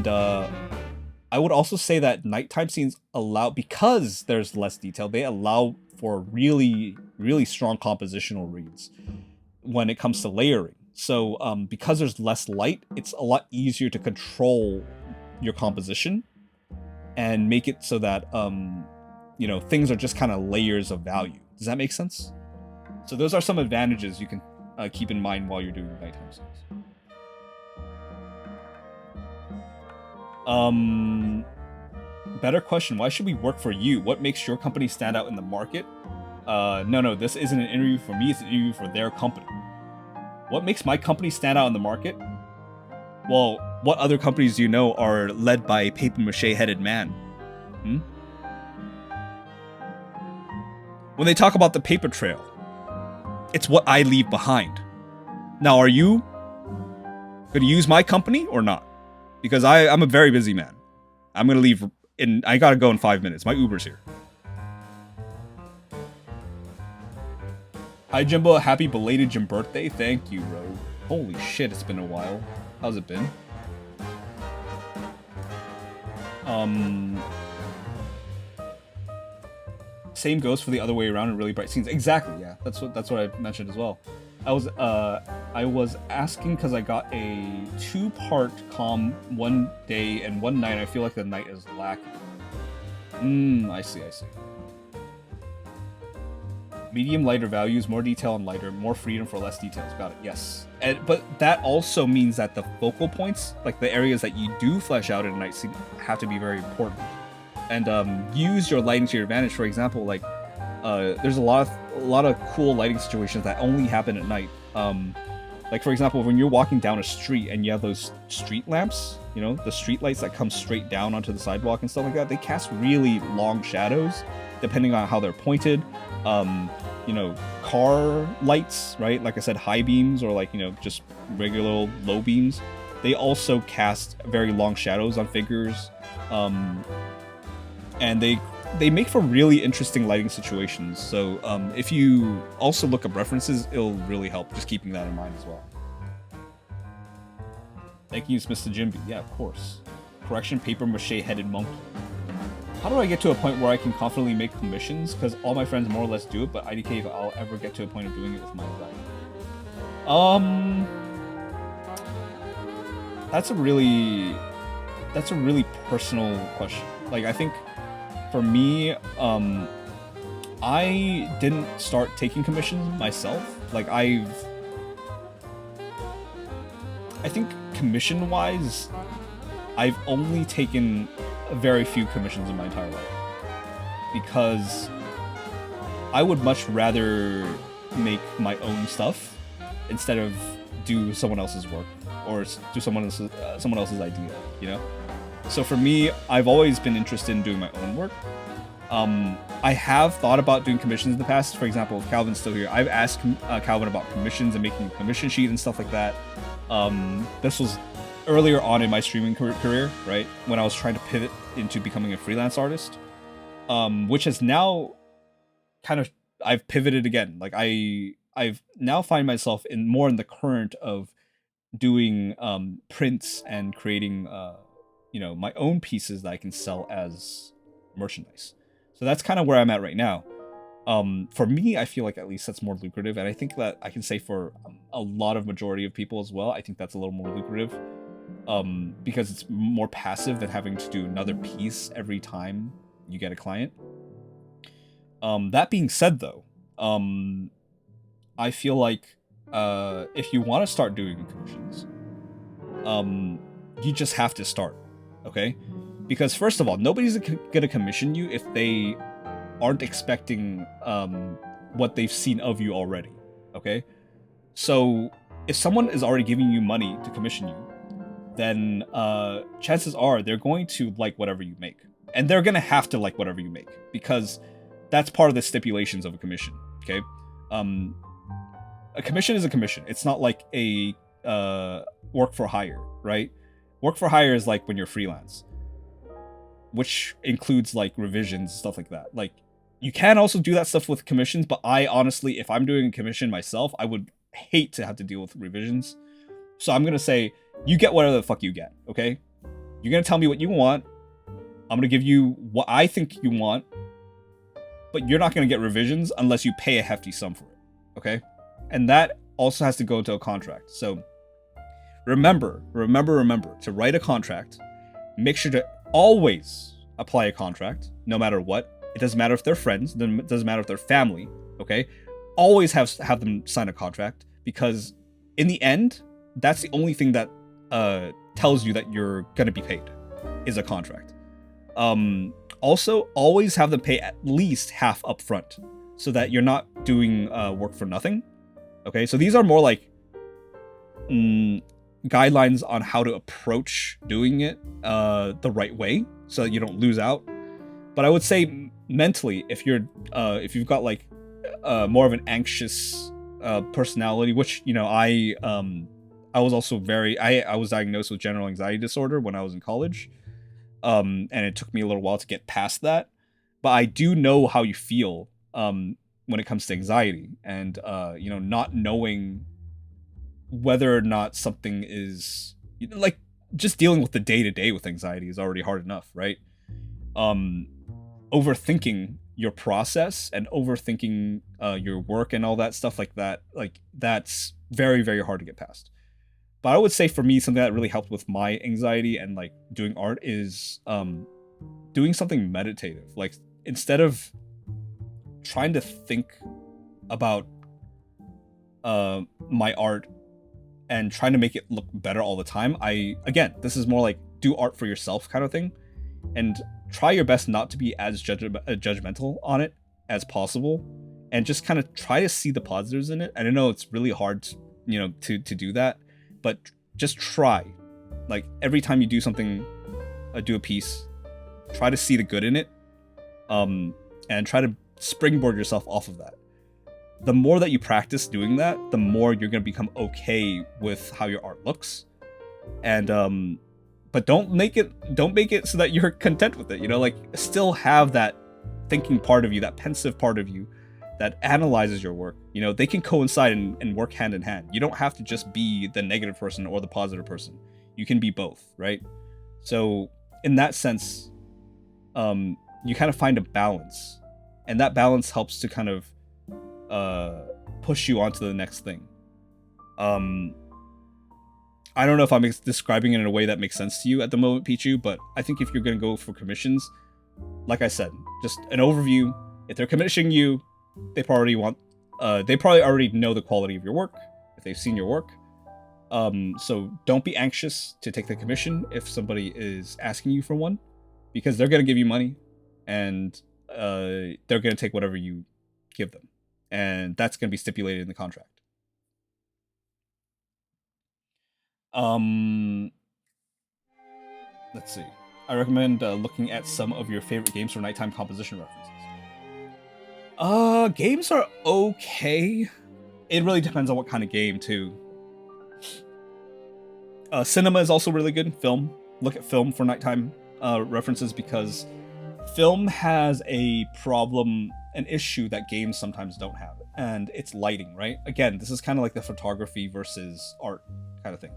I would also say that nighttime scenes allow, because there's less detail, they allow for really, really strong compositional reads when it comes to layering. So because there's less light, it's a lot easier to control your composition and make it so that you know, things are just kind of layers of value. Does that make sense? So those are some advantages you can keep in mind while you're doing nighttime sales. Better question. Why should we work for you? What makes your company stand out in the market? No, this isn't an interview for me. It's an interview for their company. What makes my company stand out in the market? Well, what other companies do you know are led by a papier-mâché-headed man? When they talk about the paper trail, it's what I leave behind. Now, are you going to use my company or not? Because I'm a very busy man. I'm going to leave I got to go in 5 minutes. My Uber's here. Hi, Jimbo. Happy belated Jim birthday. Thank you, bro. Holy shit, it's been a while. How's it been? Same goes for the other way around in really bright scenes. Exactly, yeah. That's what I mentioned as well. I was asking because I got a 2-part comm one day and one night. I feel like the night is lacking. I see. Medium, lighter values, more detail and lighter, more freedom for less details. Got it. Yes. But that also means that the focal points, like the areas that you do flesh out in a night scene, have to be very important. And use your lighting to your advantage. For example, like there's a lot of cool lighting situations that only happen at night. Like for example, when you're walking down a street and you have those street lamps, you know, the street lights that come straight down onto the sidewalk and stuff like that, they cast really long shadows depending on how they're pointed. You know, car lights, right? Like I said, high beams or like, you know, just regular low beams. They also cast very long shadows on figures. And they make for really interesting lighting situations. So if you also look up references, it'll really help just keeping that in mind as well. Thank you, Mr. Jimby. Yeah, of course. Correction, papier-mâché-headed monkey. How do I get to a point where I can confidently make commissions? Because all my friends more or less do it, but IDK if I'll ever get to a point of doing it with my design. That's a really personal question. Like, I think for me, I didn't start taking commissions myself. Like, I think commission-wise, I've only taken very few commissions in my entire life. Because I would much rather make my own stuff instead of do someone else's work or do someone else's idea, you know? So for me, I've always been interested in doing my own work. I have thought about doing commissions in the past. For example, if Calvin's still here, I've asked Calvin about commissions and making a commission sheet and stuff like that. This was earlier on in my streaming career, right? When I was trying to pivot into becoming a freelance artist, which has now I've pivoted again. Like I've now find myself more in the current of doing prints and creating you know, my own pieces that I can sell as merchandise. So that's kind of where I'm at right now. For me, I feel like at least that's more lucrative, and I think that I can say for a lot of majority of people as well, I think that's a little more lucrative, because it's more passive than having to do another piece every time you get a client. That being said, though, I feel like if you want to start doing commissions, you just have to start, okay? Because first of all, nobody's gonna commission you if they aren't expecting what they've seen of you already, okay? So if someone is already giving you money to commission you, then chances are they're going to like whatever you make. And they're gonna have to like whatever you make, because that's part of the stipulations of a commission, okay? A commission is a commission. It's not like a work for hire, right? Work for hire is like when you're freelance, which includes like revisions, stuff like that. Like, you can also do that stuff with commissions, but I honestly, if I'm doing a commission myself, I would hate to have to deal with revisions. So I'm gonna say, you get whatever the fuck you get, okay? You're gonna tell me what you want. I'm gonna give you what I think you want, but you're not gonna get revisions unless you pay a hefty sum for it, okay? And that also has to go into a contract. So remember to write a contract. Make sure to always apply a contract, no matter what. It doesn't matter if they're friends, it doesn't matter if they're family. Okay, always have them sign a contract, because in the end, that's the only thing that tells you that you're gonna be paid, is a contract. Also, always have them pay at least half upfront, so that you're not doing work for nothing. Okay, so these are more like guidelines on how to approach doing it the right way, so that you don't lose out. But I would say mentally, if you've got like more of an anxious personality, which, you know, I was also I was diagnosed with general anxiety disorder when I was in college, and it took me a little while to get past that. But I do know how you feel when it comes to anxiety, and you know, not knowing whether or not something is, you know, like, just dealing with the day to day with anxiety is already hard enough, right? Overthinking your process and overthinking your work and all that stuff like that, like, that's very, very hard to get past. But I would say for me, something that really helped with my anxiety and like doing art is doing something meditative. Like, instead of trying to think about my art and trying to make it look better all the time, this is more like do art for yourself kind of thing, and try your best not to be as judgmental on it as possible, and just kind of try to see the positives in it. And I know it's really hard to, you know, to do that, but just try. Like, every time you do something, do a piece, try to see the good in it, and try to springboard yourself off of that. The more that you practice doing that, the more you're going to become okay with how your art looks. And but don't make it so that you're content with it, you know, like, still have that thinking part of you, that pensive part of you that analyzes your work. You know, they can coincide and work hand in hand. You don't have to just be the negative person or the positive person. You can be both, right? So in that sense, you kind of find a balance, and that balance helps to kind of push you onto the next thing. I don't know if I'm describing it in a way that makes sense to you at the moment, Pichu, but I think if you're going to go for commissions, like I said, just an overview. If they're commissioning you, they probably already know the quality of your work, if they've seen your work. So don't be anxious to take the commission if somebody is asking you for one, because they're going to give you money, and they're going to take whatever you give them. And that's going to be stipulated in the contract. Let's see. I recommend looking at some of your favorite games for nighttime composition references. Games are okay. It really depends on what kind of game, too. Cinema is also really good. Film. Look at film for nighttime references, because film has a problem, an issue that games sometimes don't have, and it's lighting, right? Again, this is kind of like the photography versus art kind of thing.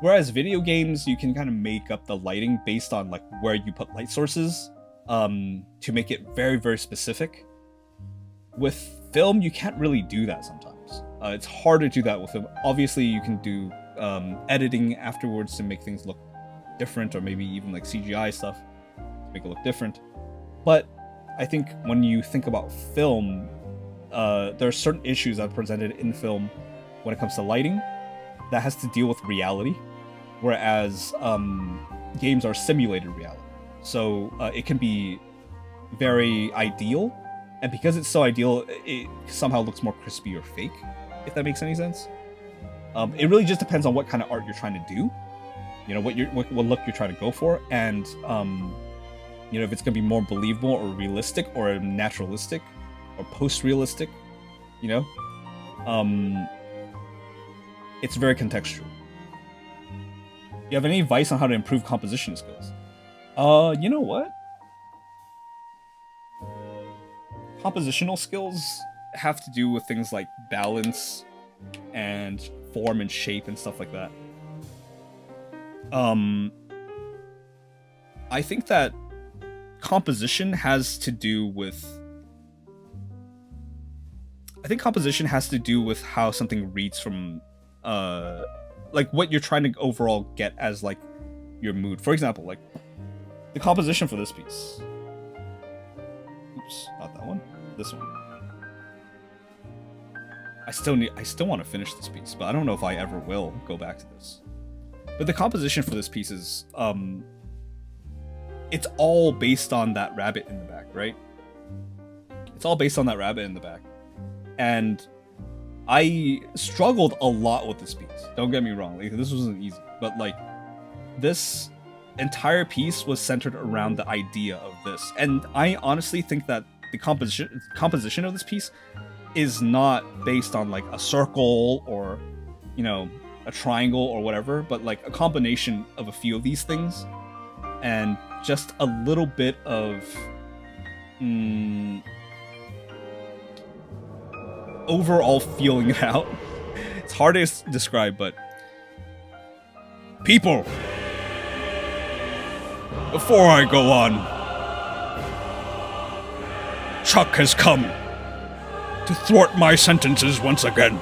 Whereas video games, you can kind of make up the lighting based on like where you put light sources, to make it very, very specific. With film, you can't really do that sometimes. It's hard to do that with film. Obviously, you can do editing afterwards to make things look different, or maybe even like CGI stuff to make it look different. But I think when you think about film, there are certain issues that are presented in film when it comes to lighting that has to deal with reality, whereas games are simulated reality. So it can be very ideal, and because it's so ideal, it somehow looks more crispy or fake, if that makes any sense. It really just depends on what kind of art you're trying to do, you know, what look you're trying to go for, and you know, if it's gonna be more believable or realistic or naturalistic or post-realistic, you know. It's very contextual. You have any advice on how to improve composition skills? You know what? Compositional skills have to do with things like balance and form and shape and stuff like that. I think that composition has to do with how something reads from like what you're trying to overall get as like your mood. For example, like the composition for this piece. Oops, not that one. This one. I still want to finish this piece, but I don't know if I ever will go back to this. But the composition for this piece is, it's all based on that rabbit in the back, right? It's all based on that rabbit in the back. And I struggled a lot with this piece. Don't get me wrong, like, this wasn't easy. But like, this entire piece was centered around the idea of this. And I honestly think that the composition of this piece is not based on like a circle or, you know, a triangle or whatever, but like a combination of a few of these things and just a little bit of overall feeling it out. It's hard to describe, but people, before I go on, Chuck has come to thwart my sentences once again.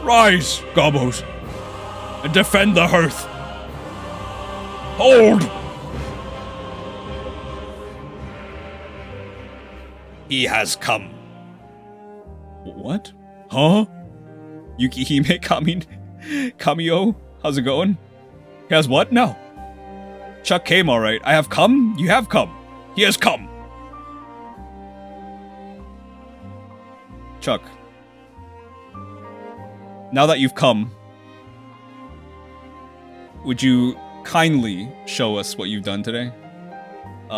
Rise, Gobos, and defend the hearth. Hold! He has come. What? Huh? Yukihime Kamio? How's it going? He has what? No. Chuck came alright. I have come? You have come. He has come. Chuck, now that you've come, would you kindly show us what you've done today?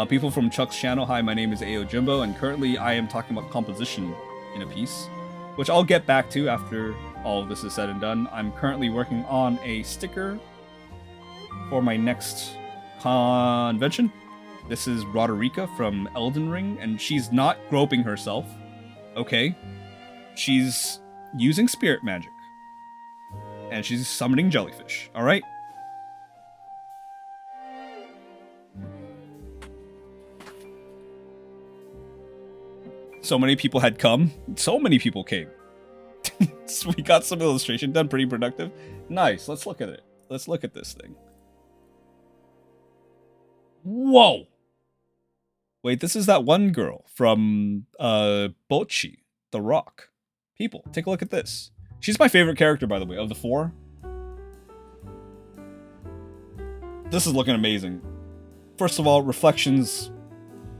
People from Chuck's channel, hi, my name is Aojimbo, and currently I am talking about composition in a piece, which I'll get back to after all of this is said and done. I'm currently working on a sticker for my next convention. This is Roderica from Elden Ring, and she's not groping herself, okay? She's using spirit magic. And she's summoning jellyfish, alright? So many people had come. So many people came. So we got some illustration done, pretty productive. Nice, let's look at it. Let's look at this thing. Whoa! Wait, this is that one girl from Bocchi, The Rock. People, take a look at this. She's my favorite character, by the way, of the four. This is looking amazing. First of all, reflections,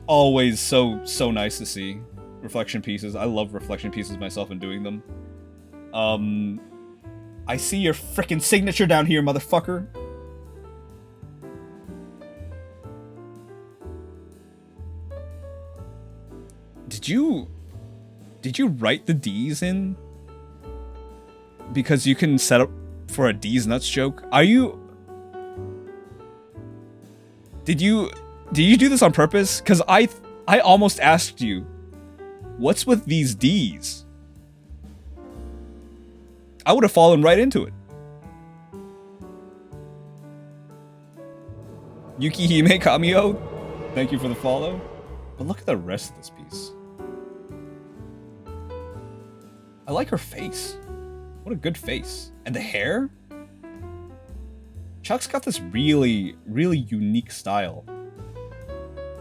always so nice to see. Reflection pieces. I love reflection pieces myself and doing them. I see your frickin' signature down here, motherfucker. Did you write the D's in? Because you can set up for a D's nuts joke. Are you... Did you do this on purpose? Because I almost asked you, what's with these D's? I would have fallen right into it. Yukihime Kamio, thank you for the follow. But look at the rest of this piece. I like her face. What a good face. And the hair? Chuck's got this really unique style.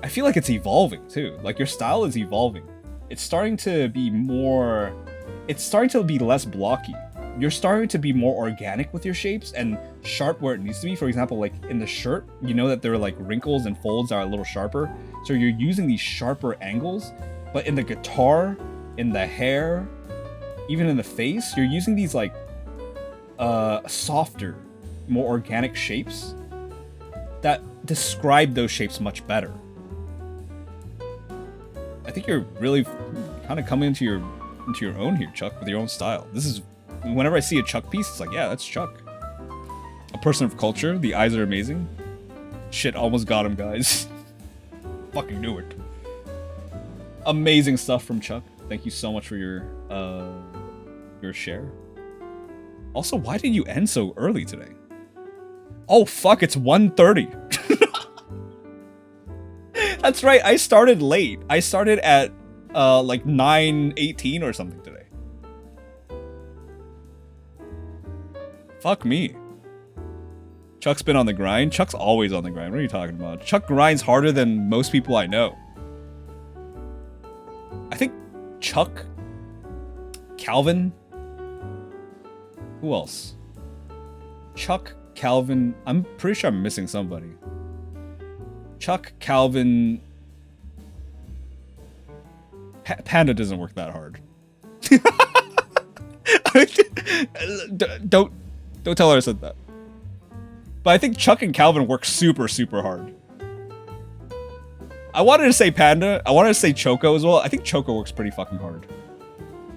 I feel like it's evolving too. Like your style is evolving. It's starting to be more... It's starting to be less blocky. You're starting to be more organic with your shapes and sharp where it needs to be. For example, like in the shirt, you know that there are like wrinkles and folds that are a little sharper. So you're using these sharper angles. But in the guitar, in the hair, even in the face, you're using these like softer, more organic shapes that describe those shapes much better. I think you're really kind of coming into your own here, Chuck, with your own style. This is, whenever I see a Chuck piece, it's like, yeah, that's Chuck. A person of culture. The eyes are amazing. Shit, almost got him, guys. Fucking knew it. Amazing stuff from Chuck. Thank you so much for your share. Also, why did you end so early today? Oh fuck, it's 1:30. That's right, I started late. I started at like 9:18 or something today. Fuck me. Chuck's been on the grind. Chuck's always on the grind. What are you talking about? Chuck grinds harder than most people I know. I think Chuck Calvin. Who else? Chuck, Calvin. I'm pretty sure I'm missing somebody. Chuck, Calvin. Panda doesn't work that hard. Don't tell her I said that. But I think Chuck and Calvin work super hard. I wanted to say Panda. I wanted to say Choco as well. I think Choco works pretty fucking hard.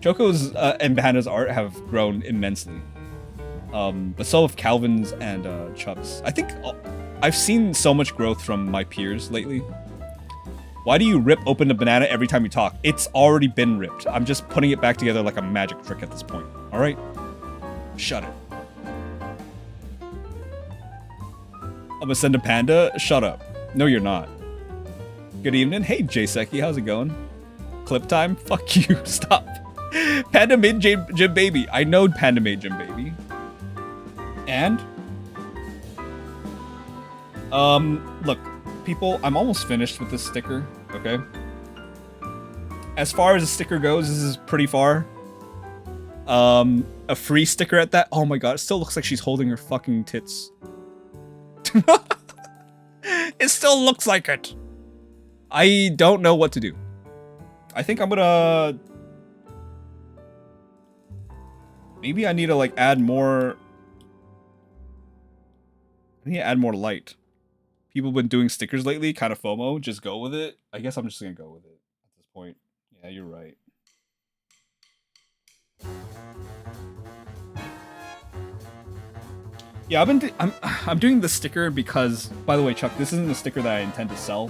Choco's and Panda's art have grown immensely. But so have Calvin's and Chuck's. I think I've seen so much growth from my peers lately. Why do you rip open the banana every time you talk? It's already been ripped. I'm just putting it back together like a magic trick at this point. Alright? Shut it. I'm gonna send a Panda? Shut up. No, you're not. Good evening. Hey, J-Seki, how's it going? Clip time? Fuck you. Stop. Panda made Jim Baby. I know Panda made Jim Baby. And? Look, people, I'm almost finished with this sticker, okay? As far as the sticker goes, this is pretty far. A free sticker at that. Oh my god, it still looks like she's holding her fucking tits. It still looks like it. I don't know what to do. I think I'm gonna... Maybe I need to, like, add more... I need to add more light. People have been doing stickers lately, kind of FOMO. Just go with it. I guess I'm just gonna go with it at this point. Yeah, you're right. Yeah, I'm doing the sticker because, by the way, Chuck, this isn't the sticker that I intend to sell.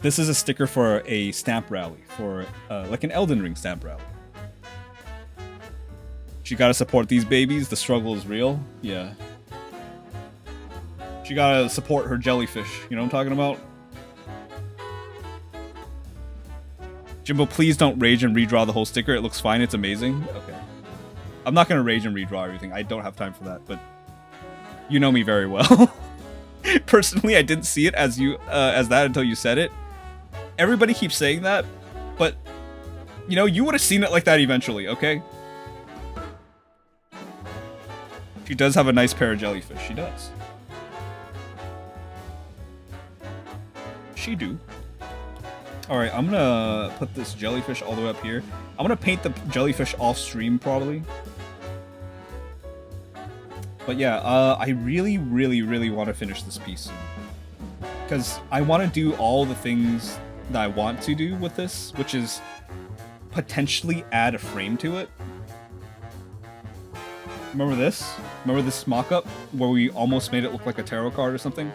This is a sticker for a stamp rally, for like an Elden Ring stamp rally. She gotta support these babies. The struggle is real. Yeah. She gotta support her jellyfish. You know what I'm talking about? Jimbo, please don't rage and redraw the whole sticker. It looks fine. It's amazing. Okay. I'm not gonna rage and redraw everything. I don't have time for that, but you know me very well. Personally, I didn't see it as that until you said it. Everybody keeps saying that, but you know, you would have seen it like that eventually, okay? She does have a nice pair of jellyfish. She does. She do. Alright, I'm gonna put this jellyfish all the way up here. I'm gonna paint the jellyfish off stream, probably. But yeah, I really want to finish this piece soon. Because I want to do all the things that I want to do with this, which is potentially add a frame to it. Remember this? Remember this mock-up where we almost made it look like a tarot card or something?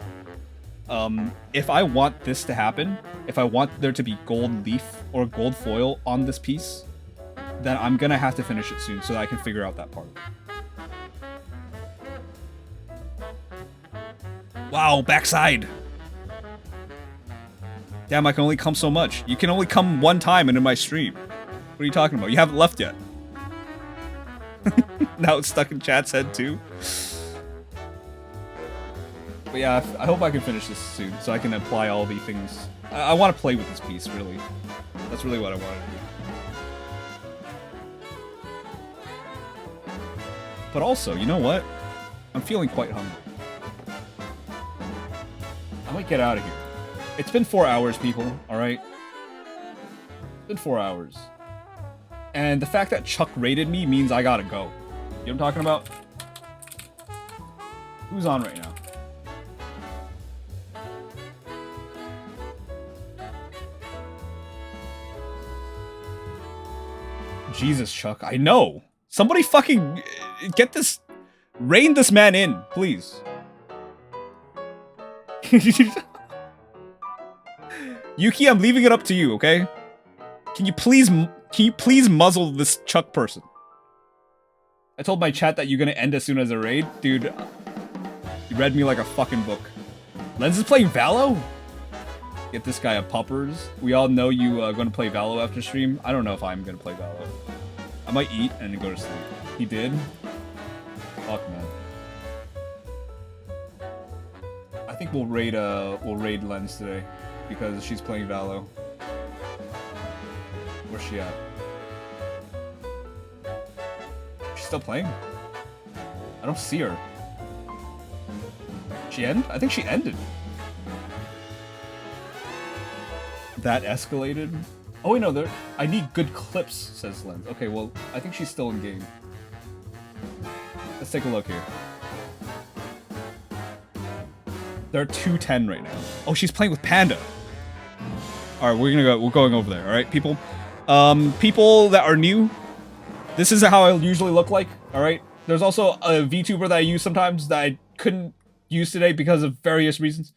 If I want this to happen, if I want there to be gold leaf or gold foil on this piece, then I'm gonna have to finish it soon so that I can figure out that part. Wow, backside! Damn, I can only come so much. You can only come one time into my stream. What are you talking about? You haven't left yet. Now it's stuck in chat's head too. But yeah, I hope I can finish this soon so I can apply all the things. I want to play with this piece, really. That's really what I want to do. But also, you know what? I'm feeling quite hungry. I might get out of here. It's been 4 hours, people, alright? It's been 4 hours. And the fact that Chuck raided me means I gotta go. You know what I'm talking about? Who's on right now? Jesus, Chuck, I know. Somebody fucking get this, rein this man in, please. Yuki, I'm leaving it up to you, okay? Can you please muzzle this Chuck person? I told my chat that you're gonna end as soon as a raid. Dude, you read me like a fucking book. Lens is playing Valo? Get this guy a puppers. We all know you gonna play Valo after stream. I don't know if I'm gonna play Valo. I might eat and then go to sleep. He did? Fuck, man. I think we'll raid Lens today because she's playing Valo. Where's she at? She's still playing? I don't see her. She end? I think she ended. That escalated? Oh wait, no, there. I need good clips, says Lens. Okay, well, I think she's still in game. Let's take a look here. They're 210 right now. Oh, she's playing with Panda. All right, we're going over there. All right, people. People that are new, this is how I usually look like. All right. There's also a VTuber that I use sometimes that I couldn't use today because of various reasons.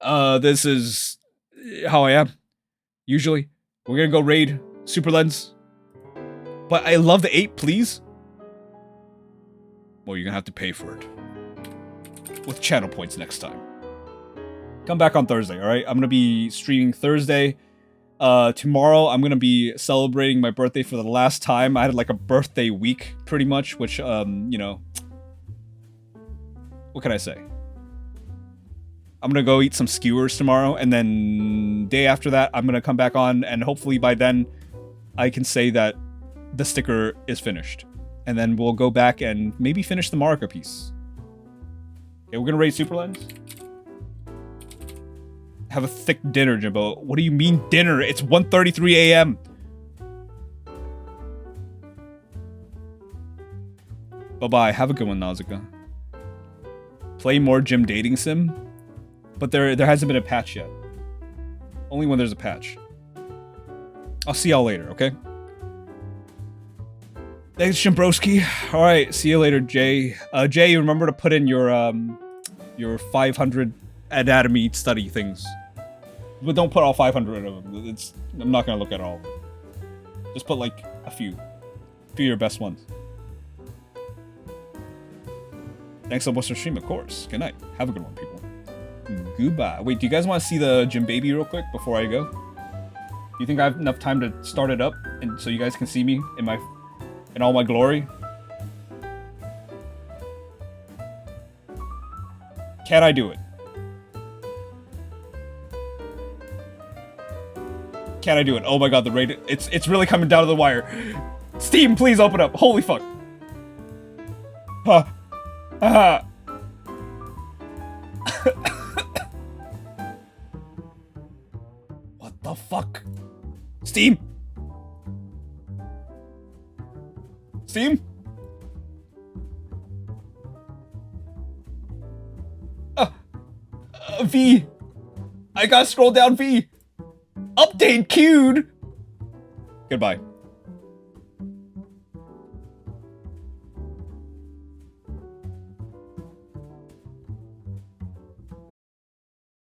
This is how I am. Usually, we're gonna go raid Super Lens. But I love the 8, please. Well, you're gonna have to pay for it with channel points next time. Come back on Thursday, all right? I'm gonna be streaming Thursday. Tomorrow, I'm gonna be celebrating my birthday for the last time. I had like a birthday week, pretty much, which, you know, what can I say? I'm gonna go eat some skewers tomorrow, and then day after that, I'm gonna come back on, and hopefully by then, I can say that the sticker is finished. And then we'll go back and maybe finish the Marika piece. Okay, we're gonna raid Super Lens. Have a thick dinner, Jimbo. What do you mean dinner? It's 1:33 a.m. Bye-bye. Have a good one, Nausicaa. Play more Gym Dating Sim? But there hasn't been a patch yet. Only when there's a patch. I'll see y'all later, okay? Thanks, Shimbrowski. Alright, see you later, Jay. Jay, remember to put in your 500 anatomy study things. But don't put all 500 of them. I'm not gonna look at all. Just put like a few. A few of your best ones. Thanks so much for stream, of course. Good night. Have a good one, people. Goodbye. Wait, do you guys want to see the Gym Baby real quick before I go? Do you think I have enough time to start it up and so you guys can see me in all my glory? Can I do it? Can I do it? Oh my god, the raid, it's really coming down to the wire. Steam, please open up. Holy fuck. Huh. Haha. What the fuck? Steam? Steam? V. I gotta scroll down V. Update queued. Goodbye.